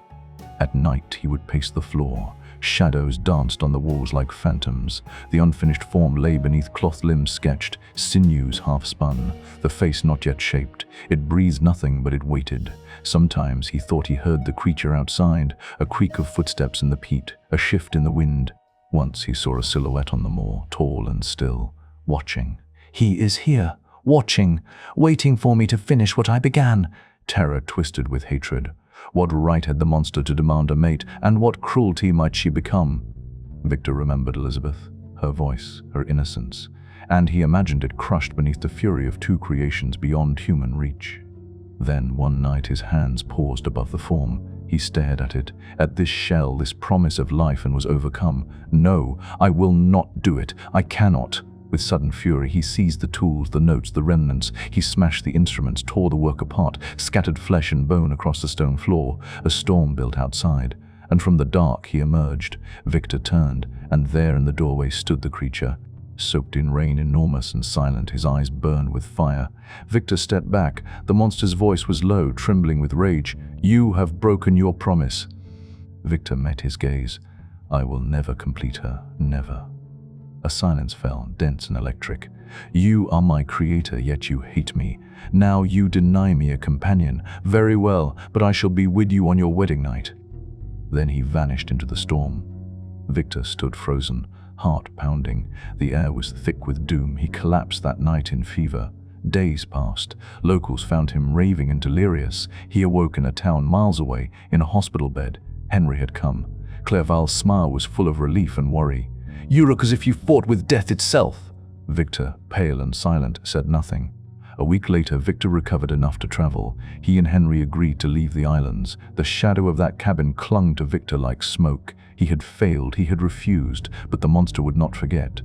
At night he would pace the floor. Shadows danced on the walls like phantoms. The unfinished form lay beneath cloth limbs sketched, sinews half spun, the face not yet shaped. It breathed nothing, but it waited. Sometimes he thought he heard the creature outside, a creak of footsteps in the peat, a shift in the wind. Once he saw a silhouette on the moor, tall and still, watching. He is here, watching, waiting for me to finish what I began. Terror twisted with hatred. What right had the monster to demand a mate, and what cruelty might she become? Victor remembered Elizabeth, her voice, her innocence, and he imagined it crushed beneath the fury of two creations beyond human reach. Then, one night, his hands paused above the form. He stared at it, at this shell, this promise of life, and was overcome. No, I will not do it. I cannot. With sudden fury, he seized the tools, the notes, the remnants. He smashed the instruments, tore the work apart, scattered flesh and bone across the stone floor. A storm built outside, and from the dark he emerged. Victor turned, and there in the doorway stood the creature. Soaked in rain, enormous and silent, his eyes burned with fire. Victor stepped back. The monster's voice was low, trembling with rage. "You have broken your promise." Victor met his gaze. "I will never complete her, never." A silence fell, dense and electric. "You are my creator, yet you hate me. Now you deny me a companion. Very well, but I shall be with you on your wedding night." Then he vanished into the storm. Victor stood frozen, heart pounding. The air was thick with doom. He collapsed that night in fever. Days passed. Locals found him raving and delirious. He awoke in a town miles away, in a hospital bed. Henry had come. Clerval's smile was full of relief and worry. "You look as if you fought with death itself." Victor, pale and silent, said nothing. A week later, Victor recovered enough to travel. He and Henry agreed to leave the islands. The shadow of that cabin clung to Victor like smoke. He had failed, he had refused, but the monster would not forget.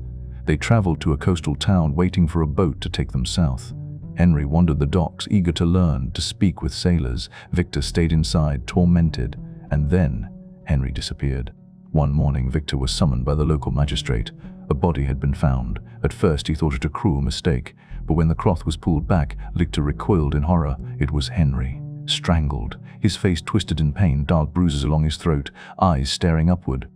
They traveled to a coastal town, waiting for a boat to take them south. Henry wandered the docks, eager to learn, to speak with sailors. Victor stayed inside, tormented. And then Henry disappeared. One morning, Victor was summoned by the local magistrate. A body had been found. At first, he thought it a cruel mistake, but when the cloth was pulled back, Victor recoiled in horror. It was Henry, strangled, his face twisted in pain, dark bruises along his throat, eyes staring upward.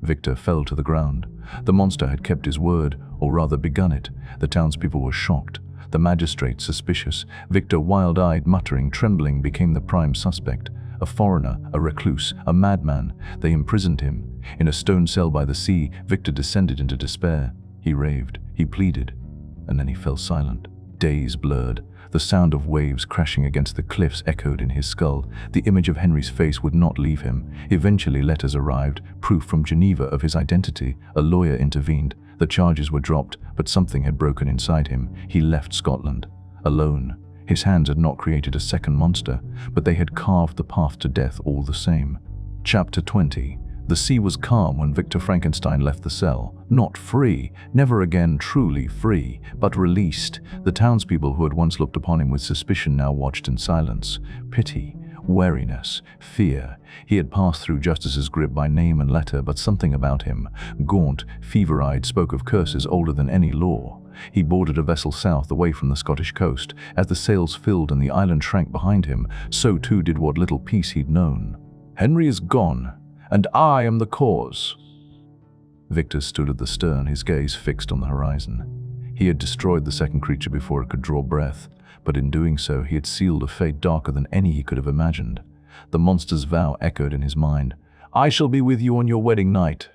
Victor fell to the ground. The monster had kept his word, or rather begun it. The townspeople were shocked. The magistrate suspicious. Victor, wild-eyed, muttering, trembling, became the prime suspect. A foreigner, a recluse, a madman. They imprisoned him. In a stone cell by the sea, Victor descended into despair. He raved, he pleaded, and then he fell silent. Days blurred. The sound of waves crashing against the cliffs echoed in his skull. The image of Henry's face would not leave him. Eventually letters arrived, proof from Geneva of his identity. A lawyer intervened. The charges were dropped, but something had broken inside him. He left Scotland, alone. His hands had not created a second monster, but they had carved the path to death all the same. Chapter 20. The sea was calm when Victor Frankenstein left the cell. Not free, never again truly free, but released. The townspeople who had once looked upon him with suspicion now watched in silence. Pity, wariness, fear. He had passed through justice's grip by name and letter, but something about him, gaunt, fever-eyed, spoke of curses older than any law. He boarded a vessel south, away from the Scottish coast. As the sails filled and the island shrank behind him, so too did what little peace he'd known. Henry is gone, and I am the cause. Victor stood at the stern, his gaze fixed on the horizon. He had destroyed the second creature before it could draw breath, but in doing so he had sealed a fate darker than any he could have imagined. The monster's vow echoed in his mind. I shall be with you on your wedding night.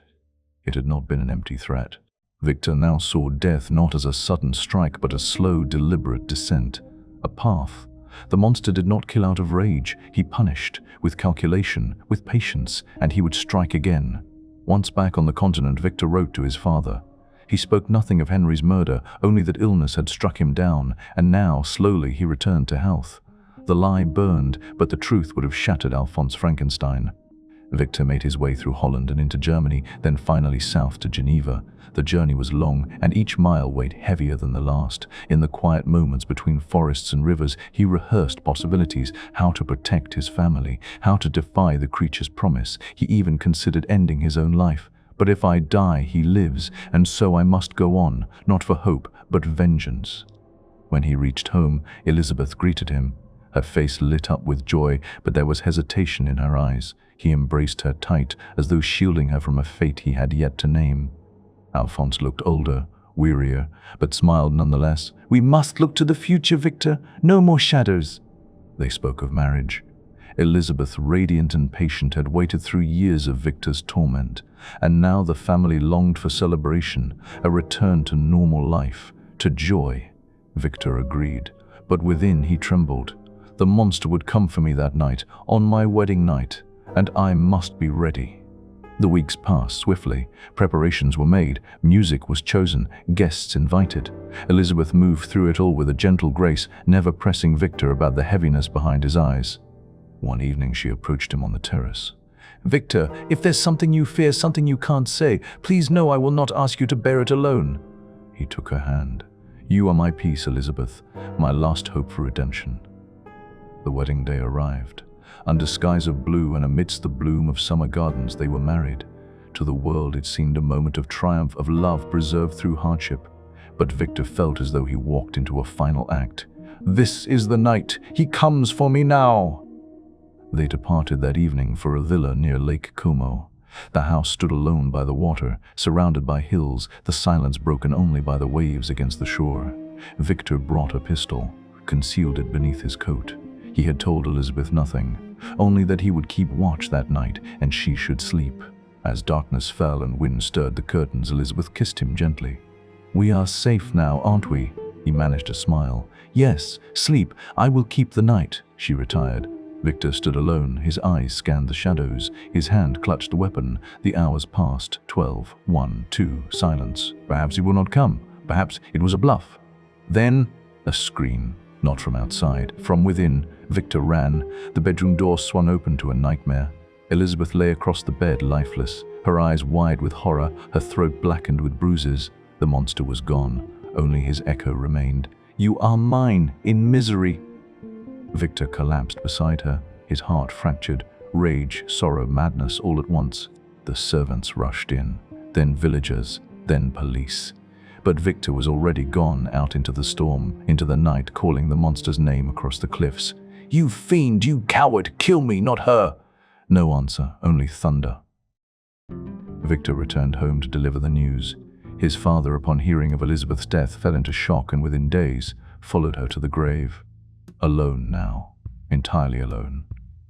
It had not been an empty threat. Victor now saw death not as a sudden strike, but a slow, deliberate descent. A path. The monster did not kill out of rage. He punished, with calculation, with patience, and he would strike again. Once back on the continent, Victor wrote to his father. He spoke nothing of Henry's murder, only that illness had struck him down, and now, slowly, he returned to health. The lie burned, but the truth would have shattered Alphonse Frankenstein. Victor made his way through Holland and into Germany, then finally south to Geneva. The journey was long, and each mile weighed heavier than the last. In the quiet moments between forests and rivers, he rehearsed possibilities, how to protect his family, how to defy the creature's promise. He even considered ending his own life. But if I die, he lives, and so I must go on, not for hope, but vengeance. When he reached home, Elizabeth greeted him. Her face lit up with joy, but there was hesitation in her eyes. He embraced her tight, as though shielding her from a fate he had yet to name. Alphonse looked older, wearier, but smiled nonetheless. We must look to the future, Victor. No more shadows. They spoke of marriage. Elizabeth, radiant and patient, had waited through years of Victor's torment, and now the family longed for celebration, a return to normal life, to joy. Victor agreed, but within he trembled. The monster would come for me that night, on my wedding night, and I must be ready. The weeks passed swiftly. Preparations were made, music was chosen, guests invited. Elizabeth moved through it all with a gentle grace, never pressing Victor about the heaviness behind his eyes. One evening she approached him on the terrace. Victor, if there's something you fear, something you can't say, please know I will not ask you to bear it alone. He took her hand. You are my peace, Elizabeth, my last hope for redemption. The wedding day arrived. Under skies of blue and amidst the bloom of summer gardens, they were married. To the world it seemed a moment of triumph, of love preserved through hardship. But Victor felt as though he walked into a final act. This is the night. He comes for me now. They departed that evening for a villa near Lake Como. The house stood alone by the water, surrounded by hills, the silence broken only by the waves against the shore. Victor brought a pistol, concealed it beneath his coat. He had told Elizabeth nothing, only that he would keep watch that night and she should sleep. As darkness fell and wind stirred the curtains, Elizabeth kissed him gently. We are safe now, aren't we? He managed a smile. Yes, sleep. I will keep the night. She retired. Victor stood alone. His eyes scanned the shadows. His hand clutched the weapon. The hours passed. 12, 1, 2, silence. Perhaps he will not come. Perhaps it was a bluff. Then a scream. Not from outside. From within, Victor ran. The bedroom door swung open to a nightmare. Elizabeth lay across the bed, lifeless, her eyes wide with horror, her throat blackened with bruises. The monster was gone. Only his echo remained. "You are mine, in misery." Victor collapsed beside her, his heart fractured. Rage, sorrow, madness all at once. The servants rushed in, then villagers, then police. But Victor was already gone out into the storm, into the night, calling the monster's name across the cliffs. "You fiend, you coward, kill me, not her!" No answer, only thunder. Victor returned home to deliver the news. His father, upon hearing of Elizabeth's death, fell into shock and within days followed her to the grave. Alone now, entirely alone.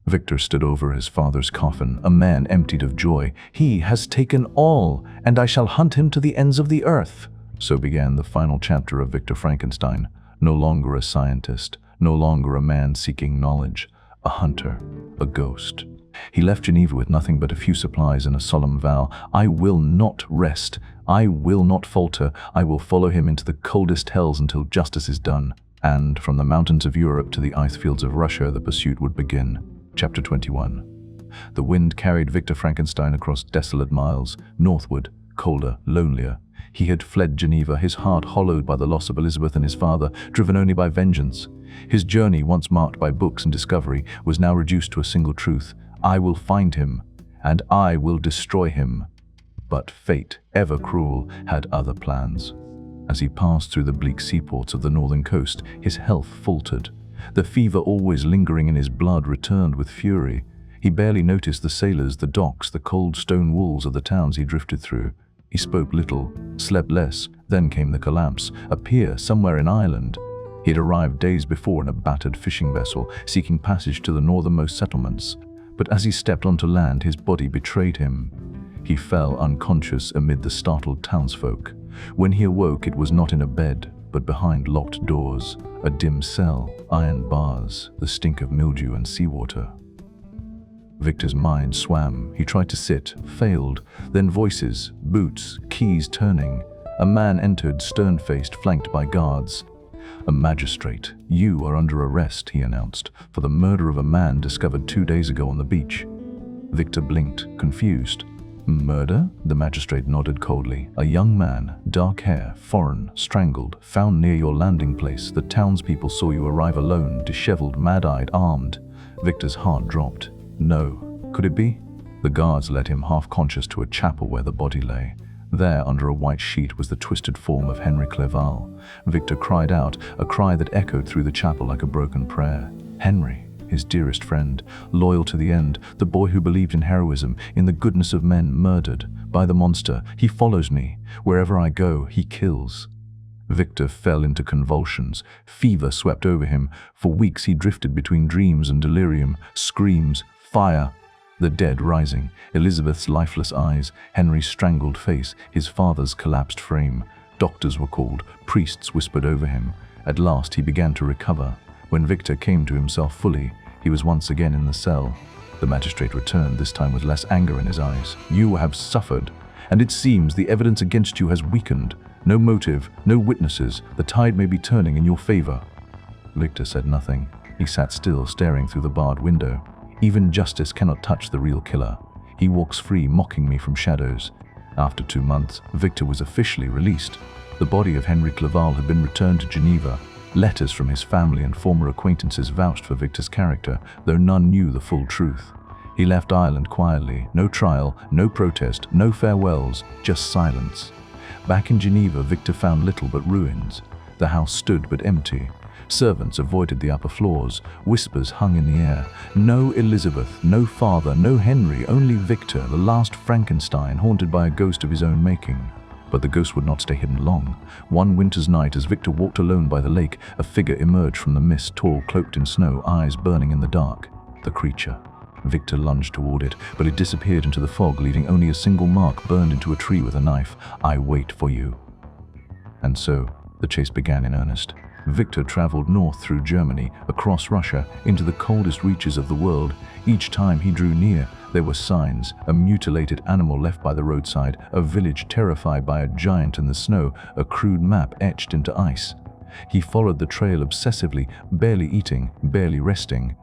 Victor stood over his father's coffin, a man emptied of joy. "He has taken all, and I shall hunt him to the ends of the earth." So began the final chapter of Victor Frankenstein. No longer a scientist, no longer a man seeking knowledge, a hunter, a ghost. He left Geneva with nothing but a few supplies and a solemn vow. "I will not rest. I will not falter. I will follow him into the coldest hells until justice is done." And from the mountains of Europe to the ice fields of Russia, the pursuit would begin. Chapter 21. The wind carried Victor Frankenstein across desolate miles, northward, colder, lonelier. He had fled Geneva, his heart hollowed by the loss of Elizabeth and his father, driven only by vengeance. His journey, once marked by books and discovery, was now reduced to a single truth. "I will find him, and I will destroy him." But fate, ever cruel, had other plans. As he passed through the bleak seaports of the northern coast, his health faltered. The fever always lingering in his blood returned with fury. He barely noticed the sailors, the docks, the cold stone walls of the towns he drifted through. He spoke little, slept less. Then came the collapse, a pier somewhere in Ireland. He had arrived days before in a battered fishing vessel, seeking passage to the northernmost settlements. But as he stepped onto land, his body betrayed him. He fell unconscious amid the startled townsfolk. When he awoke, it was not in a bed, but behind locked doors, a dim cell, iron bars, the stink of mildew and seawater. Victor's mind swam. He tried to sit, failed. Then voices, boots, keys turning. A man entered, stern-faced, flanked by guards. "A magistrate. You are under arrest," he announced, "for the murder of a man discovered 2 days ago on the beach." Victor blinked, confused. "Murder?" The magistrate nodded coldly. "A young man, dark hair, foreign, strangled, found near your landing place. The townspeople saw you arrive alone, disheveled, mad-eyed, armed." Victor's heart dropped. No. Could it be? The guards led him half-conscious to a chapel where the body lay. There, under a white sheet, was the twisted form of Henry Clerval. Victor cried out, a cry that echoed through the chapel like a broken prayer. Henry, his dearest friend, loyal to the end, the boy who believed in heroism, in the goodness of men, murdered by the monster. He follows me. Wherever I go, he kills. Victor fell into convulsions. Fever swept over him. For weeks he drifted between dreams and delirium, screams, fire. The dead rising, Elizabeth's lifeless eyes, Henry's strangled face, his father's collapsed frame. Doctors were called, priests whispered over him. At last he began to recover. When Victor came to himself fully, he was once again in the cell. The magistrate returned, this time with less anger in his eyes. "You have suffered, and it seems the evidence against you has weakened. No motive, no witnesses. The tide may be turning in your favor." Victor said nothing. He sat still, staring through the barred window. Even justice cannot touch the real killer. He walks free, mocking me from shadows. After 2 months, Victor was officially released. The body of Henry Clerval had been returned to Geneva. Letters from his family and former acquaintances vouched for Victor's character, though none knew the full truth. He left Ireland quietly. No trial, no protest, no farewells, just silence. Back in Geneva, Victor found little but ruins. The house stood but empty. Servants avoided the upper floors. Whispers hung in the air. No Elizabeth, no father, no Henry, only Victor, the last Frankenstein, haunted by a ghost of his own making. But the ghost would not stay hidden long. One winter's night, as Victor walked alone by the lake, a figure emerged from the mist, tall, cloaked in snow, eyes burning in the dark. The creature. Victor lunged toward it, but it disappeared into the fog, leaving only a single mark burned into a tree with a knife. "I wait for you." And so, the chase began in earnest. Victor traveled north through Germany, across Russia, into the coldest reaches of the world. Each time he drew near, there were signs, a mutilated animal left by the roadside, a village terrified by a giant in the snow, a crude map etched into ice. He followed the trail obsessively, barely eating, barely resting.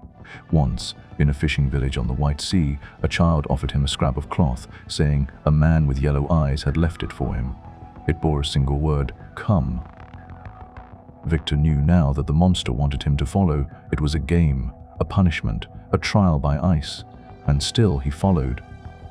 Once, in a fishing village on the White Sea, a child offered him a scrap of cloth, saying a man with yellow eyes had left it for him. It bore a single word, "Come." Victor knew now that the monster wanted him to follow. It was a game, a punishment, a trial by ice. And still he followed.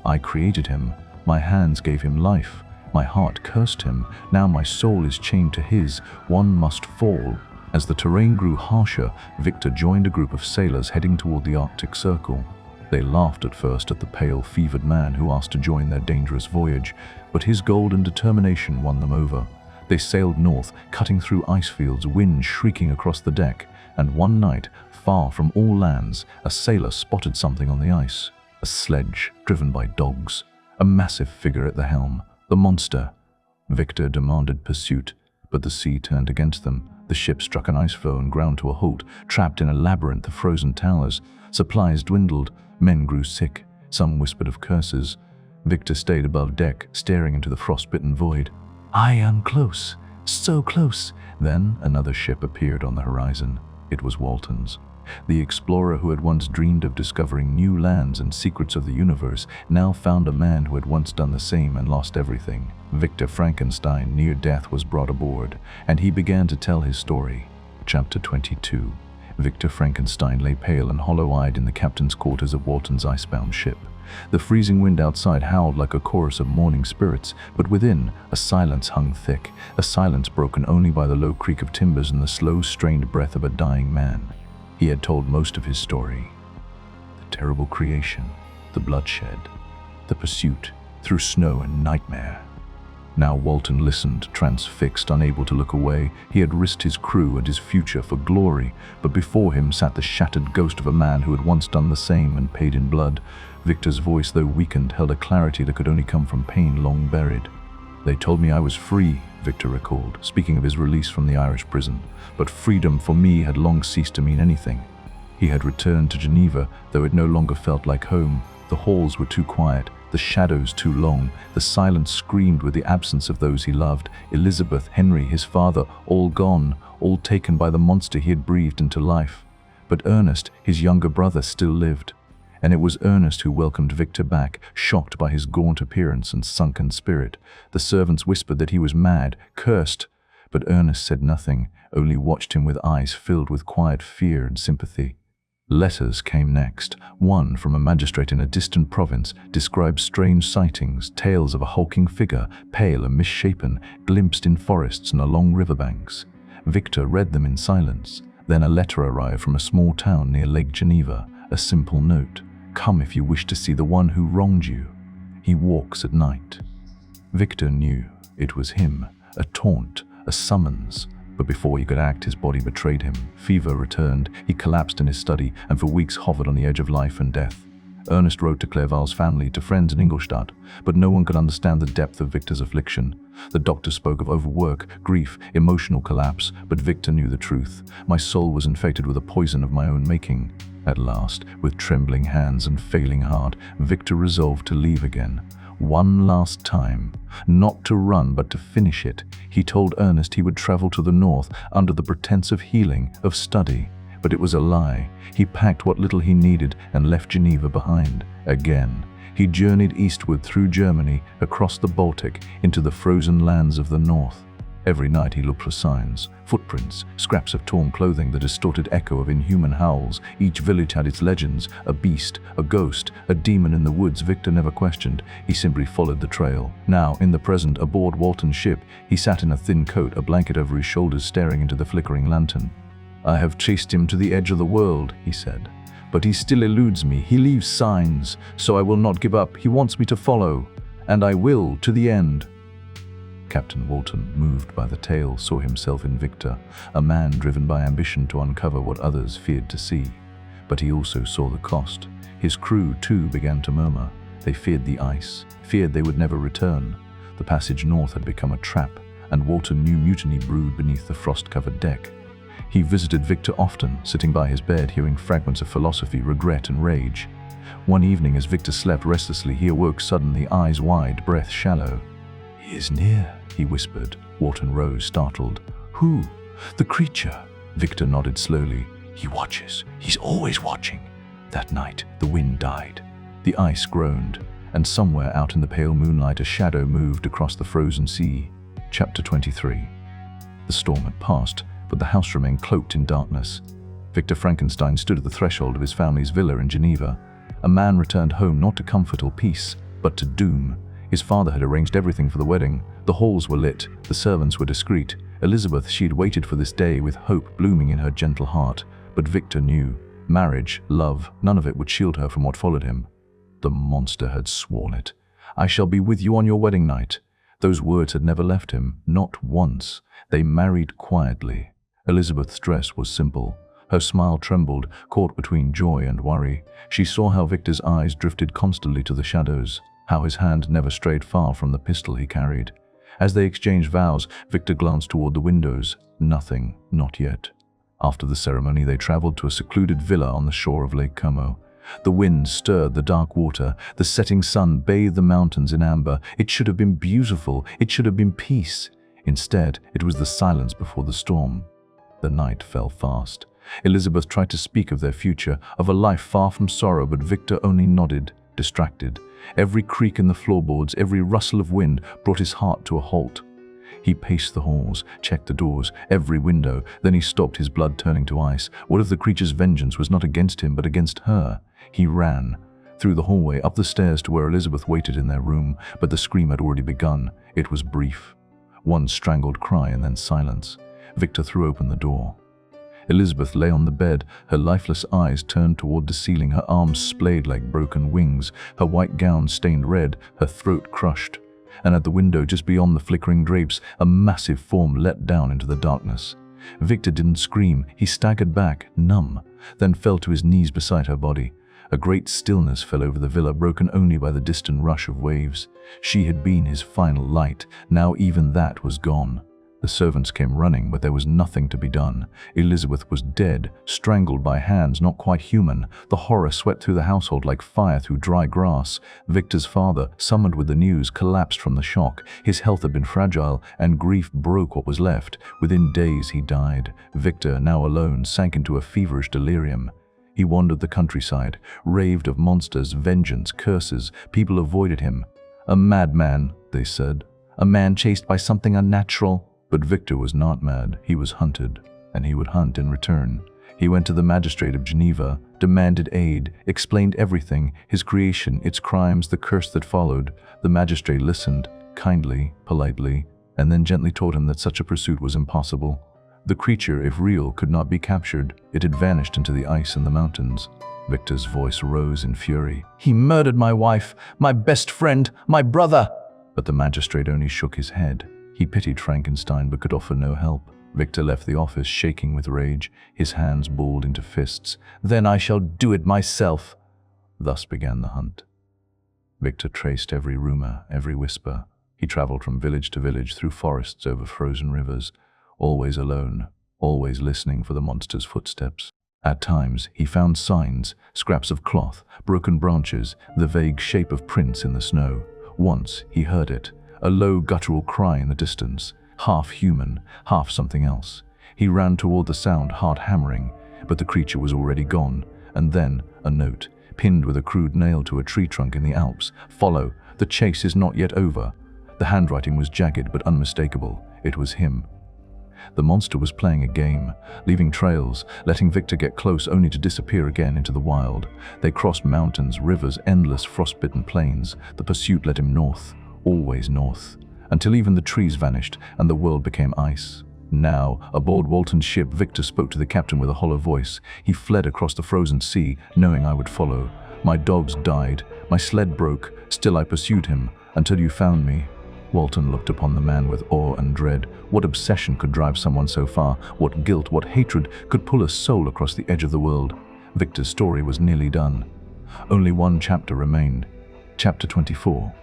I created him. My hands gave him life. My heart cursed him. Now my soul is chained to his. One must fall. As the terrain grew harsher, Victor joined a group of sailors heading toward the Arctic Circle. They laughed at first at the pale, fevered man who asked to join their dangerous voyage, but his gold and determination won them over. They sailed north, cutting through ice fields, wind shrieking across the deck, and one night, far from all lands, a sailor spotted something on the ice. A sledge, driven by dogs. A massive figure at the helm. The monster. Victor demanded pursuit, but the sea turned against them. The ship struck an ice floe and ground to a halt, trapped in a labyrinth of frozen towers. Supplies dwindled. Men grew sick. Some whispered of curses. Victor stayed above deck, staring into the frostbitten void. I am close, so close. Then another ship appeared on the horizon. It was Walton's. The explorer who had once dreamed of discovering new lands and secrets of the universe now found a man who had once done the same and lost everything. Victor Frankenstein, near death, was brought aboard, and he began to tell his story. Chapter 22. Victor Frankenstein lay pale and hollow-eyed in the captain's quarters of Walton's icebound ship. The freezing wind outside howled like a chorus of mourning spirits, but within, a silence hung thick, a silence broken only by the low creak of timbers and the slow, strained breath of a dying man. He had told most of his story. The terrible creation, the bloodshed, the pursuit through snow and nightmare. Now Walton listened, transfixed, unable to look away. He had risked his crew and his future for glory, but before him sat the shattered ghost of a man who had once done the same and paid in blood. Victor's voice, though weakened, held a clarity that could only come from pain long buried. They told me I was free, Victor recalled, speaking of his release from the Irish prison. But freedom for me had long ceased to mean anything. He had returned to Geneva, though it no longer felt like home. The halls were too quiet, the shadows too long, the silence screamed with the absence of those he loved. Elizabeth, Henry, his father, all gone, all taken by the monster he had breathed into life. But Ernest, his younger brother, still lived. And it was Ernest who welcomed Victor back, shocked by his gaunt appearance and sunken spirit. The servants whispered that he was mad, cursed, but Ernest said nothing, only watched him with eyes filled with quiet fear and sympathy. Letters came next. One from a magistrate in a distant province described strange sightings, tales of a hulking figure, pale and misshapen, glimpsed in forests and along riverbanks. Victor read them in silence. Then a letter arrived from a small town near Lake Geneva, a simple note. Come if you wish to see the one who wronged you. He walks at night. Victor knew it was him, a taunt, a summons. But before he could act, his body betrayed him. Fever returned. He collapsed in his study and for weeks hovered on the edge of life and death. Ernest wrote to Clerval's family, to friends in Ingolstadt, but no one could understand the depth of Victor's affliction. The doctor spoke of overwork, grief, emotional collapse, but Victor knew the truth. My soul was infected with a poison of my own making. At last, with trembling hands and failing heart, Victor resolved to leave again. One last time. Not to run, but to finish it. He told Ernest he would travel to the north under the pretense of healing, of study. But it was a lie. He packed what little he needed and left Geneva behind. Again. He journeyed eastward through Germany, across the Baltic, into the frozen lands of the north. Every night he looked for signs, footprints, scraps of torn clothing, the distorted echo of inhuman howls. Each village had its legends, a beast, a ghost, a demon in the woods. Victor never questioned. He simply followed the trail. Now, in the present, aboard Walton's ship, he sat in a thin coat, a blanket over his shoulders, staring into the flickering lantern. I have chased him to the edge of the world, he said. But he still eludes me. He leaves signs, so I will not give up. He wants me to follow, and I will to the end. Captain Walton, moved by the tale, saw himself in Victor, a man driven by ambition to uncover what others feared to see. But he also saw the cost. His crew, too, began to murmur. They feared the ice, feared they would never return. The passage north had become a trap, and Walton knew mutiny brewed beneath the frost-covered deck. He visited Victor often, sitting by his bed, hearing fragments of philosophy, regret, and rage. One evening, as Victor slept restlessly, he awoke suddenly, eyes wide, breath shallow. He is near, he whispered. Walton rose, startled. Who? The creature. Victor nodded slowly. He watches. He's always watching. That night, the wind died. The ice groaned, and somewhere out in the pale moonlight a shadow moved across the frozen sea. Chapter 23. The storm had passed, but the house remained cloaked in darkness. Victor Frankenstein stood at the threshold of his family's villa in Geneva. A man returned home not to comfort or peace, but to doom. His father had arranged everything for the wedding. The halls were lit, the servants were discreet. Elizabeth, she had waited for this day with hope blooming in her gentle heart. But Victor knew. Marriage, love, none of it would shield her from what followed him. The monster had sworn it. "I shall be with you on your wedding night." Those words had never left him, not once. They married quietly. Elizabeth's dress was simple. Her smile trembled, caught between joy and worry. She saw how Victor's eyes drifted constantly to the shadows, how his hand never strayed far from the pistol he carried. As they exchanged vows, Victor glanced toward the windows. Nothing, not yet. After the ceremony, they traveled to a secluded villa on the shore of Lake Como. The wind stirred the dark water. The setting sun bathed the mountains in amber. It should have been beautiful. It should have been peace. Instead, it was the silence before the storm. The night fell fast. Elizabeth tried to speak of their future, of a life far from sorrow, but Victor only nodded, distracted. Every creak in the floorboards, every rustle of wind brought his heart to a halt. He paced the halls, checked the doors, every window, then he stopped, his blood turning to ice. What if the creature's vengeance was not against him, but against her? He ran. Through the hallway, up the stairs to where Elizabeth waited in their room, but the scream had already begun. It was brief. One strangled cry and then silence. Victor threw open the door. Elizabeth lay on the bed, her lifeless eyes turned toward the ceiling, her arms splayed like broken wings, her white gown stained red, her throat crushed. And at the window just beyond the flickering drapes, a massive form let down into the darkness. Victor didn't scream. He staggered back, numb, then fell to his knees beside her body. A great stillness fell over the villa, broken only by the distant rush of waves. She had been his final light. Now even that was gone. The servants came running, but there was nothing to be done. Elizabeth was dead, strangled by hands not quite human. The horror swept through the household like fire through dry grass. Victor's father, summoned with the news, collapsed from the shock. His health had been fragile, and grief broke what was left. Within days he died. Victor, now alone, sank into a feverish delirium. He wandered the countryside, raved of monsters, vengeance, curses. People avoided him. A madman, they said. A man chased by something unnatural. But Victor was not mad. He was hunted, and he would hunt in return. He went to the magistrate of Geneva, demanded aid, explained everything, his creation, its crimes, the curse that followed. The magistrate listened, kindly, politely, and then gently told him that such a pursuit was impossible. The creature, if real, could not be captured. It had vanished into the ice in the mountains. Victor's voice rose in fury. "He murdered my wife, my best friend, my brother!" But the magistrate only shook his head. He pitied Frankenstein but could offer no help. Victor left the office shaking with rage, his hands balled into fists. "Then I shall do it myself." Thus began the hunt. Victor traced every rumor, every whisper. He traveled from village to village, through forests, over frozen rivers, always alone, always listening for the monster's footsteps. At times, he found signs, scraps of cloth, broken branches, the vague shape of prints in the snow. Once, he heard it. A low guttural cry in the distance, half human, half something else. He ran toward the sound, heart hammering, but the creature was already gone. And then a note, pinned with a crude nail to a tree trunk in the Alps. "Follow. The chase is not yet over." The handwriting was jagged but unmistakable. It was him. The monster was playing a game, leaving trails, letting Victor get close only to disappear again into the wild. They crossed mountains, rivers, endless frostbitten plains. The pursuit led him north. Always north, until even the trees vanished and the world became ice. Now, aboard Walton's ship, Victor spoke to the captain with a hollow voice. He fled across the frozen sea, knowing I would follow. "My dogs died, my sled broke, still I pursued him, until you found me." Walton looked upon the man with awe and dread. What obsession could drive someone so far? What guilt, what hatred could pull a soul across the edge of the world? Victor's story was nearly done. Only one chapter remained. Chapter 24.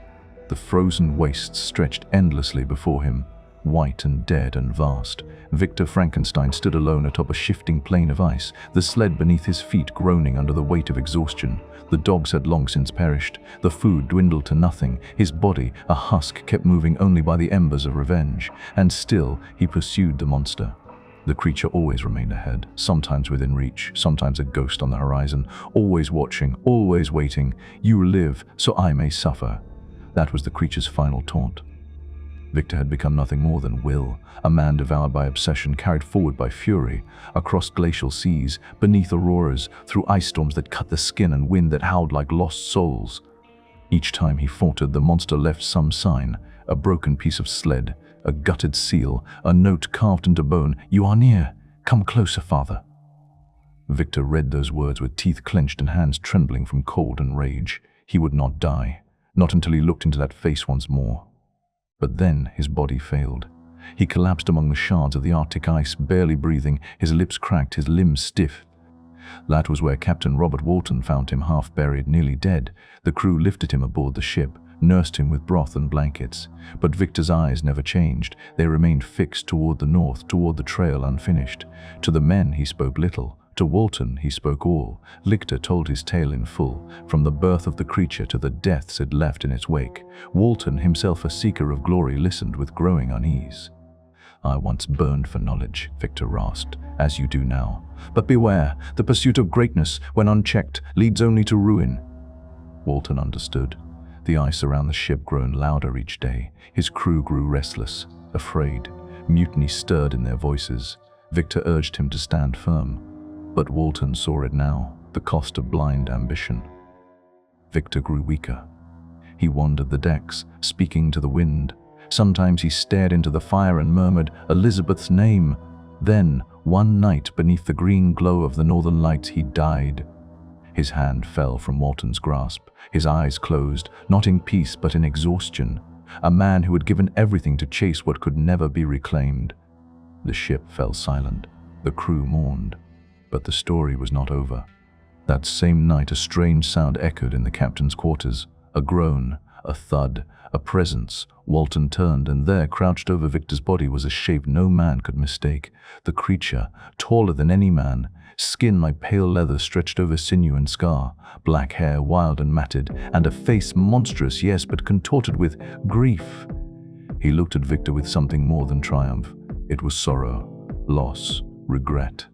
The frozen wastes stretched endlessly before him, white and dead and vast. Victor Frankenstein stood alone atop a shifting plain of ice, the sled beneath his feet groaning under the weight of exhaustion. The dogs had long since perished. The food dwindled to nothing. His body, a husk, kept moving only by the embers of revenge. And still, he pursued the monster. The creature always remained ahead, sometimes within reach, sometimes a ghost on the horizon, always watching, always waiting. You live, so I may suffer. That was the creature's final taunt. Victor had become nothing more than will, a man devoured by obsession, carried forward by fury, across glacial seas, beneath auroras, through ice storms that cut the skin and wind that howled like lost souls. Each time he faltered, the monster left some sign, a broken piece of sled, a gutted seal, a note carved into bone. You are near. Come closer, father. Victor read those words with teeth clenched and hands trembling from cold and rage. He would not die, not until he looked into that face once more. But then his body failed. He collapsed among the shards of the Arctic ice, barely breathing, his lips cracked, his limbs stiff. That was where Captain Robert Walton found him, half buried, nearly dead. The crew lifted him aboard the ship, nursed him with broth and blankets. But Victor's eyes never changed. They remained fixed toward the north, toward the trail unfinished. To the men he spoke little. To Walton he spoke all. Lichter told his tale in full, from the birth of the creature to the deaths it left in its wake. Walton, himself a seeker of glory, listened with growing unease. I once burned for knowledge, Victor rasped, as you do now. But beware, the pursuit of greatness, when unchecked, leads only to ruin. Walton understood. The ice around the ship grown louder each day. His crew grew restless, afraid. Mutiny stirred in their voices. Victor urged him to stand firm. But Walton saw it now, the cost of blind ambition. Victor grew weaker. He wandered the decks, speaking to the wind. Sometimes he stared into the fire and murmured Elizabeth's name. Then, one night, beneath the green glow of the northern lights, he died. His hand fell from Walton's grasp. His eyes closed, not in peace but in exhaustion. A man who had given everything to chase what could never be reclaimed. The ship fell silent. The crew mourned. But the story was not over. That same night, a strange sound echoed in the captain's quarters. A groan, a thud, a presence. Walton turned, and there, crouched over Victor's body, was a shape no man could mistake. The creature, taller than any man, skin like pale leather stretched over sinew and scar, black hair wild and matted, and a face monstrous, yes, but contorted with grief. He looked at Victor with something more than triumph. It was sorrow, loss, regret.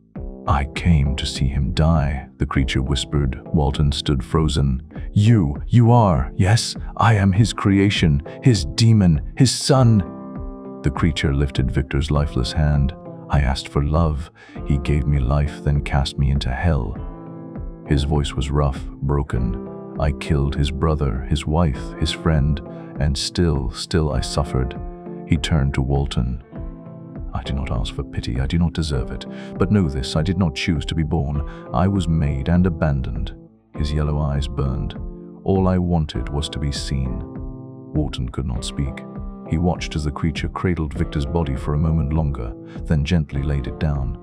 I came to see him die, the creature whispered. Walton stood frozen. You are, yes, I am his creation, his demon, his son. The creature lifted Victor's lifeless hand. I asked for love. He gave me life, then cast me into hell. His voice was rough, broken. I killed his brother, his wife, his friend, and still I suffered. He turned to Walton. I do not ask for pity, I do not deserve it. But know this, I did not choose to be born. I was made and abandoned. His yellow eyes burned. All I wanted was to be seen. Walton could not speak. He watched as the creature cradled Victor's body for a moment longer, then gently laid it down.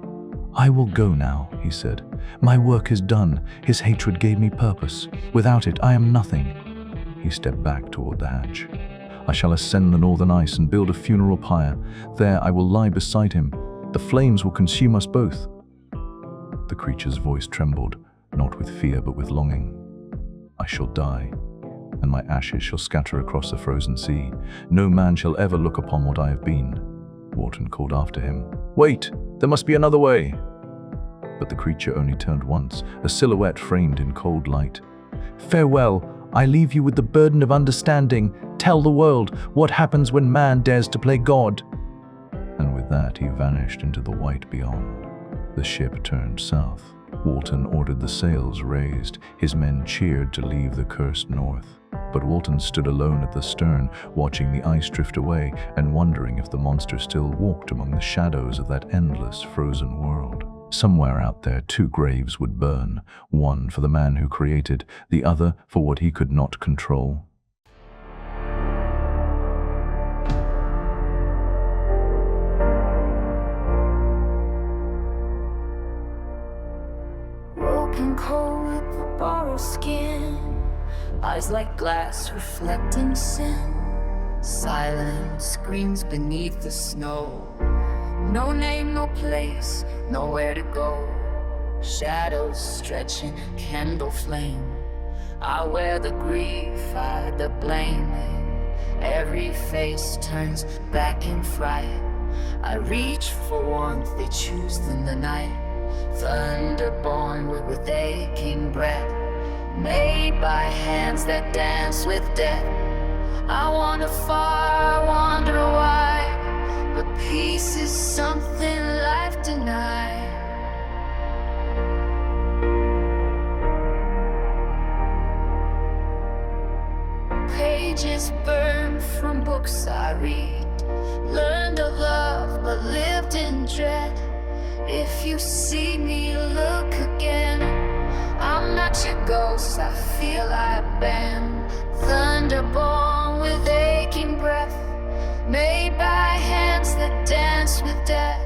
I will go now, he said. My work is done. His hatred gave me purpose. Without it, I am nothing. He stepped back toward the hatch. I shall ascend the northern ice and build a funeral pyre. There I will lie beside him. The flames will consume us both. The creature's voice trembled, not with fear but with longing. I shall die, and my ashes shall scatter across the frozen sea. No man shall ever look upon what I have been. Walton called after him. Wait, there must be another way. But the creature only turned once, a silhouette framed in cold light. Farewell. I leave you with the burden of understanding. Tell the world what happens when man dares to play God. And with that he vanished into the white beyond. The ship turned south. Walton ordered the sails raised. His men cheered to leave the cursed north. But Walton stood alone at the stern, watching the ice drift away and wondering if the monster still walked among the shadows of that endless frozen world. Somewhere out there, two graves would burn, one for the man who created, the other for what he could not control. Broken cold, borrowed skin, eyes like glass reflecting sin. Silent screams beneath the snow. No name, no place, nowhere to go. Shadows stretching, candle flame. I wear the grief, I the blame. Every face turns back in fright. I reach for warmth they choose in the night. Thunderborn with aching breath, made by hands that dance with death. I wander far, wonder why, but peace is something life denies. Pages burned from books I read, learned of love but lived in dread. If you see me, look again. I'm not your ghost, I feel I've been thunderborn with aching breath, made by hands that dance with death.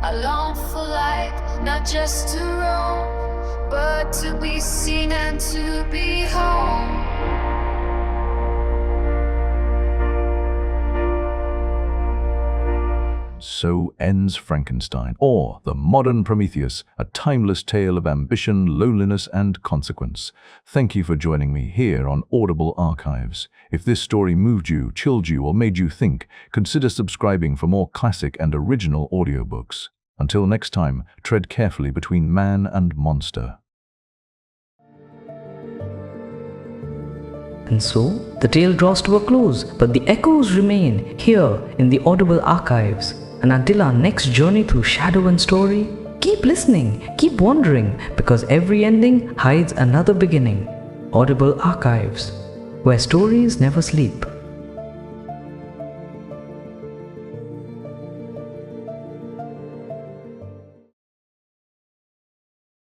I long for light, not just to roam, but to be seen and to be home. So ends Frankenstein, or the modern Prometheus, a timeless tale of ambition, loneliness, and consequence. Thank you for joining me here on Audible Archives. If this story moved you, chilled you, or made you think, consider subscribing for more classic and original audiobooks. Until next time, tread carefully between man and monster. And so, the tale draws to a close, but the echoes remain here in the Audible Archives. And until our next journey through shadow and story, keep listening, keep wondering, because every ending hides another beginning. Audible Archives, where stories never sleep.